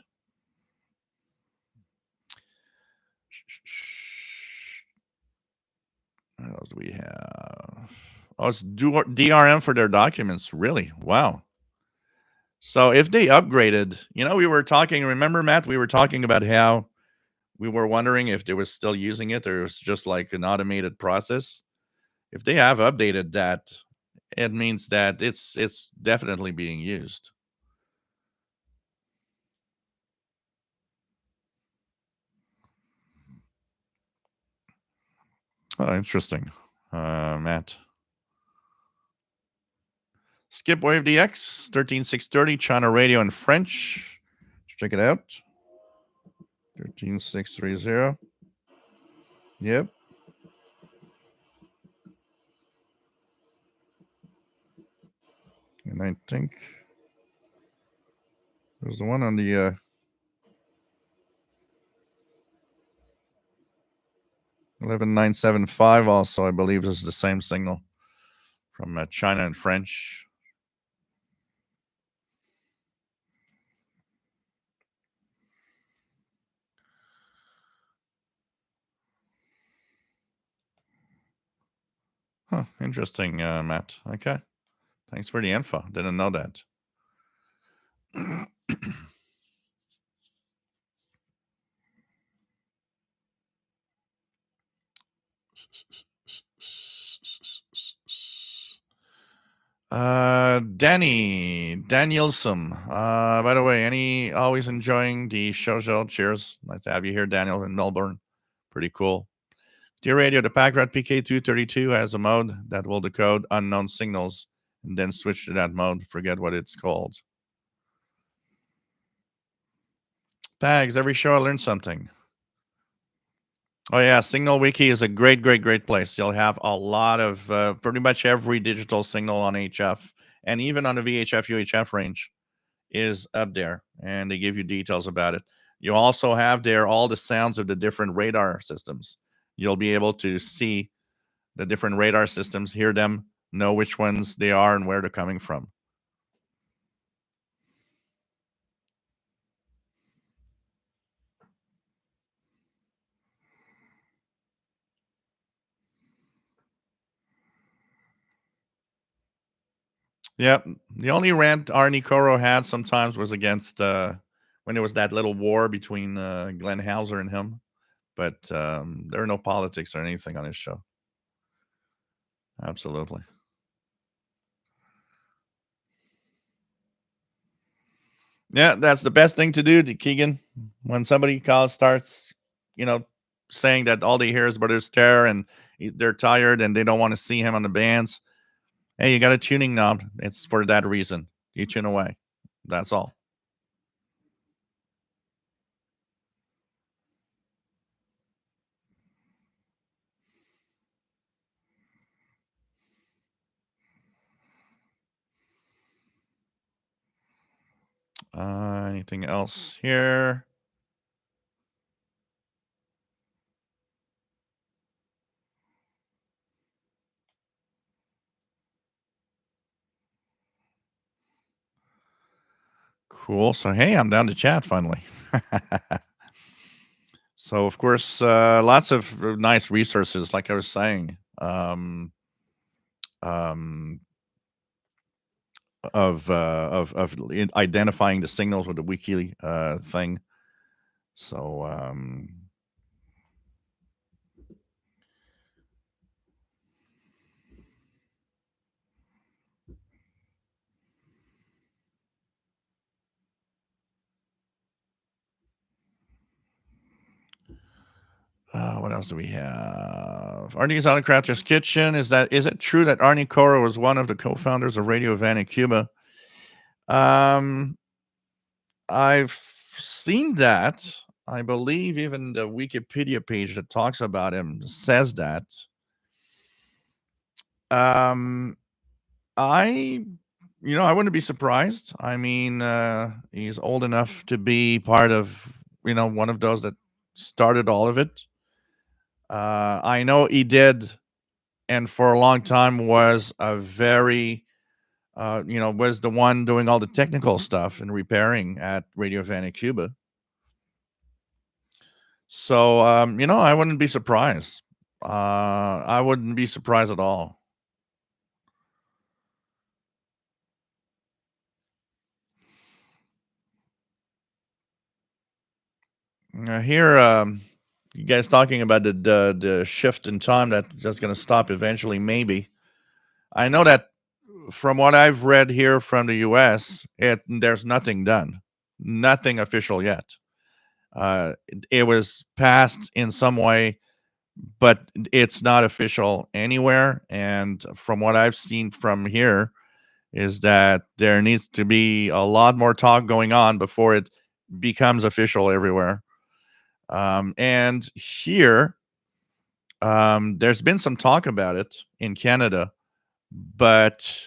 What else do we have? Oh, it's DRM for their documents. Really? Wow. So if they upgraded, we were talking, remember, Matt, we were talking about how we were wondering if they were still using it or it was just like an automated process. If they have updated that, it means that it's definitely being used. Oh, interesting. Matt. Skipwave DX, 13630, China radio in French. Check it out. 13630. Yep. And I think there's the one on the 11975 also, I believe this is the same signal from China and French. Huh, interesting, Matt. Okay. Thanks for the info. Didn't know that. Danielson. By the way, always enjoying the show. Cheers. Nice to have you here, Daniel, in Melbourne. Pretty cool. Dear Radio, the Packrat PK232 has a mode that will decode unknown signals and then switch to that mode. Forget what it's called. Pags, every show I learn something. Oh, yeah. Signal Wiki is a great place. You'll have a lot of pretty much every digital signal on HF and even on the VHF UHF range is up there, and they give you details about it. You also have there all the sounds of the different radar systems. You'll be able to see the different radar systems, hear them, know which ones they are and where they're coming from. Yep. The only rant Arnie Coro had sometimes was against when there was that little war between Glenn Hauser and him. But there are no politics or anything on his show. Absolutely. Yeah, that's the best thing to do, Keegan. When somebody starts, saying that all they hear is about his terror and they're tired and they don't want to see him on the bands. Hey, you got a tuning knob. It's for that reason. You tune away. That's all. Anything else here? Cool. So, hey, I'm down to chat finally. So, of course, lots of nice resources, like I was saying, of identifying the signals with the wiki thing. So, What else do we have? Arnie's Autocrat's Kitchen. Is it true that Arnie Cora was one of the co-founders of Radio Havana, Cuba? Um, I've seen that. I believe even the Wikipedia page that talks about him says that. Um, I, I wouldn't be surprised. I mean, he's old enough to be part of, one of those that started all of it. I know he did, and for a long time was a very, was the one doing all the technical stuff and repairing at Radio Havana, Cuba. So, I wouldn't be surprised. I wouldn't be surprised at all. Here, you guys talking about the shift in time that's going to stop eventually, maybe. I know that from what I've read here from the U.S., there's nothing done, nothing official yet. It was passed in some way, but it's not official anywhere. And from what I've seen from here, is that there needs to be a lot more talk going on before it becomes official everywhere. And here, there's been some talk about it in Canada, but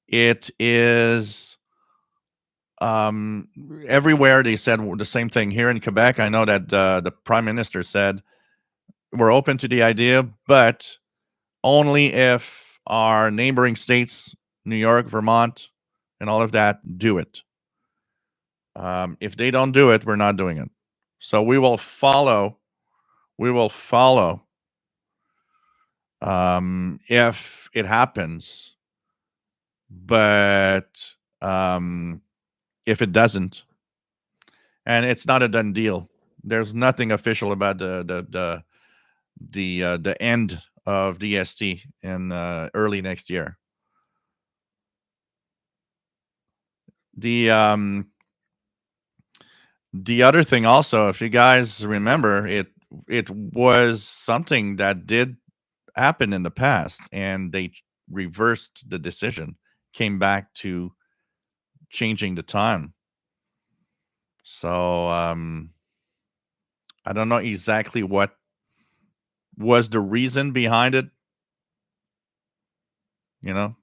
it is everywhere they said the same thing. Here in Quebec, I know that the prime minister said we're open to the idea, but only if our neighboring states, New York, Vermont, and all of that, do it. If they don't do it, we're not doing it. So we will follow. We will follow if it happens, but if it doesn't, and it's not a done deal. There's nothing official about the end of DST in early next year. The other thing also, if you guys remember, it was something that did happen in the past, and they reversed the decision, came back to changing the time. So I don't know exactly what was the reason behind it. You know,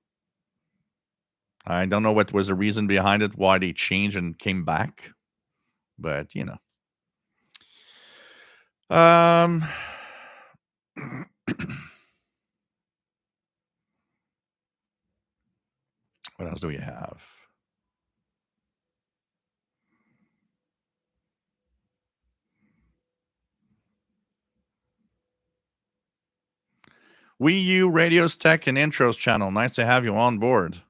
I don't know what was the reason behind it, why they changed and came back, but Um, what else do we have? Wii U Radios Tech and Intros channel. Nice to have you on board.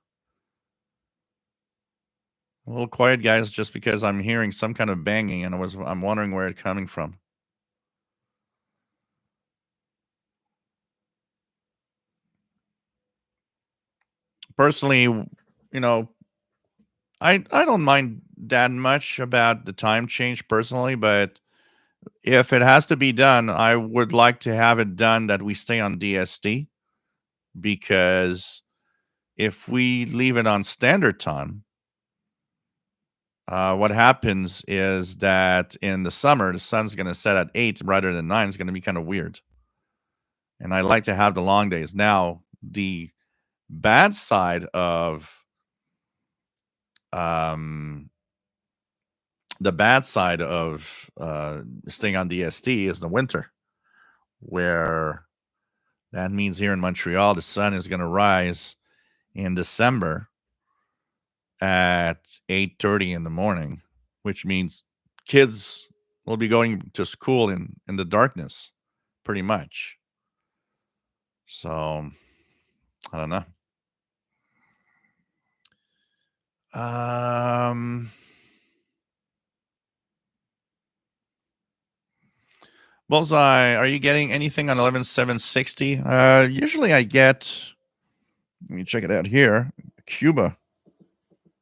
A little quiet, guys, just because I'm hearing some kind of banging, and I'm wondering where it's coming from. Personally, I don't mind that much about the time change personally, but if it has to be done, I would like to have it done that we stay on DST, because if we leave it on standard time, what happens is that in the summer, the sun's going to set at 8 rather than 9. It's going to be kind of weird. And I like to have the long days. Now, bad side of um, the bad side of staying on DST is the winter, where that means here in Montreal, the sun is going to rise in December at 8:30 in the morning, which means kids will be going to school in the darkness, pretty much. So I don't know. Bullseye, are you getting anything on 11760? Usually I get. Let me check it out here. Cuba.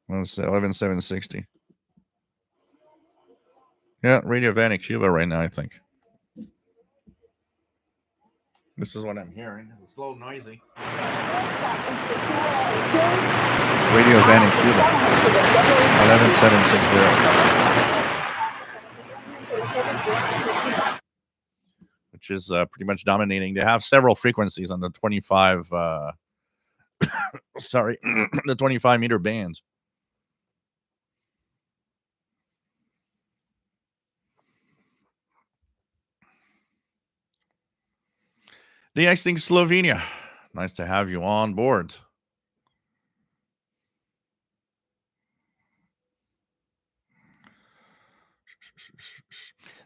Let's 11760. Yeah, Radio Havana, Cuba right now, I think. This is what I'm hearing. It's a little noisy. Radio van in Cuba. 11760. Which is pretty much dominating. They have several frequencies on the 25, sorry, the 25 meter band. De-Xing Slovenia. Nice to have you on board.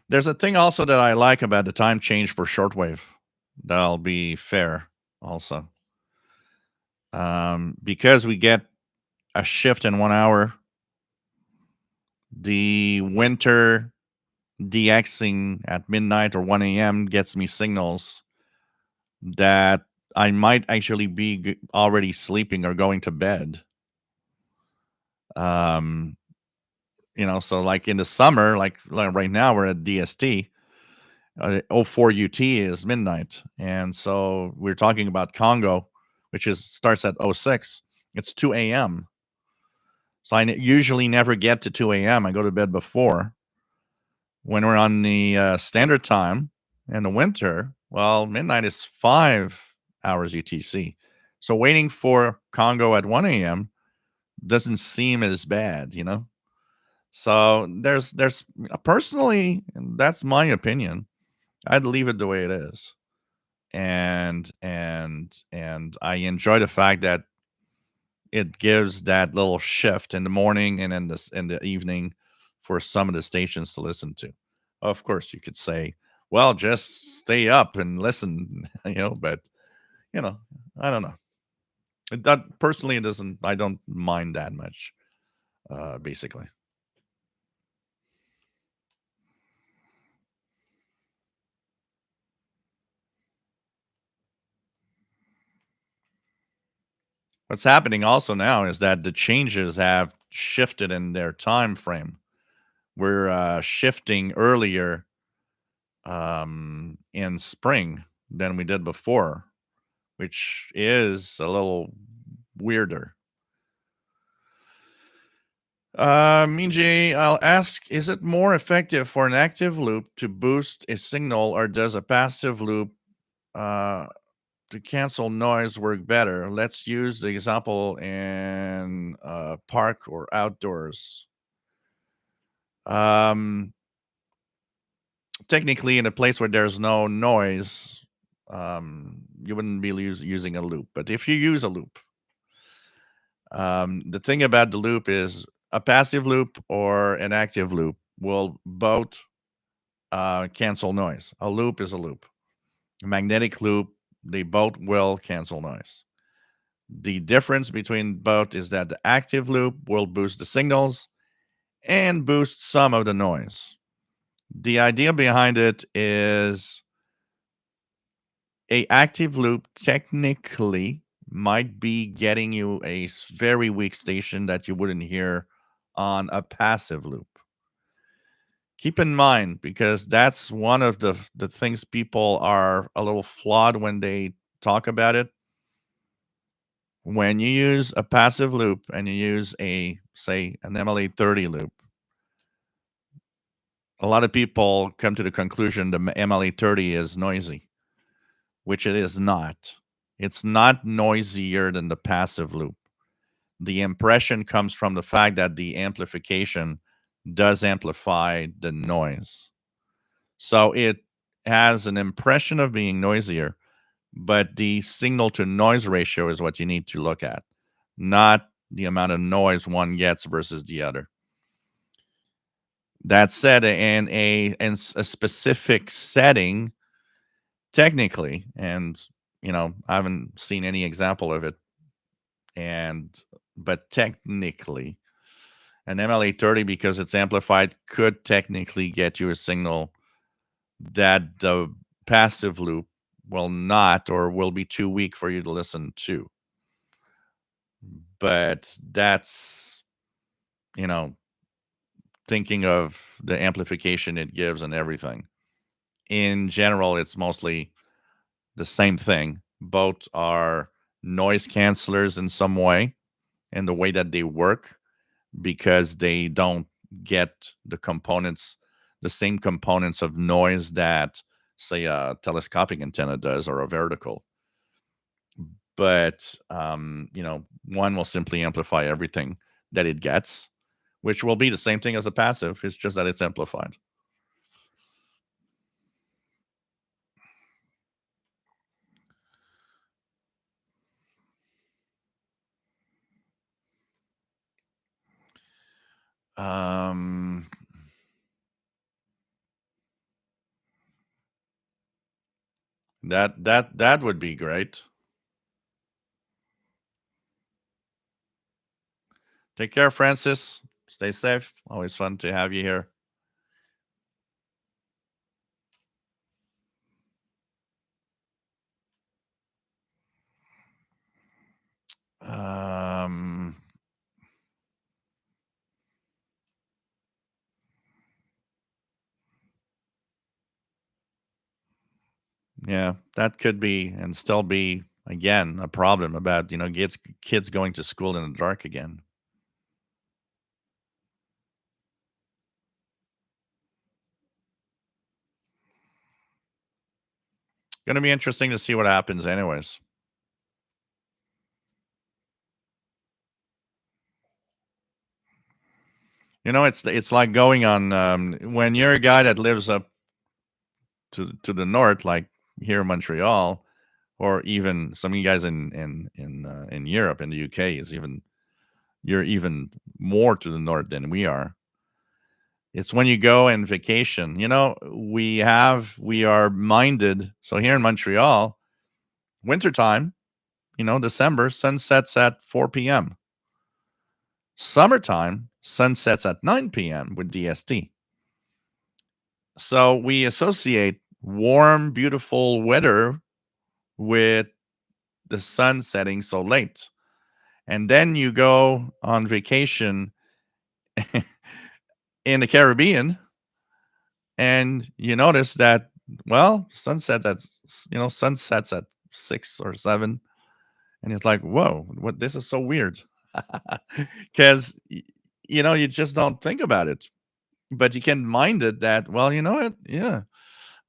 There's a thing also that I like about the time change for shortwave. That'll be fair also. Because we get a shift in 1 hour, the winter DXing at midnight or 1 a.m. gets me signals that I might actually be already sleeping or going to bed. So like in the summer, like right now we're at DST, 04 UT is midnight. And so we're talking about Congo, which starts at 06. It's 2 a.m. So I usually never get to 2 a.m. I go to bed before. When we're on the standard time in the winter, well, midnight is 5 hours UTC. So waiting for Congo at 1 a.m. doesn't seem as bad, So there's personally, and that's my opinion, I'd leave it the way it is. And I enjoy the fact that it gives that little shift in the morning and in the evening for some of the stations to listen to. Of course, you could say, well, just stay up and listen, but I don't know. That personally, it doesn't. I don't mind that much, basically. What's happening also now is that the changes have shifted in their time frame. We're shifting earlier in spring than we did before, which is a little weirder. Minji, I'll ask, is it more effective for an active loop to boost a signal, or does a passive loop to cancel noise work better? Let's use the example in park or outdoors. Technically, in a place where there's no noise, you wouldn't be using a loop. But if you use a loop, the thing about the loop is a passive loop or an active loop will both cancel noise. A loop is a loop. A magnetic loop, they both will cancel noise. The difference between both is that the active loop will boost the signals and boost some of the noise. The idea behind it is a active loop technically might be getting you a very weak station that you wouldn't hear on a passive loop. Keep in mind, because that's one of the things people are a little flawed when they talk about it. When you use a passive loop and you use say an MLA30 loop, a lot of people come to the conclusion the MLA30 is noisy, which it is not. It's not noisier than the passive loop. The impression comes from the fact that the amplification does amplify the noise. So it has an impression of being noisier, but the signal to noise ratio is what you need to look at, not the amount of noise one gets versus the other. That said, in a specific setting, technically, and I haven't seen any example of it, but technically, an MLA30, because it's amplified, could technically get you a signal that the passive loop will not, or will be too weak for you to listen to. But that's, thinking of the amplification it gives and everything. In general, it's mostly the same thing. Both are noise cancelers in some way, and the way that they work, because they don't get the same components of noise that, say, a telescopic antenna does, or a vertical. But one will simply amplify everything that it gets, which will be the same thing as a passive. It's just that it's amplified. Um, that would be great. Take care, Francis. Stay safe. Always fun to have you here. Um, yeah, that could be and still be, again, a problem about kids going to school in the dark again. Going to be interesting to see what happens, anyways. It's like going on, when you're a guy that lives up to the north, like here in Montreal, or even some of you guys in Europe, in the UK, you're even more to the north than we are. It's when you go on vacation. We are minded. So here in Montreal, wintertime, December, sun sets at 4 p.m. Summertime, sun sets at 9 p.m. with DST. So we associate warm, beautiful weather with the sun setting so late. And then you go on vacation in the Caribbean, and you notice that, well, sunsets at 6 or 7, and it's like, whoa, what, this is so weird. Because you just don't think about it, but you can mind it that, well, you know what, yeah,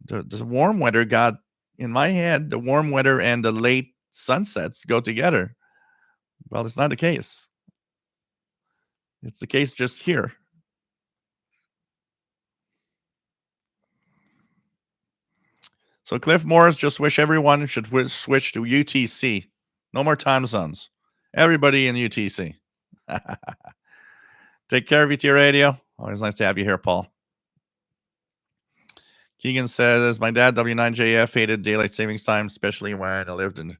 the warm weather got, in my head, the warm weather and the late sunsets go together. Well, it's not the case. It's the case just here. So Cliff Morris just wish everyone should switch to UTC. No more time zones. Everybody in UTC. Take care of VT Radio. Always nice to have you here, Paul. Keegan says, my dad, W9JF, hated daylight savings time, especially when I lived in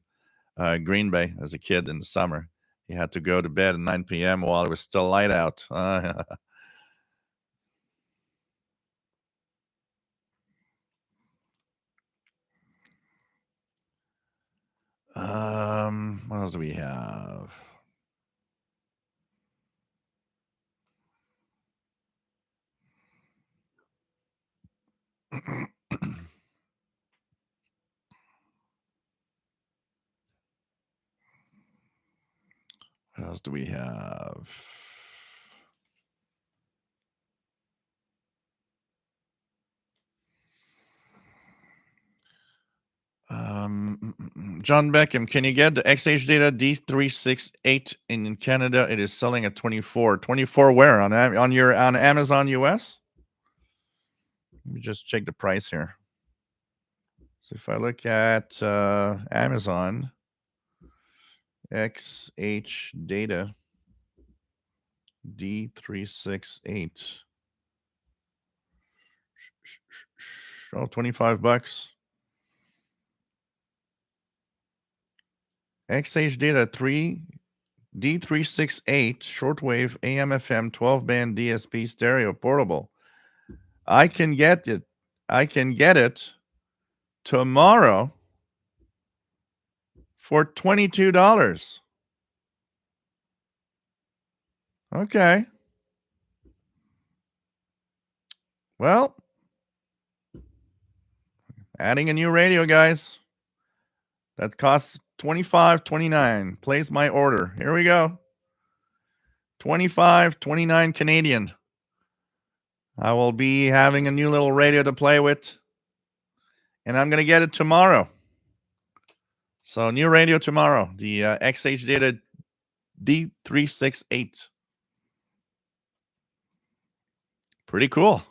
Green Bay as a kid in the summer. He had to go to bed at 9 p.m. while it was still light out. What else do we have? What else do we have? John Beckham, can you get the XH data D368 in Canada? It is selling at 24. 24 where? On Amazon US? Let me just check the price here. So if I look at Amazon XH data D368. Oh, $25. XH data D368 shortwave AM/FM 12-band DSP stereo portable. I can get it. I can get it tomorrow for $22. Okay. Well, adding a new radio, guys. That costs $25.29. Place my order. Here we go. $25.29 Canadian. I will be having a new little radio to play with, and I'm going to get it tomorrow. So new radio tomorrow, the XH Data D368. Pretty cool.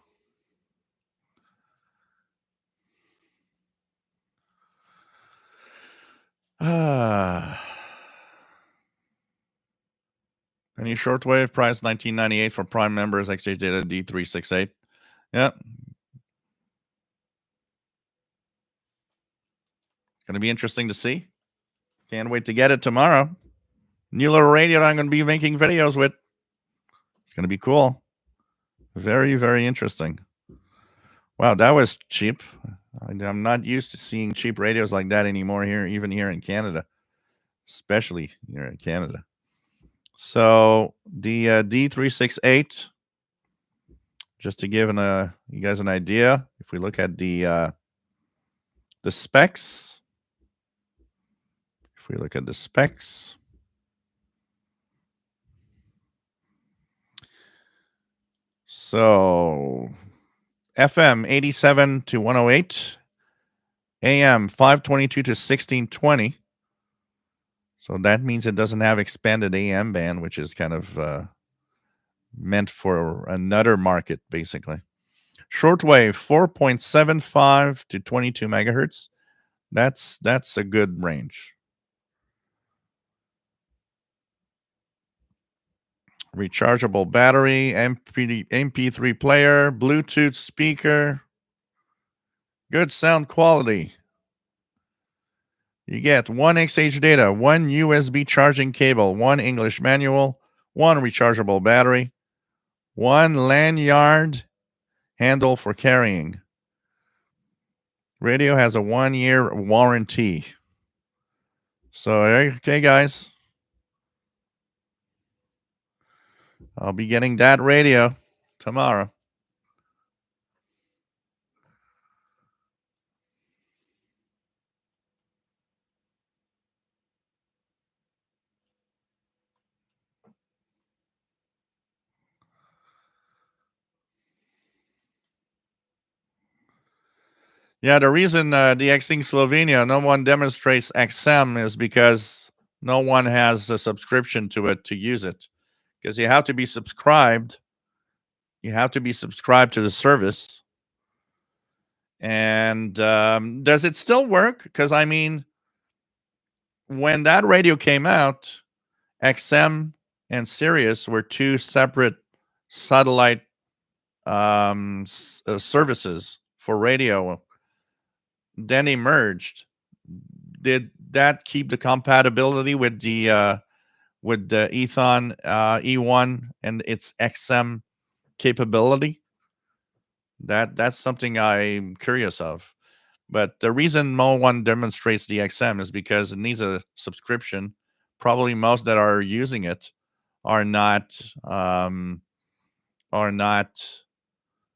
Any shortwave price $19.98 for Prime members, XH Data D368. Yep. Going to be interesting to see. Can't wait to get it tomorrow. New little radio that I'm going to be making videos with. It's going to be cool. Very, very interesting. Wow, that was cheap. I'm not used to seeing cheap radios like that anymore here, even here in Canada, especially here in Canada. So the D368, just to give you guys an idea, if we look at the specs, so FM 87 to 108, AM 522 to 1620. So that means it doesn't have expanded AM band, which is kind of meant for another market, basically. Shortwave 4.75 to 22 megahertz. That's a good range. Rechargeable battery, MP3 player, Bluetooth speaker, good sound quality. You get one XH data, one USB charging cable, one English manual, one rechargeable battery, one lanyard handle for carrying. Radio has a 1-year warranty. So, okay, guys. I'll be getting that radio tomorrow. Yeah, the reason the XING Slovenia, no one demonstrates XM is because no one has a subscription to it to use it. Because you have to be subscribed. You have to be subscribed to the service. And does it still work? Because, I mean, when that radio came out, XM and Sirius were two separate satellite services for radio. Then they merged. Did that keep the compatibility with the Ethon E1 and its XM capability? That's something I'm curious of. But the reason no one demonstrates the XM is because it needs a subscription. Probably most that are using it are not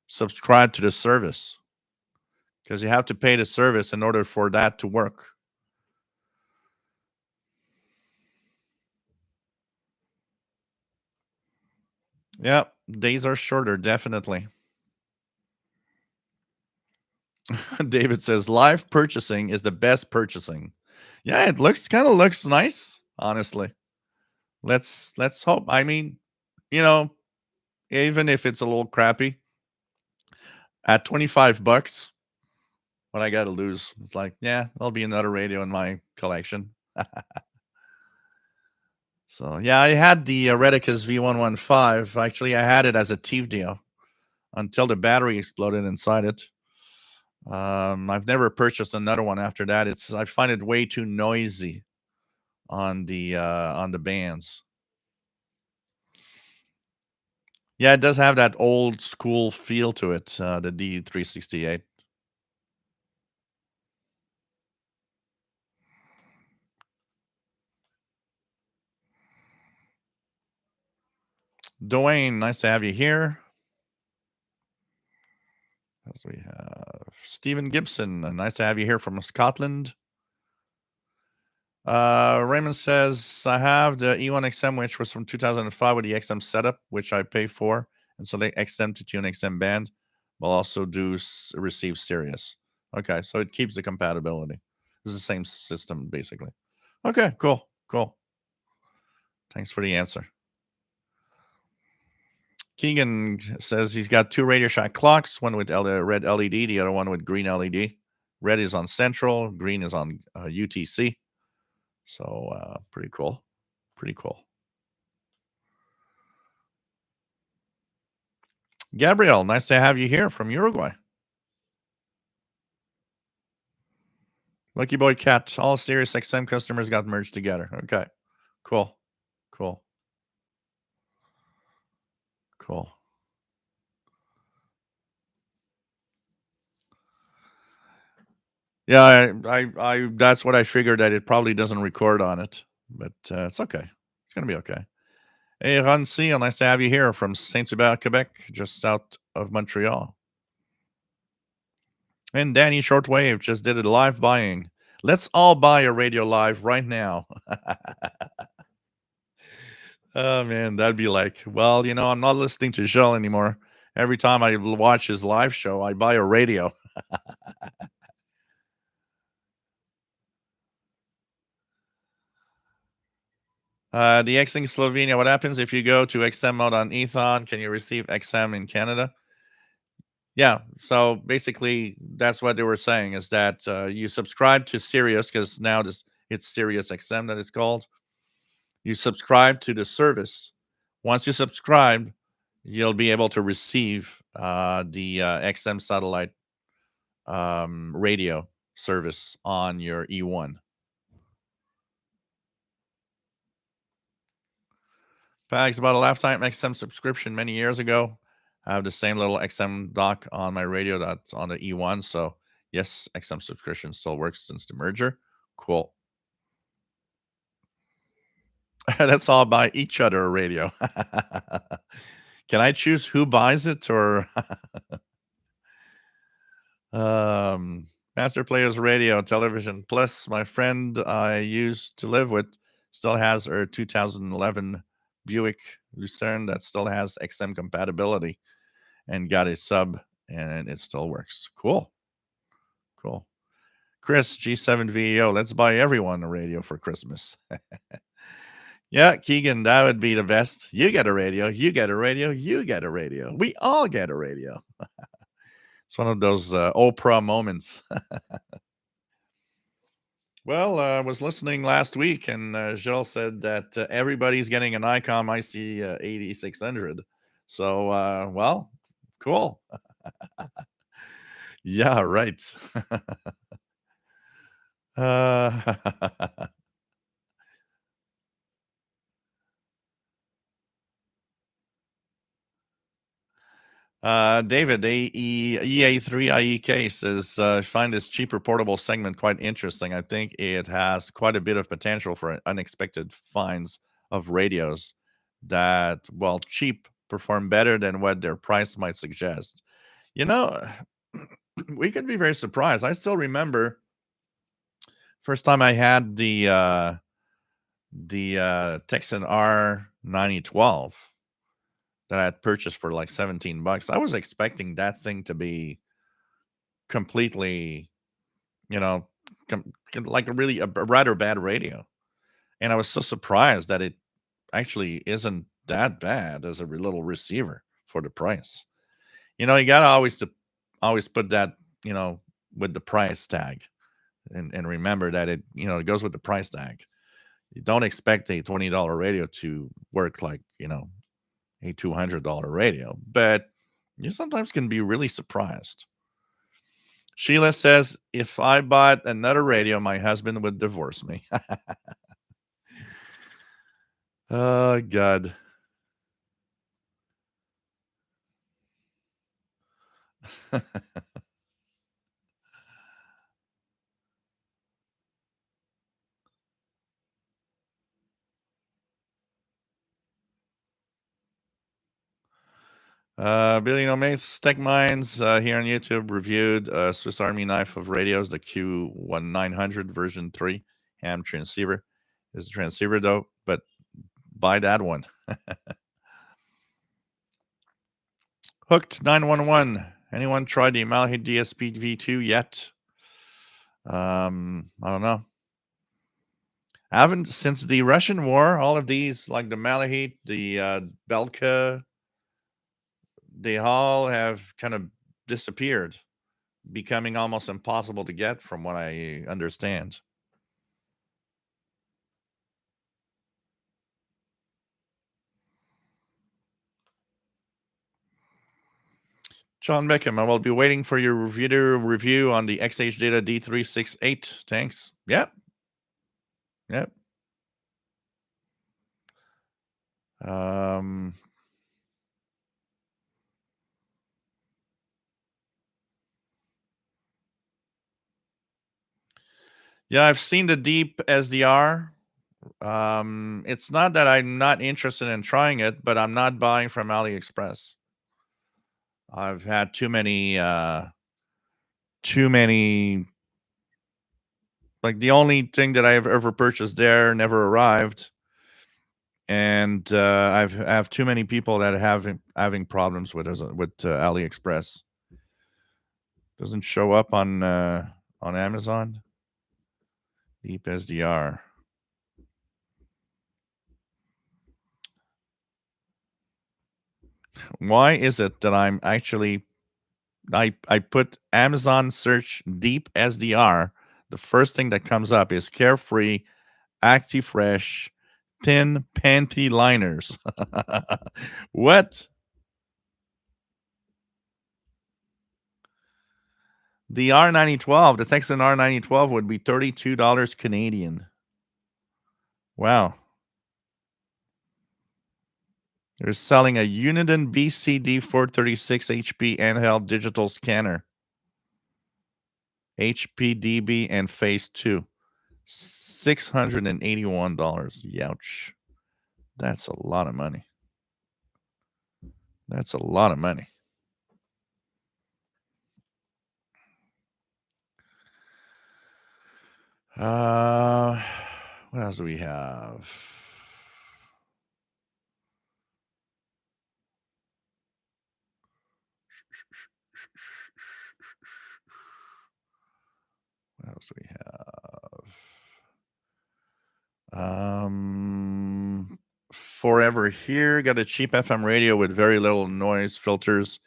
subscribed to the service, because you have to pay the service in order for that to work. Yeah, days are shorter, definitely. David says live purchasing is the best purchasing. Yeah, it kind of looks nice, honestly. Let's hope. I mean, even if it's a little crappy, at $25, what I got to lose? It's like, yeah, there'll be another radio in my collection. So, yeah, I had the Redicus V115. Actually, I had it as a TIFF deal until the battery exploded inside it. I've never purchased another one after that. I find it way too noisy on the bands. Yeah, it does have that old school feel to it, the D368. Dwayne, nice to have you here. As we have Stephen Gibson, nice to have you here from Scotland. Raymond says, I have the E1 XM, which was from 2005 with the XM setup, which I pay for, and select XM to tune XM band. Will also do receive Sirius. Okay, so it keeps the compatibility. It's the same system, basically. Okay, cool. Thanks for the answer. Keegan says he's got 2 Radio Shack clocks, one with red LED, the other one with green LED. Red is on Central, green is on UTC. So pretty cool. Gabriel, nice to have you here from Uruguay. Lucky Boy Cat, all Sirius XM customers got merged together. Okay, cool. Yeah, I that's what I figured, that it probably doesn't record on it, but it's okay. It's gonna be okay. Hey, Ron C, nice to have you here from Saint-Hubert, Quebec, just south of Montreal. And Danny Shortwave just did a live buying. Let's all buy a radio live right now. Oh man, that'd be like, well, I'm not listening to Joel anymore. Every time I watch his live show, I buy a radio. The XM Slovenia, what happens if you go to XM mode on Ethon? Can you receive XM in Canada? Yeah, so basically that's what they were saying, is that you subscribe to Sirius, because now it's Sirius XM that it's called. You subscribe to the service. Once you subscribe, you'll be able to receive the XM satellite radio service on your E1. Facts about a lifetime XM subscription many years ago. I have the same little XM dock on my radio that's on the E1. So yes, XM subscription still works since the merger. Cool. Let's all buy each other a radio. Can I choose who buys it, or Master Players Radio, Television Plus? My friend I used to live with still has her 2011 Buick Lucerne that still has XM compatibility, and got a sub, and it still works. Cool. Chris, G7VEO, let's buy everyone a radio for Christmas. Yeah, Keegan, that would be the best. You get a radio, you get a radio, you get a radio. We all get a radio. It's one of those Oprah moments. Well, I was listening last week, and Joel said that everybody's getting an Icom IC 8600. So, well, cool. Yeah, right. David, EA3IEK says, find this cheaper portable segment quite interesting. I think it has quite a bit of potential for unexpected finds of radios that, while cheap, perform better than what their price might suggest. You know, we could be very surprised. I still remember first time I had the Texan R9012 that I had purchased for like $17. I was expecting that thing to be completely, you know, like a rather bad radio. And I was so surprised that it actually isn't that bad as a little receiver for the price. You got to always put that, with the price tag, and remember that it goes with the price tag. You don't expect a $20 radio to work like, a $200 radio, but you sometimes can be really surprised. Sheila says, if I bought another radio, my husband would divorce me. Oh, God. Billy No Mace Tech Minds here on YouTube reviewed Swiss Army knife of radios, the Q1900 version 3. ham transceiver. It's a transceiver though, but buy that one. Hooked 911. Anyone tried the Malahide DSP V2 yet? I don't know. I haven't since the Russian war. All of these, like the Malahide, the Belka, they all have kind of disappeared, becoming almost impossible to get, from what I understand. John Beckham, I will be waiting for your review on the XH Data D368. Thanks. Yep. Yep. Yeah, I've seen the deep SDR. It's not that I'm not interested in trying it, but I'm not buying from AliExpress. I've had too many like the only thing that I've ever purchased there never arrived, and I have too many people that having problems with AliExpress. Doesn't show up on Amazon. Deep SDR. Why is it that I'm actually I put Amazon search deep SDR? The first thing that comes up is Carefree, ActiFresh, thin panty liners. What? The R9012, the Texan R9012 would be $32 Canadian. Wow. They're selling a Uniden BCD 436 HP handheld digital scanner. HPDB and Phase 2. $681. Youch. That's a lot of money. That's a lot of money. What else do we have? What else do we have? Forever Here got a cheap FM radio with very little noise filters.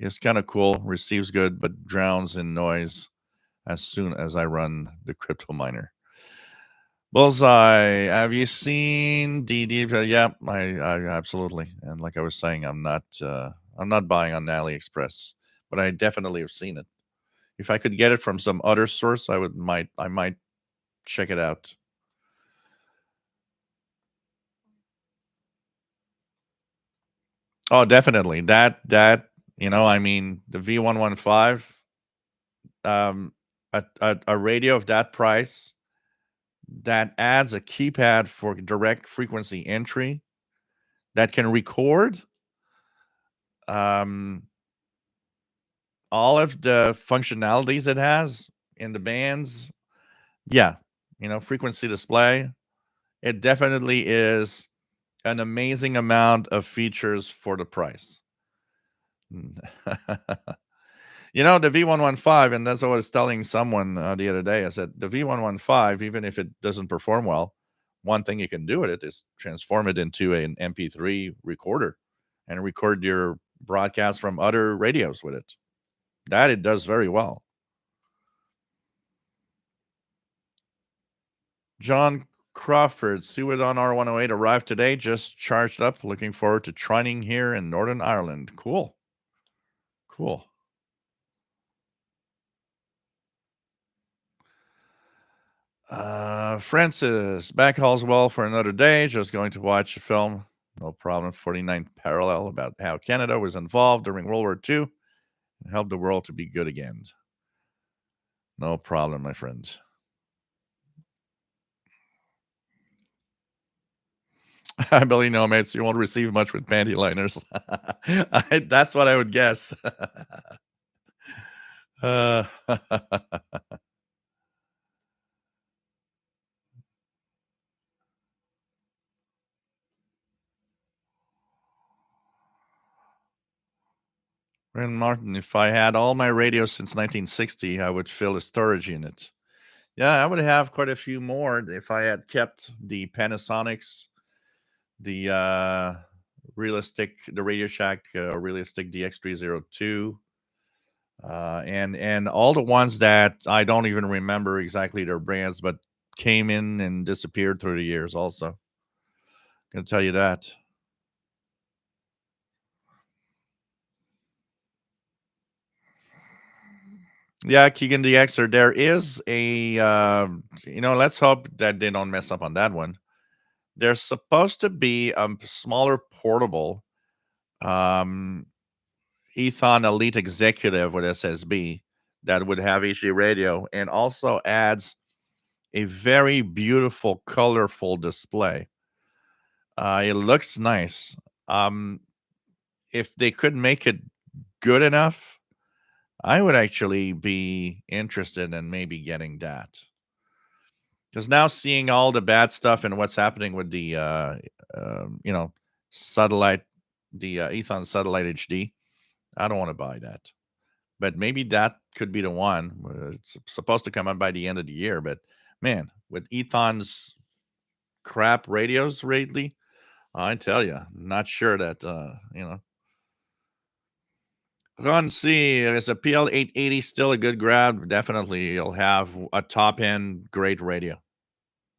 It's kind of cool. Receives good, but drowns in noise as soon as I run the crypto miner. Bullseye. Have you seen DD? Yeah, I absolutely. And like I was saying, I'm not buying on AliExpress, but I definitely have seen it. If I could get it from some other source, I might check it out. Oh, definitely. That I mean, the V115, a radio of that price that adds a keypad for direct frequency entry that can record all of the functionalities it has in the bands. Yeah, frequency display. It definitely is an amazing amount of features for the price. The V115, and that's what I was telling someone the other day. I said, the V115, even if it doesn't perform well, one thing you can do with it is transform it into an MP3 recorder and record your broadcast from other radios with it. That it does very well. John Crawford, Sewardon R108 arrived today, just charged up. Looking forward to trining here in Northern Ireland. Cool. Francis, back all's well for another day. Just going to watch a film. No problem. 49th parallel about how Canada was involved during World War II and helped the world to be good again. No problem, my friends. I believe no, mates. You won't receive much with panty liners. That's what I would guess. if I had all my radios since 1960, I would fill a storage unit. Yeah, I would have quite a few more if I had kept the Panasonics, the the Radio Shack Realistic DX302, and all the ones that I don't even remember exactly their brands, but came in and disappeared through the years. Also, gonna tell you that. Yeah, Keegan the Xer. There is a, let's hope that they don't mess up on that one. There's supposed to be a smaller portable um, Ethon Elite Executive with SSB that would have HD radio and also adds a very beautiful, colorful display. It looks nice. Um, if they could make it good enough, I would actually be interested in maybe getting that. Because now seeing all the bad stuff and what's happening with the, satellite, the Ethon Satellite HD, I don't want to buy that. But maybe that could be the one. It's supposed to come out by the end of the year. But man, with Ethon's crap radios lately, I tell you, not sure that, Ron C, is a PL880 still a good grab? Definitely. You'll have a top end great radio.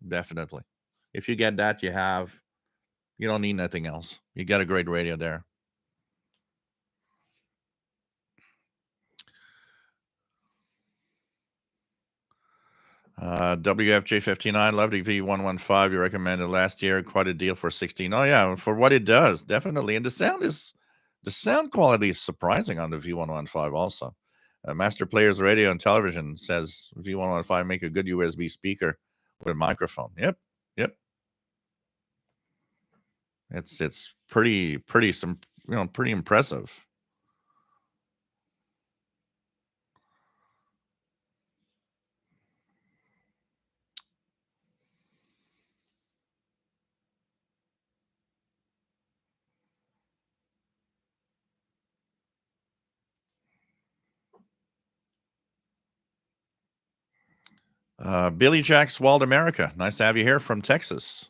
Definitely. If you get that, you don't need nothing else. You got a great radio there. WFJ59, love the V115 you recommended last year. Quite a deal for 16. Oh yeah, for what it does, definitely. And the sound quality is surprising on the V115 also. Master Players Radio and Television says V115 make a good USB speaker with a microphone. Yep, yep. It's pretty pretty impressive. Billy Jack's Wild America. Nice to have you here from Texas.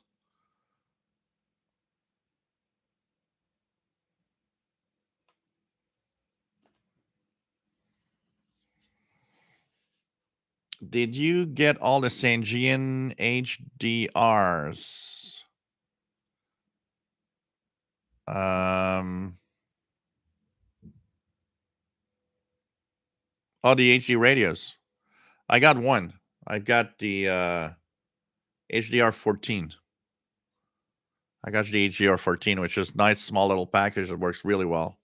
Did you get all the Sangean HDRs? Oh, the HD radios. I got one. I got the HDR 14. I got the HDR 14, which is nice, small little package that works really well.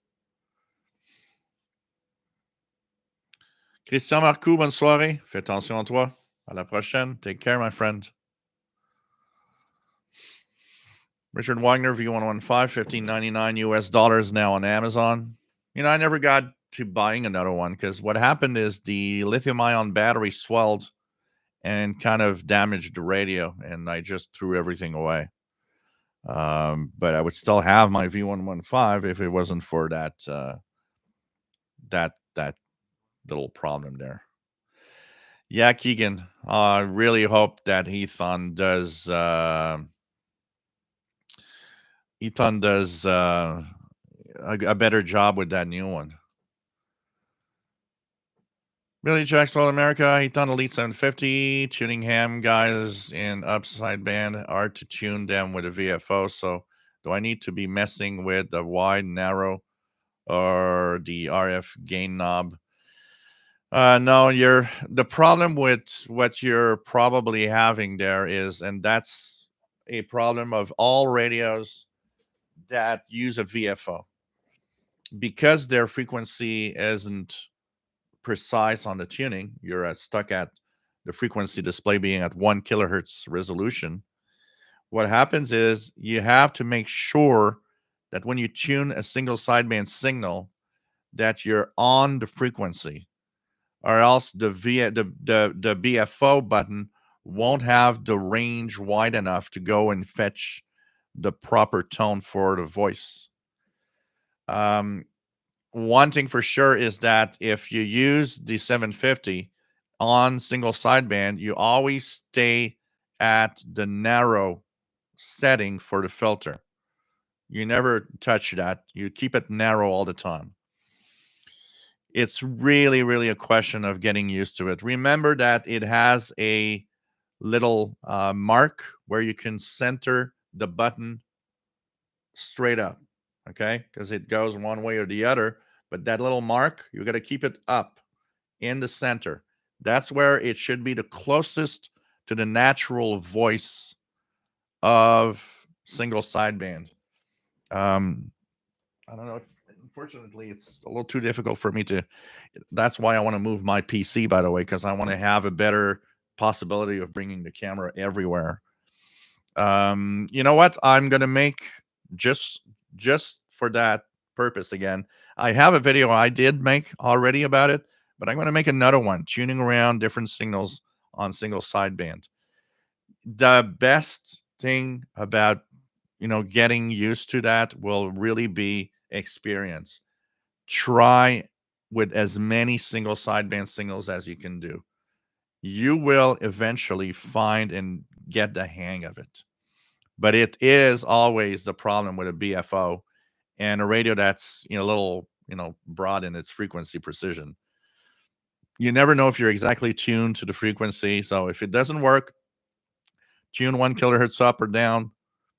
Christian Marcoux, bonne soirée. Fais attention à toi. À la prochaine. Take care, my friend. Richard Wagner, V115, $15.99 US dollars now on Amazon. I never got to buying another one because what happened is the lithium ion battery swelled and kind of damaged the radio, and I just threw everything away. But I would still have my V115 if it wasn't for that that little problem there. Yeah, Keegan. I really hope that Ethon does a better job with that new one. Billy Jacksonville, America. He done Elite 750. Tuning ham guys in upside band are to tune them with a VFO. So, do I need to be messing with the wide, narrow, or the RF gain knob? No, the problem with what you're probably having there is, and that's a problem of all radios that use a VFO, because their frequency isn't precise on the tuning. You're stuck at the frequency display being at 1 kilohertz resolution. What happens is you have to make sure that when you tune a single sideband signal, that you're on the frequency, or else the BFO button won't have the range wide enough to go and fetch the proper tone for the voice. one thing for sure is that if you use the 750 on single sideband, you always stay at the narrow setting for the filter. You never touch that. You keep it narrow all the time. It's really, really a question of getting used to it. Remember that it has a little mark where you can center the button straight up, okay? Because it goes one way or the other. But that little mark, you got to keep it up in the center. That's where it should be the closest to the natural voice of single sideband. I don't know. Unfortunately, it's a little too difficult for me to. That's why I want to move my PC, by the way, because I want to have a better possibility of bringing the camera everywhere. You know what? I'm gonna make just just for that purpose again. I have a video I did make already about it, but I'm gonna make another one tuning around different signals on single sideband. The best thing about getting used to that will really be experience. Try with as many single sideband signals as you can do. You will eventually find and get the hang of it. But it is always the problem with a BFO and a radio that's a little broad in its frequency precision. You never know if you're exactly tuned to the frequency. So if it doesn't work, tune 1 kilohertz up or down.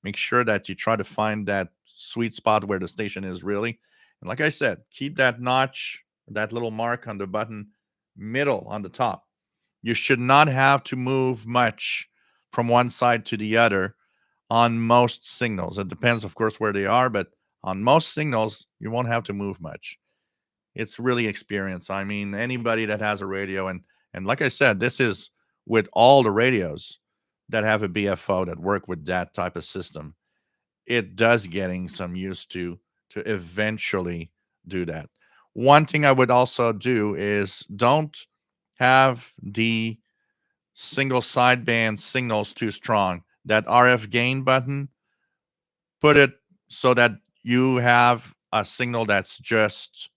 Make sure that you try to find that sweet spot where the station is really. And like I said, keep that notch, that little mark on the button middle on the top. You should not have to move much from one side to the other on most signals. It depends, of course, where they are, but on most signals, you won't have to move much. It's really experience. I mean, anybody that has a radio, and like I said, this is with all the radios that have a BFO that work with that type of system. It does getting some used to eventually do that. One thing I would also do is don't have the single sideband signals too strong. That RF gain button, put it so that you have a signal that's just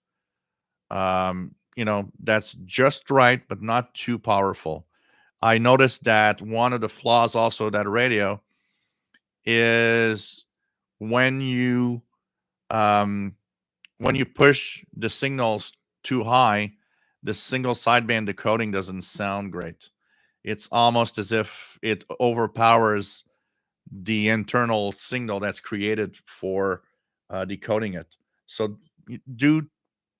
that's just right but not too powerful. I noticed that one of the flaws also of that radio is when you um when you push the signals too high, the single sideband decoding doesn't sound great. It's almost as if it overpowers the internal signal that's created for decoding it. So do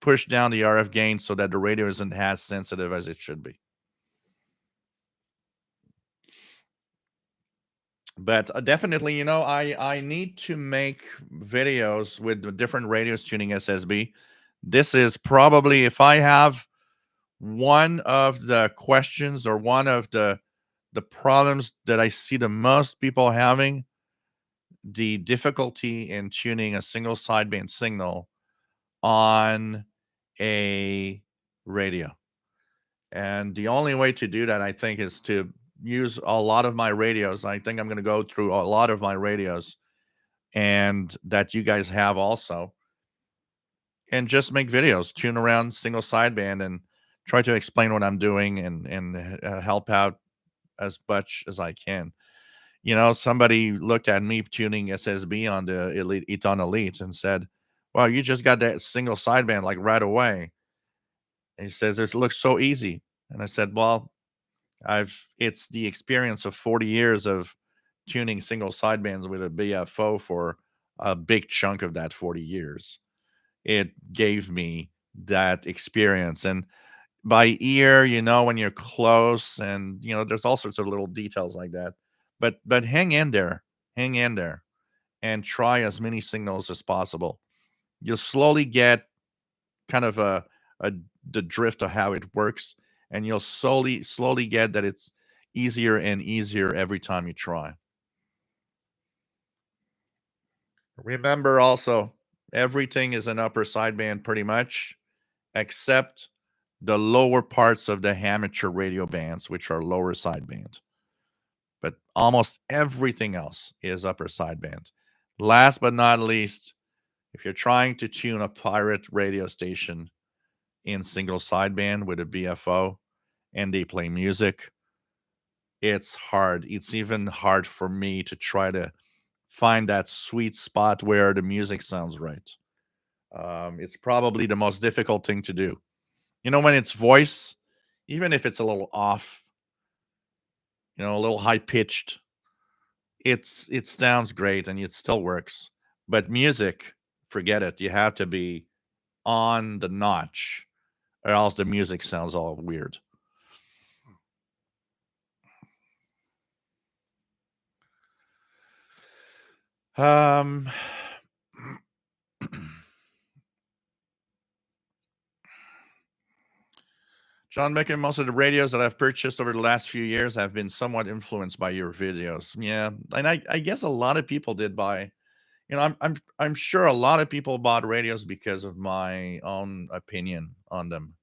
push down the RF gain so that the radio isn't as sensitive as it should be. But definitely, I need to make videos with the different radios tuning SSB. This is probably, if I have one of the questions or one of the problems that I see the most people having, the difficulty in tuning a single sideband signal on a radio. And the only way to do that, I think, is to use a lot of my radios. I think I'm going to go through a lot of my radios and that you guys have also, and just make videos, tune around single sideband and try to explain what I'm doing and help out as much as I can. Somebody looked at me tuning SSB on the Icom Elite and said, "Well, you just got that single sideband like right away." And he says, "This looks so easy." And I said, "Well, it's the experience of 40 years of tuning single sidebands with a BFO for a big chunk of that 40 years. It gave me that experience. And by ear, when you're close, and there's all sorts of little details like that. But hang in there, and try as many signals as possible. You'll slowly get kind of a the drift of how it works, and you'll slowly get that it's easier and easier every time you try. Remember also, everything is an upper sideband pretty much, except the lower parts of the amateur radio bands, which are lower sideband. But almost everything else is upper sideband. Last but not least, If you're trying to tune a pirate radio station in single sideband with a BFO and they play music, it's hard. It's even hard for me to try to find that sweet spot where the music sounds right. It's probably the most difficult thing to do. When it's voice, even if it's a little off, a little high pitched, it sounds great and it still works. But music, forget it. You have to be on the notch, or else the music sounds all weird. Um, John Becker, most of the radios that I've purchased over the last few years have been somewhat influenced by your videos. Yeah, and I guess a lot of people did buy. I'm sure a lot of people bought radios because of my own opinion on them,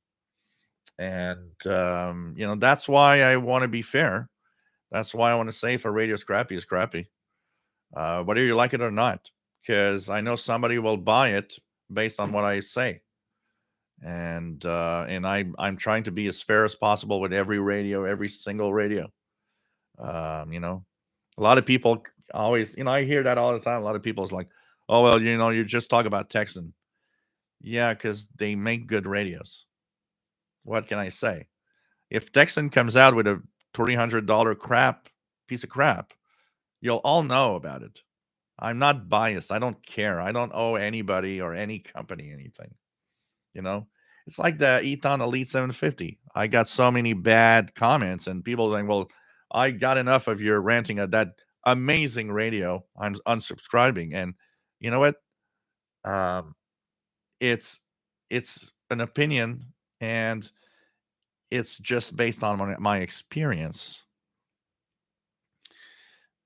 and that's why I want to be fair. That's why I want to say if a radio's crappy, it's crappy, whether you like it or not, because I know somebody will buy it based on what I say, and I'm trying to be as fair as possible with every radio, every single radio. A lot of people always, I hear that all the time. A lot of people is like, oh well, you just talk about Texan. Yeah, because they make good radios. What can I say? If Texan comes out with a $300 crap piece of crap, you'll all know about it. I'm not biased. I don't care. I don't owe anybody or any company anything. You know, it's like the Eton Elite 750. I got so many bad comments and people saying, well, I got enough of your ranting at that amazing radio. I'm unsubscribing. And you know what? Um, it's it's an opinion and it's just based on my experience.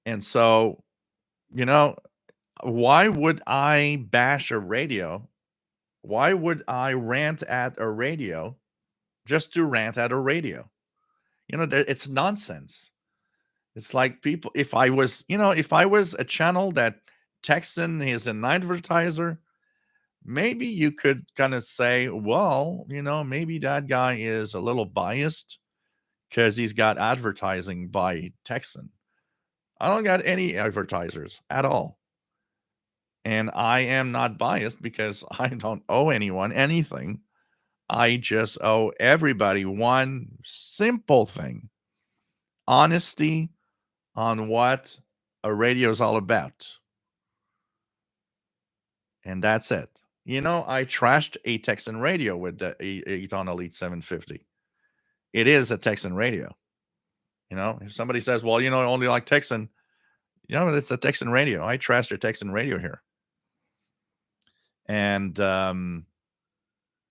And so, you know, why would I bash a radio? Why would I rant at a radio just to rant at a radio? It's nonsense. It's like people, if I was a channel that Texan is an advertiser, maybe you could kind of say, well, maybe that guy is a little biased because he's got advertising by Texan. I don't got any advertisers at all. And I am not biased because I don't owe anyone anything. I just owe everybody one simple thing: honesty on what a radio is all about. And that's it. I trashed a Texan radio with the Eton Elite 750. It is a Texan radio. If somebody says, well, only like Texan, it's a Texan radio. I trashed a Texan radio here. And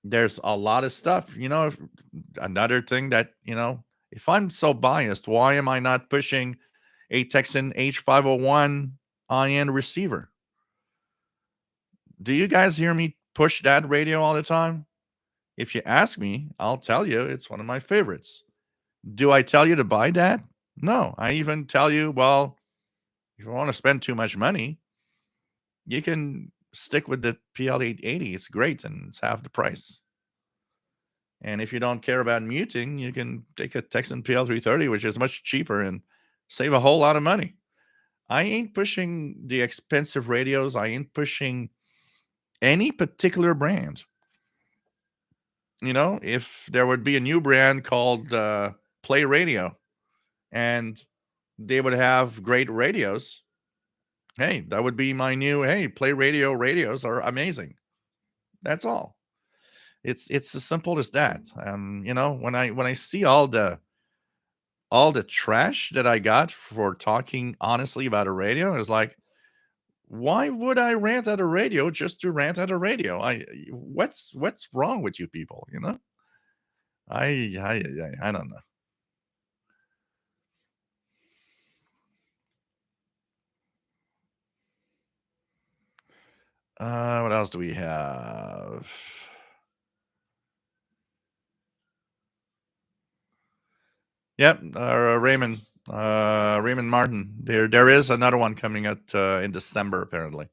there's a lot of stuff, another thing that, if I'm so biased, why am I not pushing a Texan H501 IN receiver? Do you guys hear me push that radio all the time? If you ask me, I'll tell you it's one of my favorites. Do I tell you to buy that? No. I even tell you, well, if you want to spend too much money, you can stick with the PL880. It's great and it's half the price. And if you don't care about muting, you can take a Texan PL330, which is much cheaper and save a whole lot of money. I ain't pushing the expensive radios. I ain't pushing any particular brand. If there would be a new brand called Play Radio and they would have great radios, hey, that would be my new, hey, Play Radio radios are amazing. That's all. It's as simple as that. When I see all the trash that I got for talking honestly about a radio, it's like, why would I rant at a radio just to rant at a radio? What's wrong with you people? I don't know. What else do we have? Yep, Raymond Martin. There is another one coming out in December, apparently.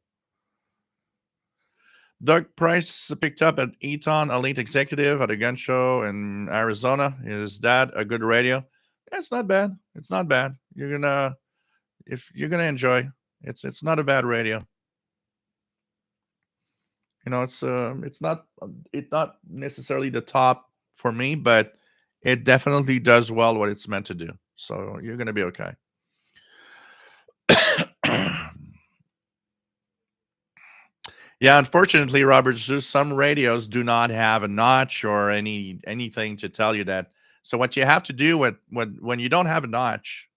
Doug Price picked up an Eton Elite Executive at a gun show in Arizona. Is that a good radio? Yeah, it's not bad. It's not bad. If you're gonna enjoy, it's not a bad radio. It's not necessarily the top for me, but it definitely does well what it's meant to do. So you're gonna be okay. Yeah, unfortunately, Robert Zeus, some radios do not have a notch or anything to tell you that. So what you have to do when you don't have a notch,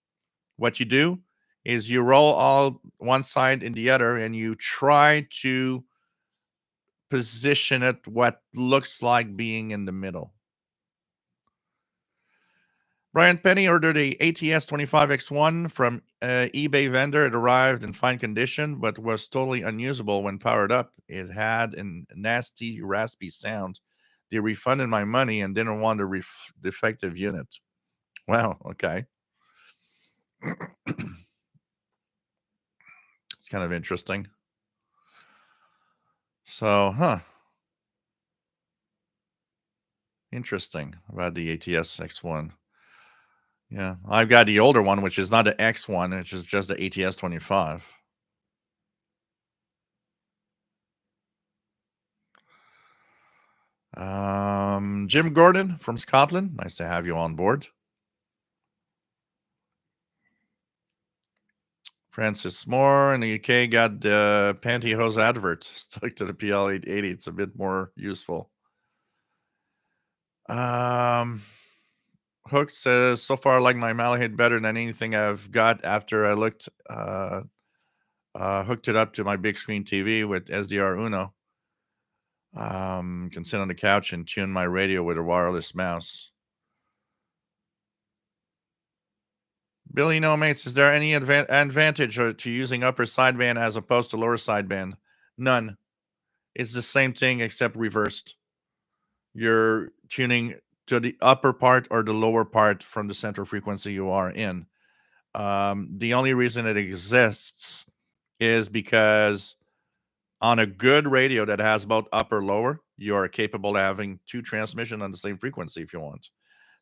what you do is you roll all one side and the other, and you try to position it what looks like being in the middle. Brian Penny ordered a ATS 25X1 from eBay vendor. It arrived in fine condition, but was totally unusable when powered up. It had a nasty, raspy sound. They refunded my money and didn't want a defective unit. Wow, okay. It's kind of interesting. So, interesting about the ATS X1. Yeah, I've got the older one, which is not the X1, which is just the ATS 25. Jim Gordon from Scotland. Nice to have you on board. Francis Moore in the UK got the pantyhose advert stuck to the PL880. It's a bit more useful. Hook says, so far I like my Malahide better than anything I've got after I hooked it up to my big screen TV with SDR Uno. Can sit on the couch and tune my radio with a wireless mouse. Billy No Mates, is there any advantage to using upper sideband as opposed to lower sideband? None. It's the same thing except reversed. You're tuning to the upper part or the lower part from the center frequency you are in. The only reason it exists is because on a good radio that has both upper lower, you are capable of having two transmission on the same frequency if you want.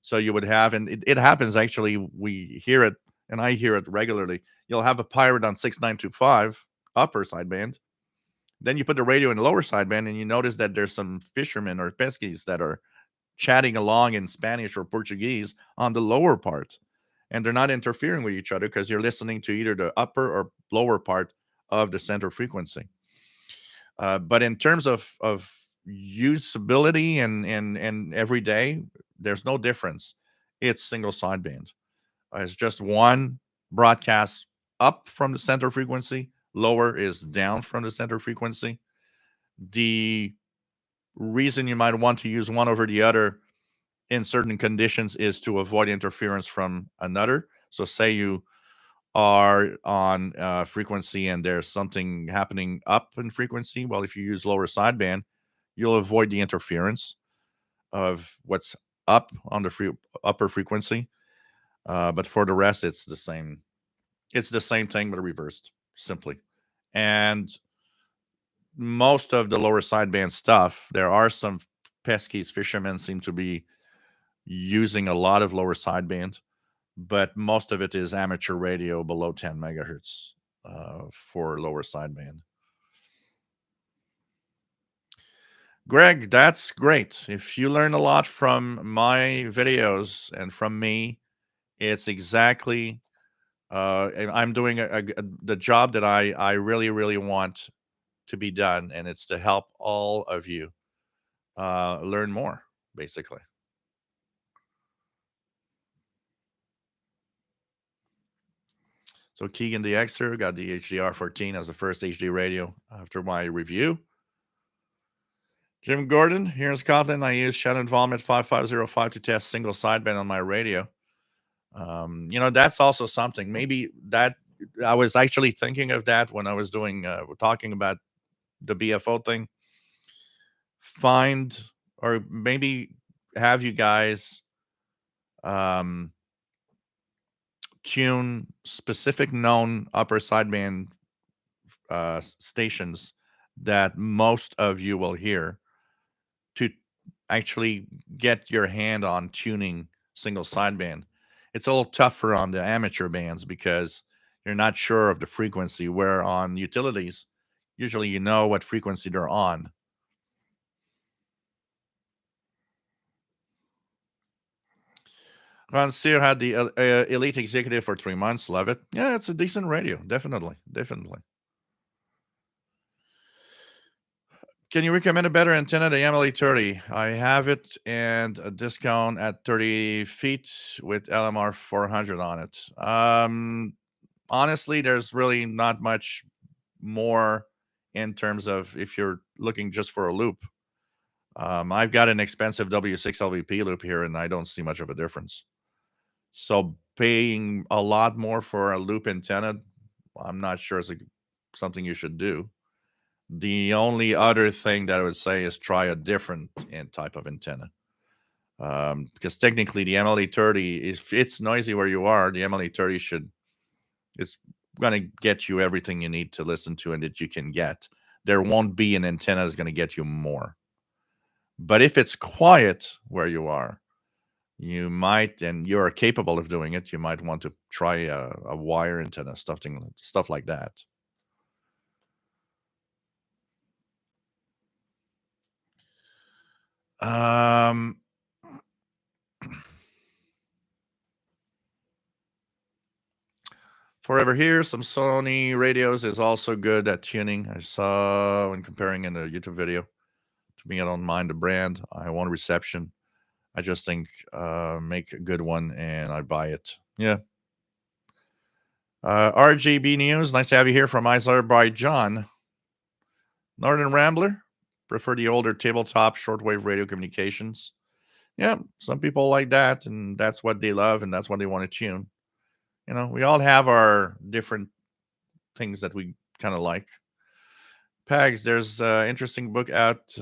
So you would have, and it happens actually. We hear it, and I hear it regularly. You'll have a pirate on 6925 upper sideband. Then you put the radio in the lower sideband, and you notice that there's some fishermen or pesquies that are chatting along in Spanish or Portuguese on the lower part. And they're not interfering with each other because you're listening to either the upper or lower part of the center frequency. But in terms of usability and every day, there's no difference. It's single sideband. It's just one broadcast up from the center frequency. Lower is down from the center frequency. The reason you might want to use one over the other in certain conditions is to avoid interference from another. So say you are on frequency and there's something happening up in frequency. Well, if you use lower sideband, you'll avoid the interference of what's up on the upper frequency. But for the rest, it's the same. It's the same thing, but reversed simply. And most of the lower sideband stuff, there are some pesquies fishermen seem to be using a lot of lower sideband, but most of it is amateur radio below 10 megahertz for lower sideband. Greg, that's great. If you learn a lot from my videos and from me, it's exactly I'm doing the job that I really really want to be done, and it's to help all of you learn more, basically. So Keegan the Xer got the HDR14 as the first HD radio after my review. Jim Gordon, here in Scotland, I use Shannon Vomit 5505 to test single sideband on my radio. That's also something. Maybe that I was actually thinking of that when I was doing talking about the BFO thing. Find or maybe have you guys tune specific known upper sideband stations that most of you will hear to actually get your hand on tuning single sideband. It's a little tougher on the amateur bands because you're not sure of the frequency, where on utilities, usually you know what frequency they're on. Ron Sear had the Elite Executive for 3 months. Love it. Yeah, it's a decent radio. Definitely. Definitely. Can you recommend a better antenna? The MLE30. I have it and a discount at 30 feet with LMR 400 on it. Honestly, there's really not much more in terms of if you're looking just for a loop. I've got an expensive W6 LVP loop here, and I don't see much of a difference. So paying a lot more for a loop antenna, I'm not sure it's something you should do. The only other thing that I would say is try a different type of antenna. Because technically the MLE30, if it's noisy where you are, the MLE30 is going to get you everything you need to listen to and that you can get. There won't be an antenna that's going to get you more. But if it's quiet where you are, you might, and you're capable of doing it, you might want to try a wire antenna, stuff like that. Forever Here, some Sony radios is also good at tuning. I saw when comparing in a YouTube video. To me, I don't mind the brand. I want reception. I just think make a good one and I buy it. Yeah. RGB News, nice to have you here from Azerbaijan. Northern Rambler, prefer the older tabletop shortwave radio communications. Yeah, some people like that, and that's what they love, and that's what they want to tune. You know, we all have our different things that we kind of like. Pags, there's an interesting book out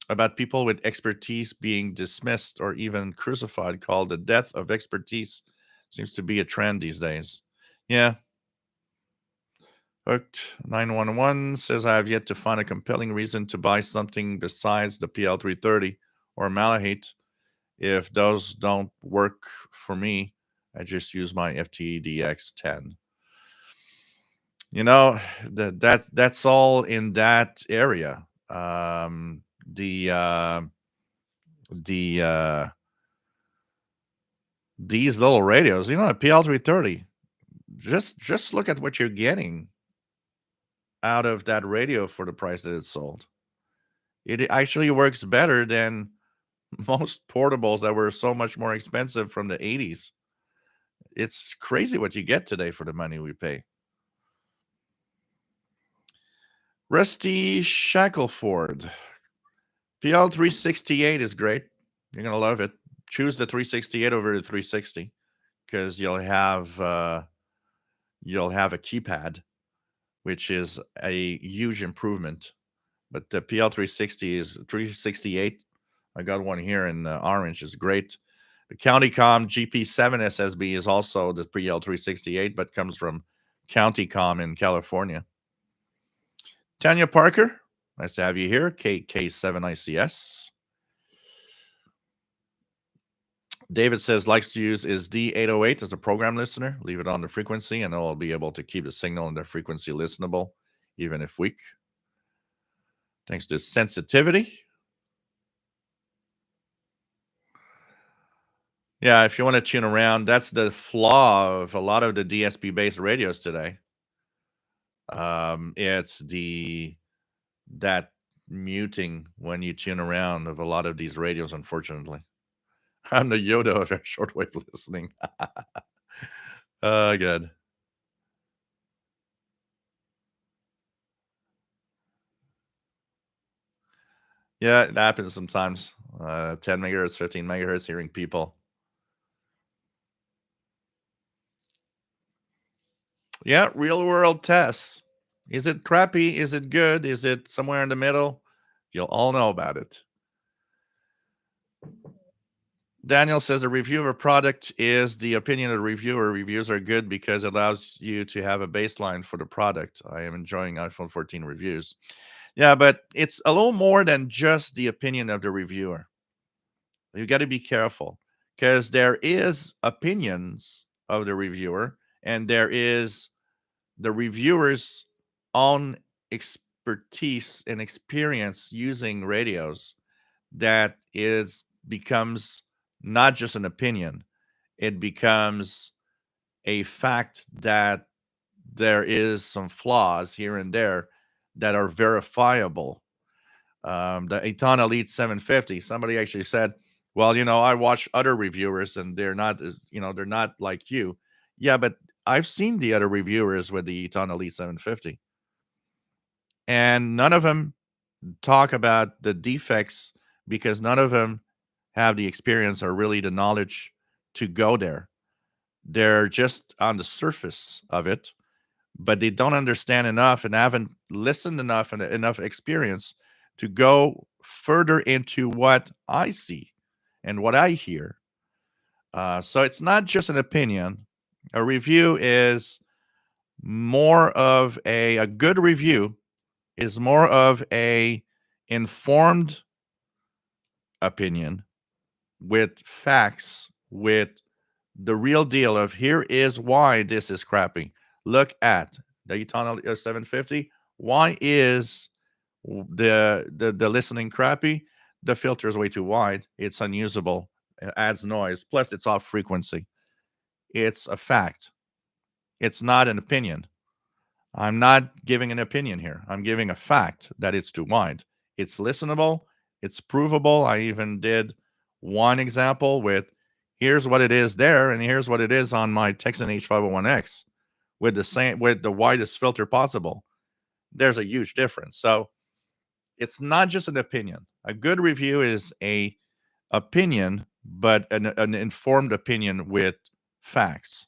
about people with expertise being dismissed or even crucified called The Death of Expertise. Seems to be a trend these days. Yeah. Hooked 911 says, I have yet to find a compelling reason to buy something besides the PL330 or Malahite. If those don't work for me, I just use my FTDX10. You know, that's all in that area. The these little radios, you know, a PL330. Just look at what you're getting out of that radio for the price that it's sold. It actually works better than most portables that were so much more expensive from the 80s. It's crazy what you get today for the money we pay. Rusty Shackleford. PL368 is great. You're going to love it. Choose the 368 over the 360 because you'll have a keypad, which is a huge improvement. But the PL360 is 368. I got one here in orange. Is great. The CountyCom GP7 SSB is also the PL368, but comes from CountyCom in California. Tanya Parker, nice to have you here. KK7ICS. David says likes to use his D808 as a program listener. Leave it on the frequency, and it'll be able to keep the signal and the frequency listenable, even if weak. Thanks to sensitivity. Yeah, if you want to tune around, that's the flaw of a lot of the DSP-based radios today. It's that muting when you tune around of a lot of these radios, unfortunately. I'm the Yoda of shortwave listening. Good. Yeah, it happens sometimes. 10 megahertz, 15 megahertz, hearing people. Yeah, real world tests. Is it crappy? Is it good? Is it somewhere in the middle? You'll all know about it. Daniel says the review of a product is the opinion of the reviewer. Reviews are good because it allows you to have a baseline for the product. I am enjoying iPhone 14 reviews. Yeah, but it's a little more than just the opinion of the reviewer. You got to be careful because there is opinions of the reviewer and there is the reviewer's own expertise and experience using radios that is becomes not just an opinion, it becomes a fact that there is some flaws here and there that are verifiable. The Icom Elite 750, somebody actually said, well, I watch other reviewers and they're not, they're not like you. Yeah, but I've seen the other reviewers with the Icom Elite 750, and none of them talk about the defects because none of them have the experience or really the knowledge to go there. They're just on the surface of it, but they don't understand enough and haven't listened enough and enough experience to go further into what I see and what I hear. So it's not just an opinion. A review is more of a good review is more of a informed opinion with facts, with the real deal of here is why this is crappy. Look at the Eternal 750. Why is the listening crappy? The filter is way too wide. It's unusable. It adds noise. Plus, it's off frequency. It's a fact. It's not an opinion. I'm not giving an opinion here. I'm giving a fact that it's too wide. It's listenable. It's provable. I even did one example with here's what it is there, and here's what it is on my Texan H501X with the widest filter possible. There's a huge difference. So it's not just an opinion. A good review is a opinion, but an informed opinion with facts.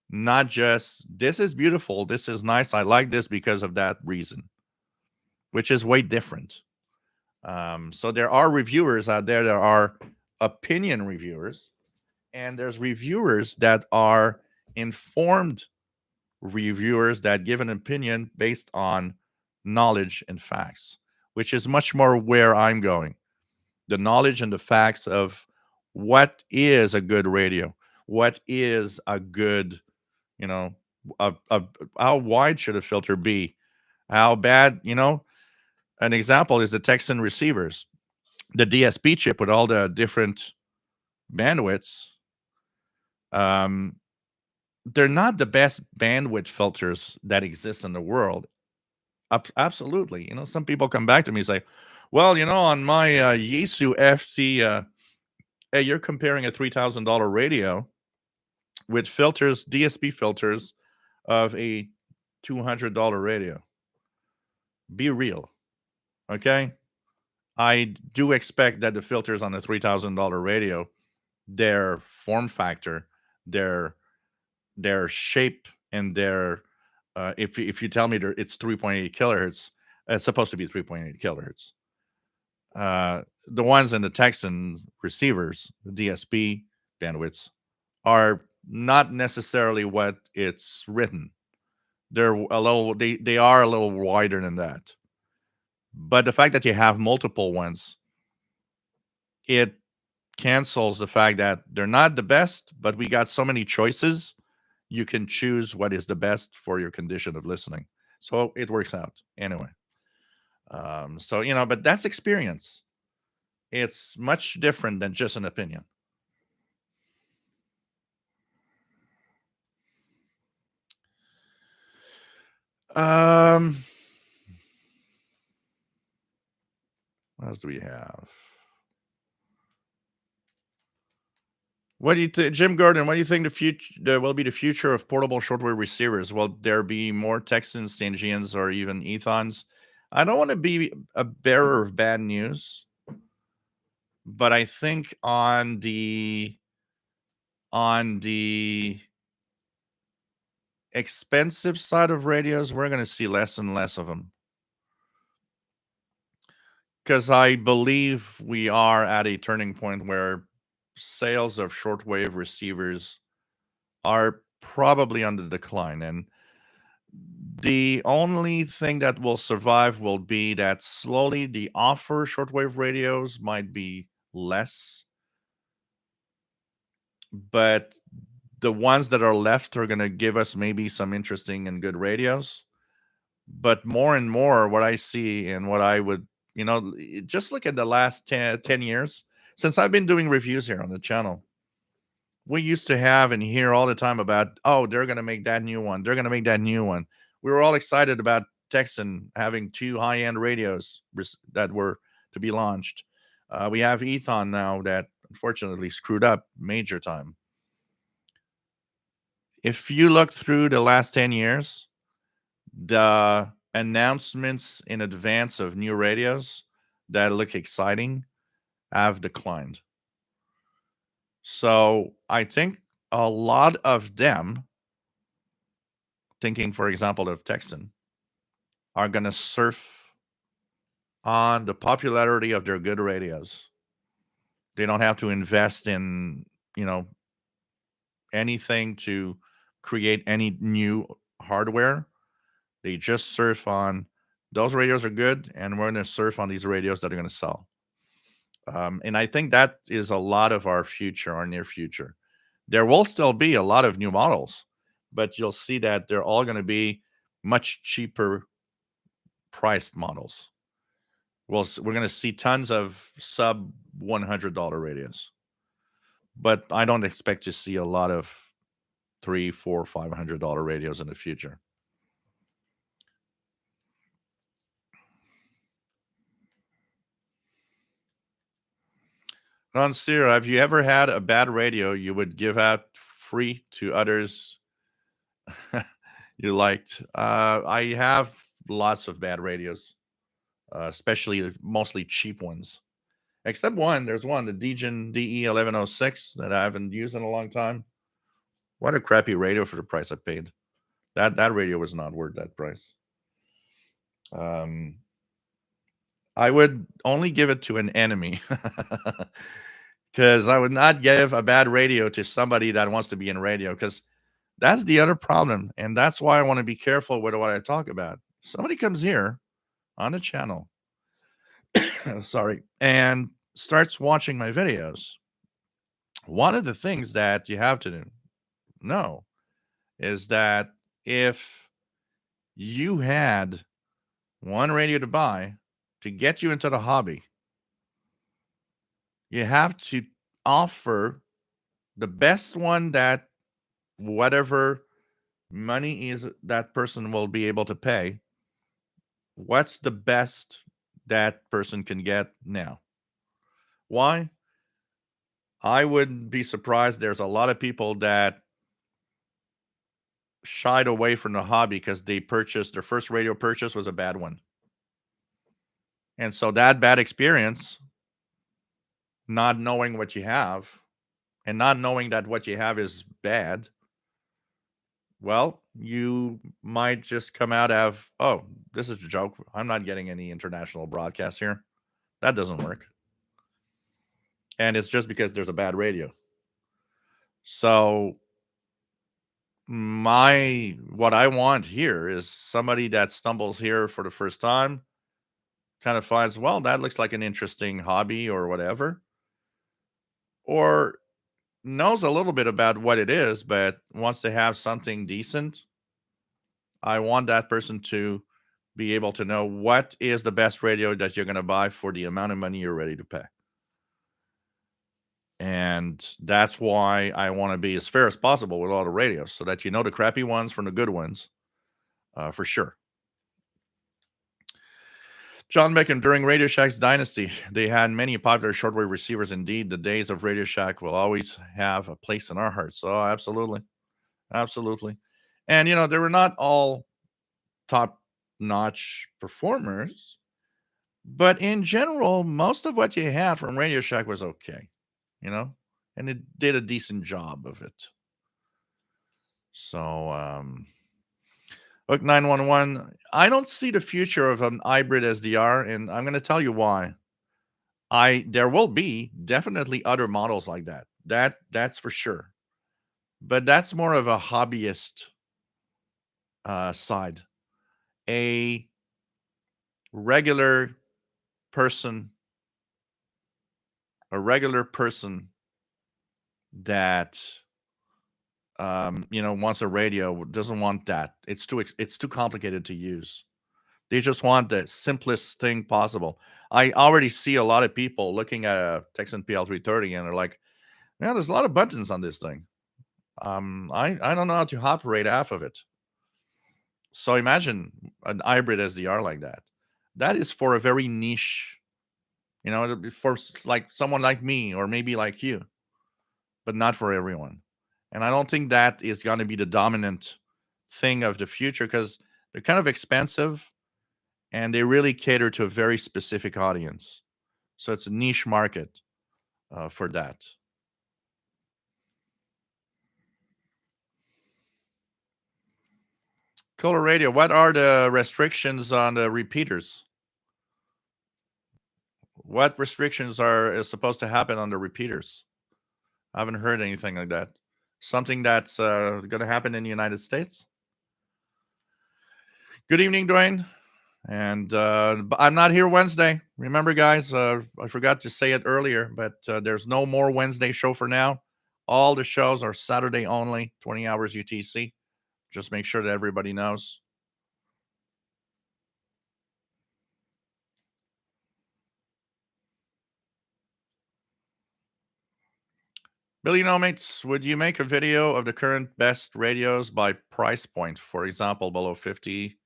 Not just this is beautiful, this is nice, I like this because of that reason, which is way different. So there are reviewers out there, there are opinion reviewers, and there's reviewers that are informed reviewers that give an opinion based on knowledge and facts, which is much more where I'm going. The knowledge and the facts of what is a good radio, what is a good, you know, how wide should a filter be? How bad, an example is the Texan receivers, the DSP chip with all the different bandwidths. Um, they're not the best bandwidth filters that exist in the world. Absolutely. Some people come back to me and say, well, on my Yaesu FT, hey, you're comparing a $3,000 radio with filters, DSP filters of a $200 radio. Be real. Okay. I do expect that the filters on a $3,000 radio, their form factor, their shape, and their if you tell me it's 3.8 kilohertz, it's supposed to be 3.8 kilohertz. The ones in the Texan receivers, the DSP bandwidths, are not necessarily what it's written. They're a little they are a little wider than that. But the fact that you have multiple ones, it cancels the fact that they're not the best, but we got so many choices. You can choose what is the best for your condition of listening. So it works out anyway. But that's experience. It's much different than just an opinion. What else do we have? What do you think, Jim Gordon? What do you think will be the future of portable shortwave receivers? Will there be more Texans, Stangians, or even Ethons? I don't want to be a bearer of bad news, but I think on the expensive side of radios, we're going to see less and less of them. Because I believe we are at a turning point where sales of shortwave receivers are probably on the decline. And the only thing that will survive will be that slowly the offer shortwave radios might be less, but the ones that are left are going to give us maybe some interesting and good radios. But more and more, what I see and what I would, just look at the last 10 years since I've been doing reviews here on the channel. We used to have and hear all the time about, oh, they're going to make that new one. They're going to make that new one. We were all excited about Texan having 2 high-end radios that were to be launched. We have Icom now that unfortunately screwed up major time. If you look through the last 10 years, the announcements in advance of new radios that look exciting have declined. So I think a lot of them, thinking, for example, of Texan, are going to surf on the popularity of their good radios. They don't have to invest in, anything to create any new hardware. They just surf on those radios are good, and we're going to surf on these radios that are going to sell. And I think that is a lot of our future, our near future. There will still be a lot of new models, but you'll see that they're all going to be much cheaper priced models. We're going to see tons of sub $100 radios, but I don't expect to see a lot of $300, $400, $500 radios in the future. Monsieur, have you ever had a bad radio you would give out free to others you liked? I have lots of bad radios, especially mostly cheap ones. Except one. There's one, the Degen DE1106 that I haven't used in a long time. What a crappy radio for the price I paid. That radio was not worth that price. I would only give it to an enemy. Because I would not give a bad radio to somebody that wants to be in radio, because that's the other problem. And that's why I want to be careful with what I talk about. Somebody comes here on the channel, sorry, and starts watching my videos. One of the things that you have to know is that if you had one radio to buy to get you into the hobby, you have to offer the best one that whatever money is that person will be able to pay. What's the best that person can get now? Why? I wouldn't be surprised. There's a lot of people that shied away from the hobby because they purchased their first radio purchase was a bad one. And so that bad experience, not knowing what you have and not knowing that what you have is bad, well, you might just come out of, oh, this is a joke. I'm not getting any international broadcast here. That doesn't work. And it's just because there's a bad radio. So what I want here is somebody that stumbles here for the first time, kind of finds, well, that looks like an interesting hobby or whatever, or knows a little bit about what it is, but wants to have something decent. I want that person to be able to know what is the best radio that you're going to buy for the amount of money you're ready to pay. And that's why I want to be as fair as possible with all the radios, so that you know the crappy ones from the good ones, for sure. John Beckham, during Radio Shack's dynasty, they had many popular shortwave receivers. Indeed, the days of Radio Shack will always have a place in our hearts. So absolutely. Absolutely. And, they were not all top-notch performers, but in general, most of what you had from Radio Shack was okay, and it did a decent job of it. So, Hook 911, I don't see the future of an hybrid SDR, and I'm going to tell you why. There will be definitely other models like that. That's for sure. But that's more of a hobbyist side. A regular person, a regular person that wants a radio doesn't want that. It's too complicated to use. They just want the simplest thing possible. I already see a lot of people looking at a Texan PL330 and they're like, "Man, there's a lot of buttons on this thing. I don't know how to operate half of it." So imagine an hybrid SDR like that. That is for a very niche, for like someone like me or maybe like you, but not for everyone. And I don't think that is going to be the dominant thing of the future because they're kind of expensive and they really cater to a very specific audience. So it's a niche market for that. Color radio. What are the restrictions on the repeaters? What restrictions is supposed to happen on the repeaters? I haven't heard anything like that. Something that's going to happen in the United States. Good evening, Dwayne. And I'm not here Wednesday. Remember, guys, I forgot to say it earlier, but there's no more Wednesday show for now. All the shows are Saturday only, 20 hours UTC. Just make sure that everybody knows. Billy Nomates, would you make a video of the current best radios by price point? For example, below 50,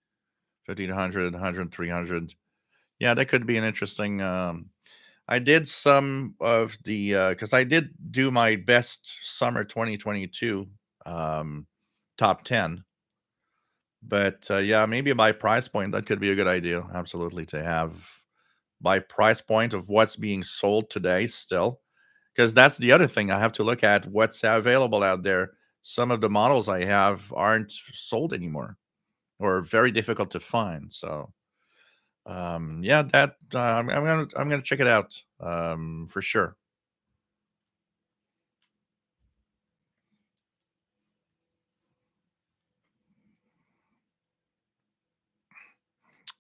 1,500, 100, 300. Yeah, that could be an interesting. I did some of the because I did do my best summer 2022 top 10, but yeah, maybe by price point that could be a good idea. Absolutely, to have by price point of what's being sold today still, because that's the other thing I have to look at what's available out there. Some of the models I have aren't sold anymore or very difficult to find. So yeah, that I'm gonna check it out for sure.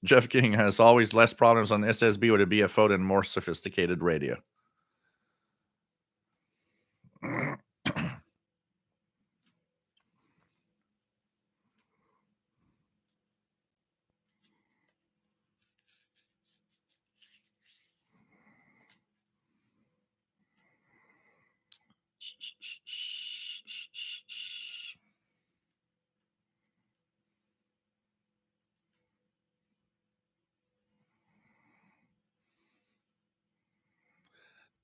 Jeff King has always less problems on SSB with a BFO than more sophisticated radio.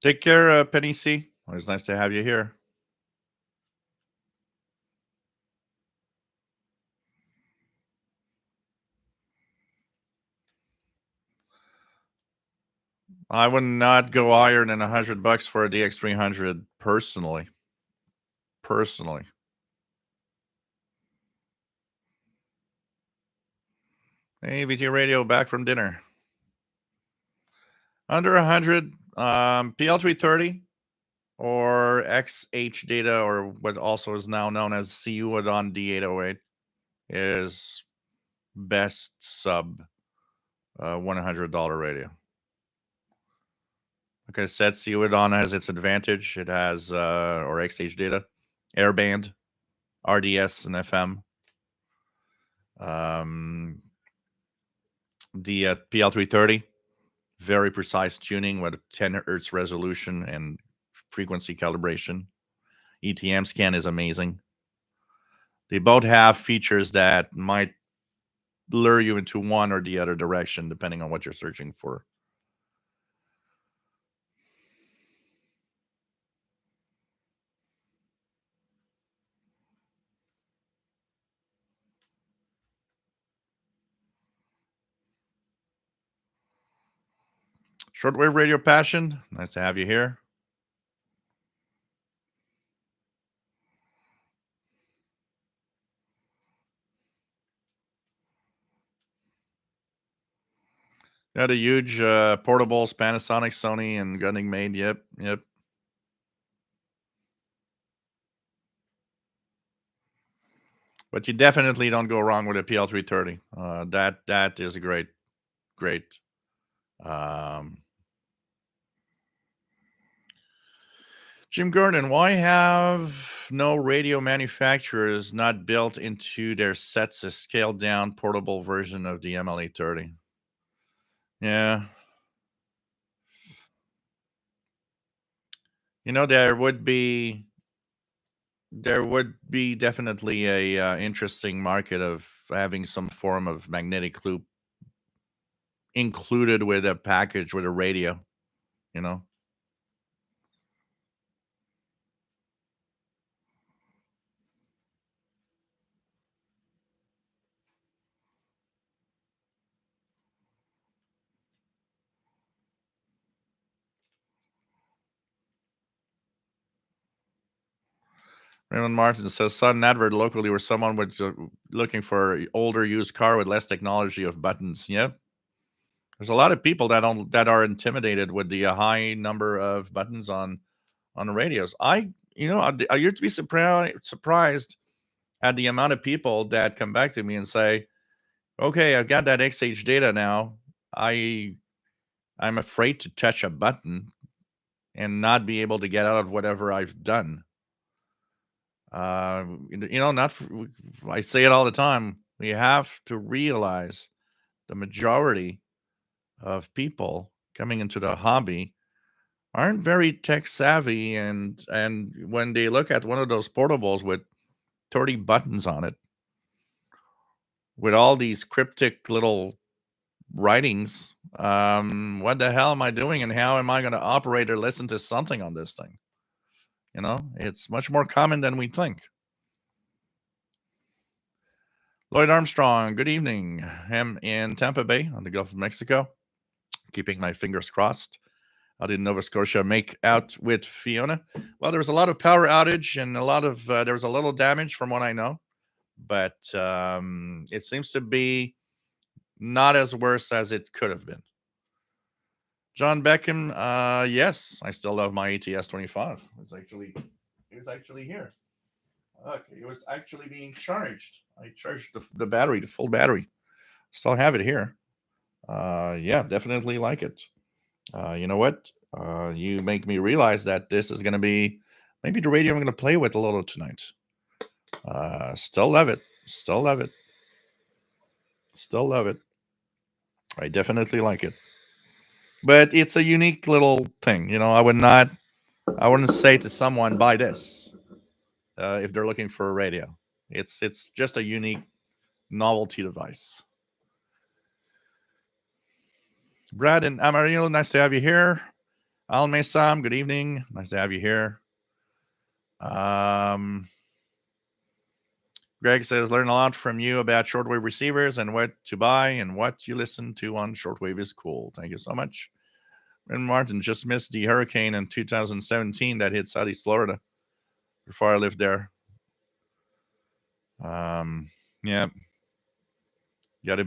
Take care, Penny C. Always nice to have you here. I would not go higher than $100 for a DX300 personally. Personally. Hey, VT Radio, back from dinner. Under 100, PL330 or XH data, or what also is now known as CU on D808, is best sub $100 radio. Like I said, Ceodon has its advantage. It has or XH data, airband, RDS, and FM. The PL330, very precise tuning with 10 hertz resolution and frequency calibration. ETM scan is amazing. They both have features that might lure you into one or the other direction, depending on what you're searching for. Shortwave Radio Passion, nice to have you here. Yeah, the huge portables, Panasonic, Sony, and getting made. Yep, yep. But you definitely don't go wrong with a PL330. That is a great. Um, Jim Gordon, why have no radio manufacturers not built into their sets a scaled down portable version of the ML830? Yeah, there would be definitely a interesting market of having some form of magnetic loop included with a package with a radio. You know, Raymond Martin says, "Saw an advert locally where someone was looking for an older used car with less technology of buttons." Yep, there's a lot of people that are intimidated with the high number of buttons on the radios. I used to be surprised at the amount of people that come back to me and say, "Okay, I've got that XH data now. I I'm afraid to touch a button and not be able to get out of whatever I've done." Not I say it all the time. We have to realize the majority of people coming into the hobby aren't very tech savvy, and when they look at one of those portables with 30 buttons on it, with all these cryptic little writings, what the hell am I doing, and how am I going to operate or listen to something on this thing? It's much more common than we think. Lloyd Armstrong, good evening. I'm in Tampa Bay on the Gulf of Mexico, keeping my fingers crossed. How did Nova Scotia make out with Fiona? Well, there was a lot of power outage and there was a little damage from what I know, but it seems to be not as worse as it could have been. John Beckham, yes, I still love my ATS 25. It was actually here. Look, it was actually being charged. I charged the battery, the full battery. Still have it here. Yeah, definitely like it. You know what? You make me realize that this is going to be maybe the radio I'm going to play with a little tonight. Still love it. Still love it. Still love it. I definitely like it. But it's a unique little thing. I wouldn't say to someone, buy this if they're looking for a radio. It's just a unique novelty device. Brad and Amarillo, nice to have you here. Al Mesam, good evening. Nice to have you here. Greg says, learn a lot from you about shortwave receivers and what to buy and what you listen to on shortwave is cool. Thank you so much. And Martin just missed the hurricane in 2017 that hit Southeast Florida before I lived there. Yeah. Gotta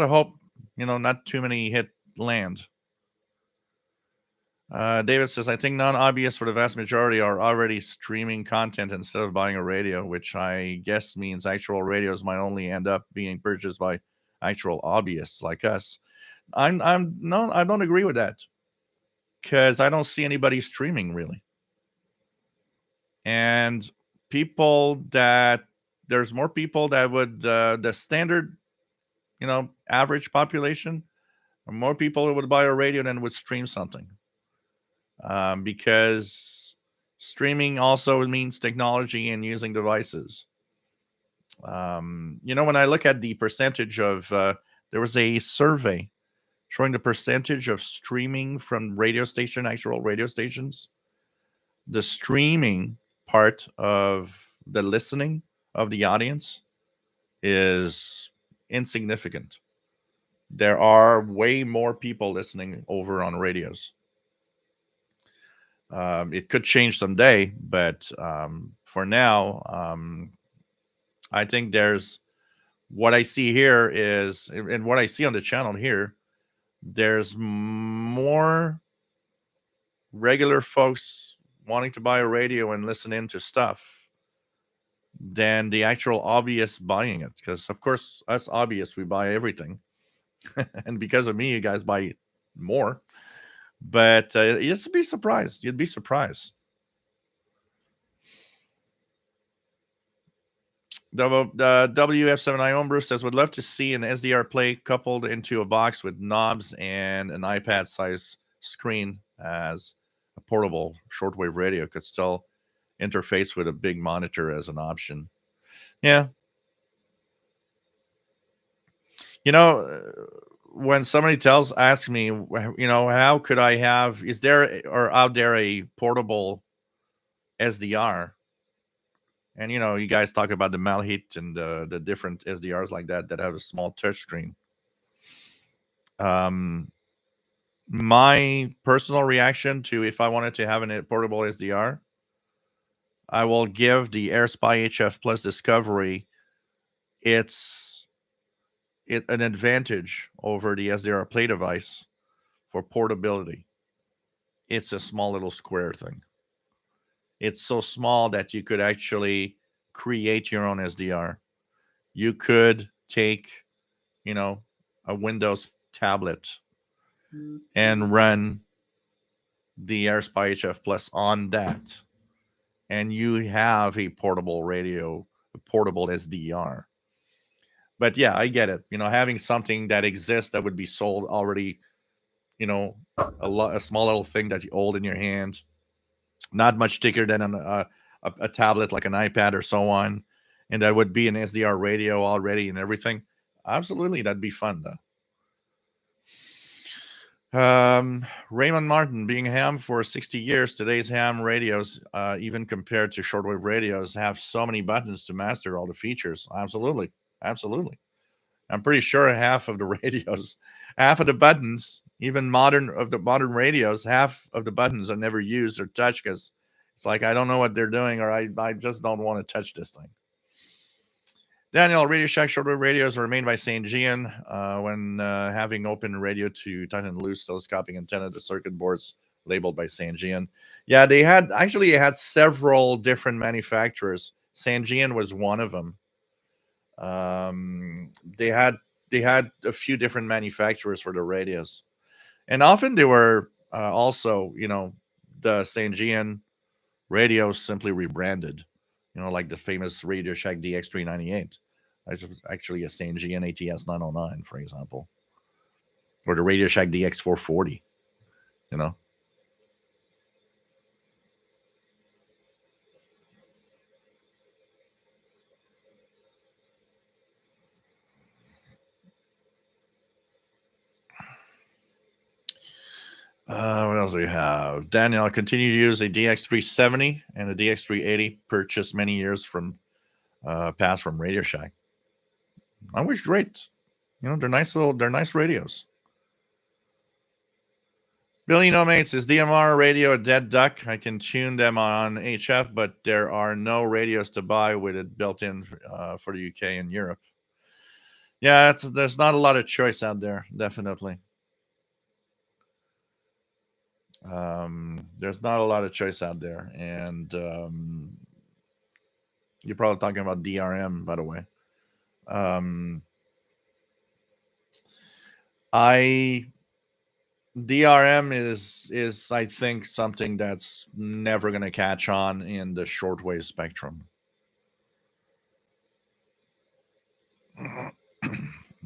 hope, not too many hit land. David says, I think non-obvious for the vast majority are already streaming content instead of buying a radio, which I guess means actual radios might only end up being purchased by actual hobbyists like us. I don't agree with that, because I don't see anybody streaming really. And there's more people that would, the standard, average population, more people who would buy a radio than would stream something. Because streaming also means technology and using devices. When I look at the percentage of, there was a survey showing the percentage of streaming from actual radio stations. The streaming part of the listening of the audience is insignificant. There are way more people listening over on radios. It could change someday, but for now, I think there's what I see here is, and what I see on the channel here, there's more regular folks wanting to buy a radio and listen into stuff than the actual hobbyists buying it. Because, of course, us hobbyists, we buy everything. And because of me, you guys buy more. But you'd be surprised. You'd be surprised. WF7I Homebrew says, would love to see an SDR play coupled into a box with knobs and an iPad size screen as a portable shortwave radio. Could still interface with a big monitor as an option. Yeah. You know, when somebody asks me, how could I have, is there or out there a portable SDR? And, you guys talk about the Malhit and the different SDRs like that have a small touch screen. My personal reaction to if I wanted to have a portable SDR, I will give the AirSpy HF Plus Discovery an advantage over the SDR Play device for portability. It's a small little square thing. It's so small that you could actually create your own SDR. You could take, a Windows tablet and run the AirSpy HF Plus on that, and you have a portable radio, a portable SDR. But yeah, I get it. Having something that exists that would be sold already, a small little thing that you hold in your hand, not much thicker than a tablet like an iPad or so on, and that would be an SDR radio already and everything. Absolutely, that'd be fun though. Raymond Martin, being ham for 60 years, today's ham radios, even compared to shortwave radios, have so many buttons to master all the features. Absolutely. I'm pretty sure half of the radios, half of the buttons, even modern radios, half of the buttons are never used or touched because it's like, I don't know what they're doing, or I just don't want to touch this thing. Daniel, Radio Shack shortwave radios are made by St. Gian when having open radio to tighten loose telescopic antenna to circuit boards labeled by St. Gian. Yeah, they had several different manufacturers. St. Gian was one of them. They had a few different manufacturers for the radios, and often they were also, the St. Gian radios simply rebranded. Like the famous Radio Shack DX398. It's actually a St. Gian ATS 909, for example, or the Radio Shack DX440. What else do we have? Daniel, continue to use a DX370 and a DX380 purchased many years from past from Radio Shack. I wish great. They're nice radios. Billy No Mates, is DMR radio a dead duck? I can tune them on HF, but there are no radios to buy with it built in for the UK and Europe. Yeah, there's not a lot of choice out there, definitely. There's not a lot of choice out there, and you're probably talking about DRM, by the way. DRM is I think something that's never going to catch on in the shortwave spectrum.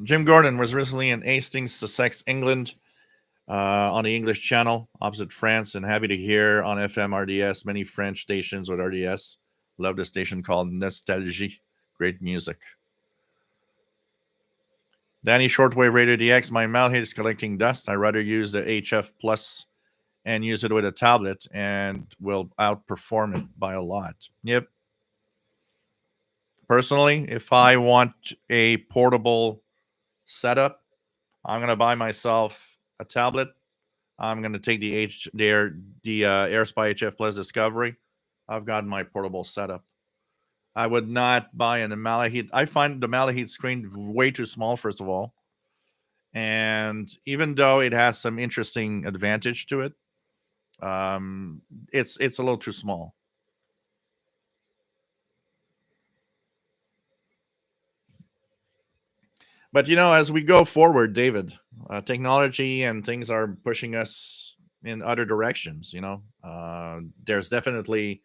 Jim Gordon was recently in Hastings, Sussex, England, on the English channel opposite France, and happy to hear on FM RDS many French stations with RDS. Love the station called Nostalgie. Great music. Danny, shortwave radio DX. My Malhit is collecting dust. I rather use the HF Plus and use it with a tablet, and will outperform it by a lot. Yep. Personally, if I want a portable setup, I'm going to buy myself a tablet. I'm going to take the AirSpy HF Plus Discovery. I've got my portable setup. I would not buy an Malahite. I find the Malahite screen way too small, first of all. And even though it has some interesting advantage to it, it's a little too small. But as we go forward, David, technology and things are pushing us in other directions. There's definitely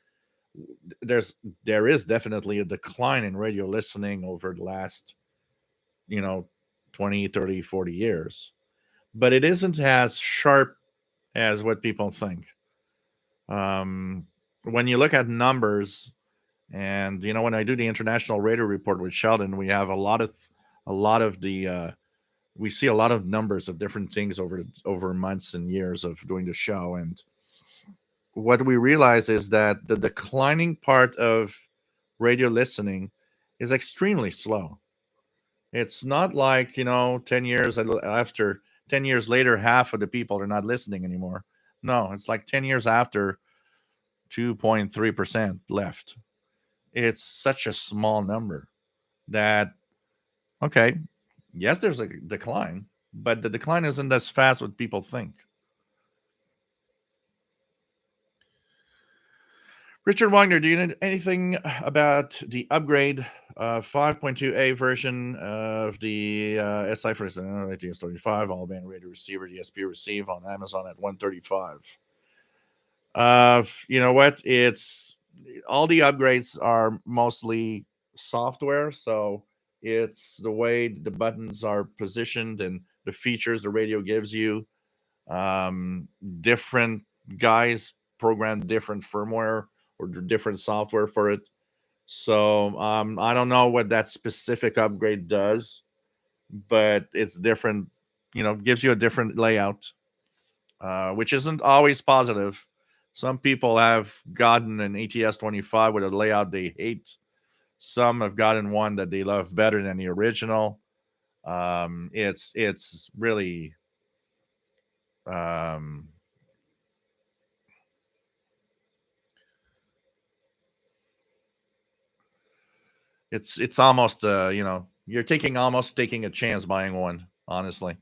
there is definitely a decline in radio listening over the last you know 20, 30, 40 years, but it isn't as sharp as what people think. When you look at numbers, and when I do the international radio report with Sheldon, we have a lot of the we see a lot of numbers of different things over months and years of doing the show. And what we realize is that the declining part of radio listening is extremely slow. It's not like 10 years after 10 years later half of the people are not listening anymore. No, it's like 10 years after 2.3% left. It's such a small number that, okay, yes, there's a decline, but the decline isn't as fast what people think. Richard Wagner, do you know anything about the upgrade 5.2A version of the SI for 1835 all band radio receiver DSP receive on Amazon at 135? You know what? It's all the upgrades are mostly software, so it's the way the buttons are positioned and the features the radio gives you. Different guys program different firmware or different software for it. So I don't know what that specific upgrade does, but it's different. Gives you a different layout, which isn't always positive. Some people have gotten an ATS 25 with a layout they hate. Some have gotten one that they love better than the original. It's really it's almost you're taking a chance buying one, honestly.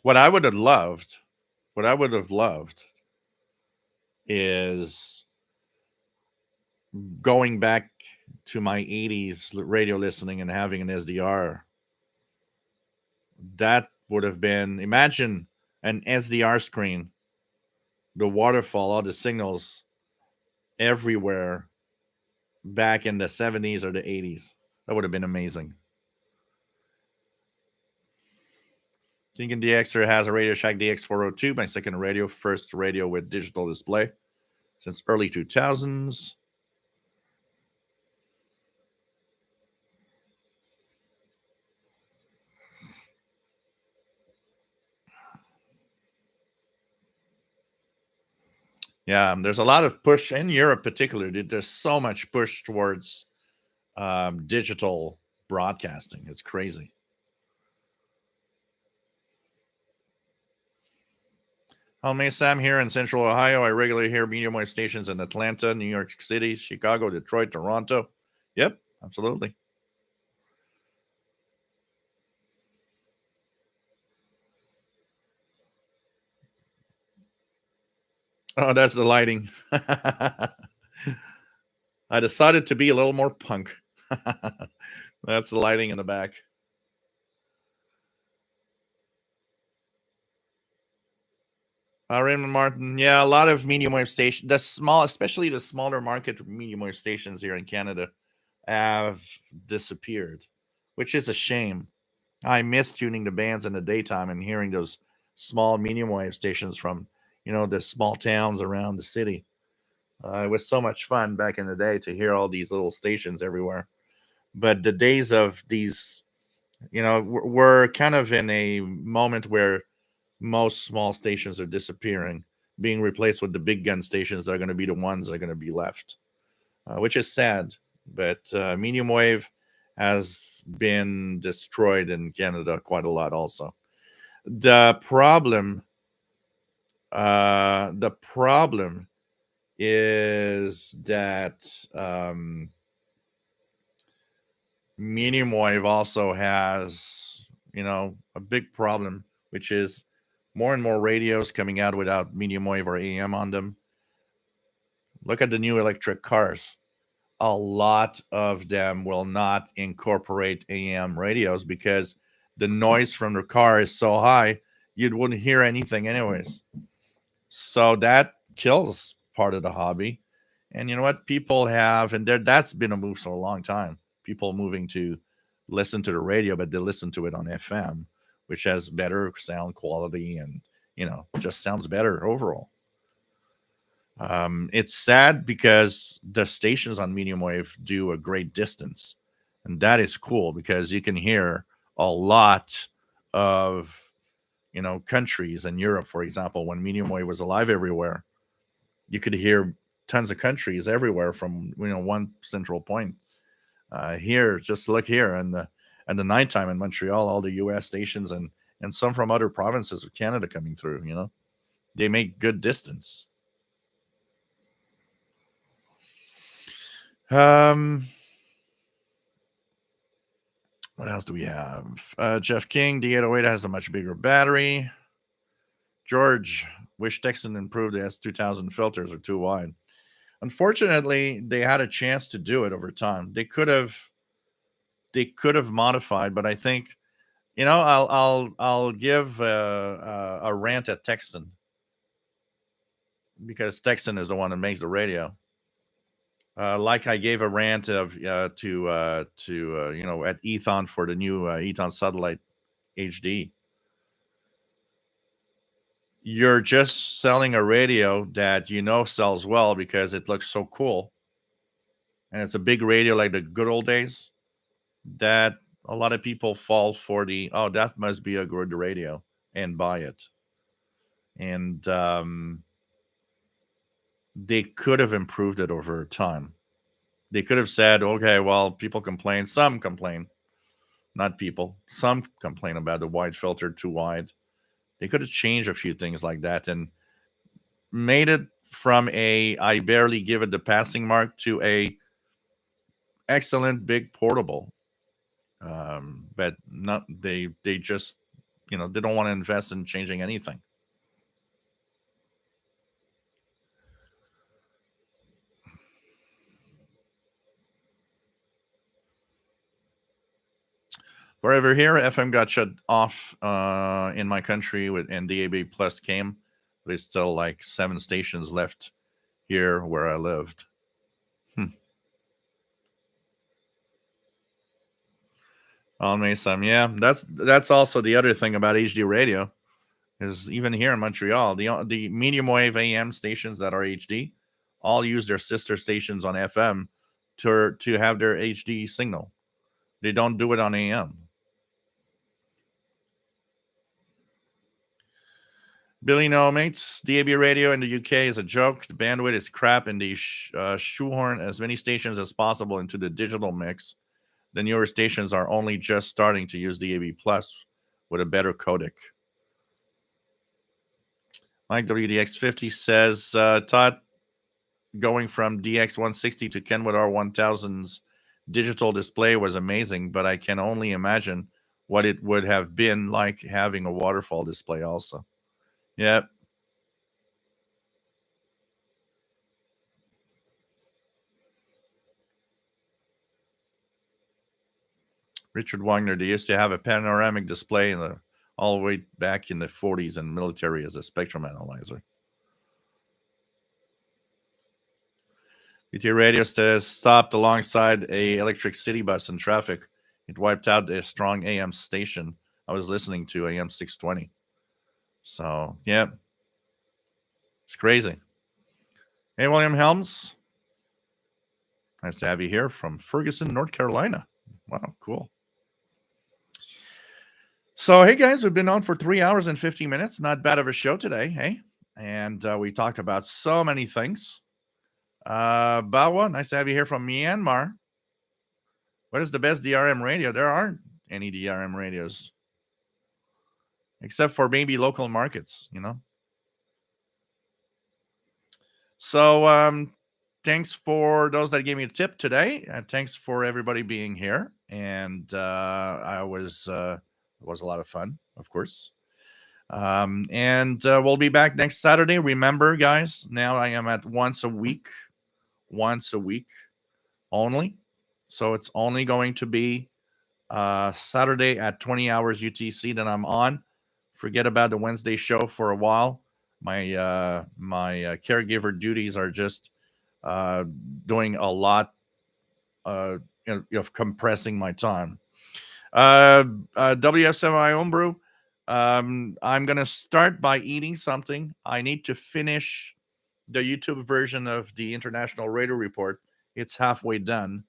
What I would have loved is going back to my 80s radio listening and having an SDR. That would have been, imagine an SDR screen, the waterfall, all the signals everywhere back in the 70s or the 80s. That would have been amazing. Thinking DXer has a Radio Shack DX402, my second radio, first radio with digital display since early 2000s. Yeah, there's a lot of push in Europe, particularly. There's so much push towards digital broadcasting. It's crazy. Hello, Sam here in Central Ohio. I regularly hear medium wave stations in Atlanta, New York City, Chicago, Detroit, Toronto. Yep, absolutely. Oh, that's the lighting. I decided to be a little more punk. That's the lighting in the back. Raymond Martin, yeah, a lot of medium wave stations, especially the smaller market medium wave stations here in Canada, have disappeared, which is a shame. I miss tuning the bands in the daytime and hearing those small medium wave stations from, the small towns around the city. It was so much fun back in the day to hear all these little stations everywhere. But the days of these, we're kind of in a moment where most small stations are disappearing, being replaced with the big gun stations that are going to be the ones that are going to be left, which is sad. But medium wave has been destroyed in Canada quite a lot also. The problem is that medium wave also has, a big problem, which is more and more radios coming out without medium wave or AM on them. Look at the new electric cars. A lot of them will not incorporate AM radios because the noise from the car is so high, you wouldn't hear anything anyways. So that kills part of the hobby. And you know what? People have, and that's been a move for a long time. People moving to listen to the radio, but they listen to it on FM, which has better sound quality and, just sounds better overall. It's sad because the stations on medium wave do a great distance. And that is cool because you can hear a lot of, countries in Europe, for example, when medium wave was alive everywhere, you could hear tons of countries everywhere from, one central point. Here, just look here, and the nighttime in Montreal, all the U.S. stations and some from other provinces of Canada coming through. They make good distance. What else do we have? Jeff King, the 808 has a much bigger battery. George, wish Texan improved the S2000 filters are too wide. Unfortunately, they had a chance to do it over time. They could have modified, but I think, I'll give a rant at Texan because Texan is the one that makes the radio. Like I gave a rant of to at Ethon for the new Ethon Satellite HD. You're just selling a radio that sells well because it looks so cool, and it's a big radio like the good old days. That a lot of people fall for that must be a good radio and buy it. And they could have improved it over time. They could have said, okay, well, people complain. Some complain, not people. Some complain about the wide filter too wide. They could have changed a few things like that and made it from I barely give it the passing mark to a excellent big portable. But not they just they don't want to invest in changing anything. Wherever here, FM got shut off in my country and DAB Plus came. There's still like 7 stations left here where I lived. On me some, yeah. That's also the other thing about HD radio is even here in Montreal, the medium wave AM stations that are HD all use their sister stations on FM to have their HD signal. They don't do it on AM. Billy No mates, DAB radio in the UK is a joke. The bandwidth is crap, and they shoehorn as many stations as possible into the digital mix. The newer stations are only just starting to use DAB Plus with a better codec. Mike WDX50 says, Todd, going from DX160 to Kenwood R1000's digital display was amazing, but I can only imagine what it would have been like having a waterfall display also. Yep. Richard Wagner, they used to have a panoramic display all the way back in the 40s in military as a spectrum analyzer. BT Radio says stopped alongside a electric city bus in traffic. It wiped out a strong AM station I was listening to, AM 620. So, yeah. It's crazy. Hey, William Helms. Nice to have you here from Ferguson, North Carolina. Wow, cool. So, hey, guys, we've been on for 3 hours and 50 minutes. Not bad of a show today, hey? And we talked about so many things. Bawa, nice to have you here from Myanmar. What is the best DRM radio? There aren't any DRM radios. except for maybe local markets, So thanks for those that gave me a tip today. Thanks for everybody being here. And it was a lot of fun, of course. And we'll be back next Saturday. Remember, guys, now I am at once a week only. So it's only going to be Saturday at 20 hours UTC that I'm on. Forget about the Wednesday show for a while. My caregiver duties are just doing a lot of compressing my time. WSMI Homebrew. I'm gonna start by eating something. I need to finish the YouTube version of the International Radio Report. It's halfway done,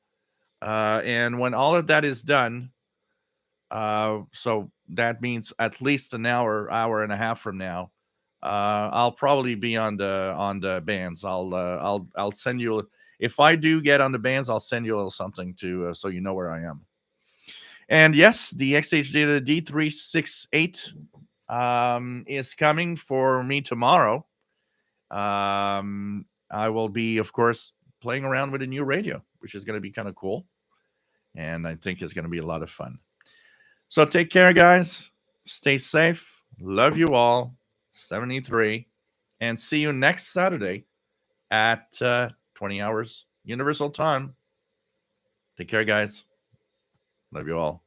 and when all of that is done, so that means at least an hour and a half from now, I'll probably be on the bands. I'll send you, if I do get on the bands, I'll send you a little something to so you know where I am. And yes, the XH Data D368 is coming for me tomorrow. I will be, of course, playing around with a new radio, which is going to be kind of cool, and I think it's going to be a lot of fun. So take care, guys. Stay safe. Love you all. 73. And see you next Saturday at 20 hours Universal Time. Take care, guys. Love you all.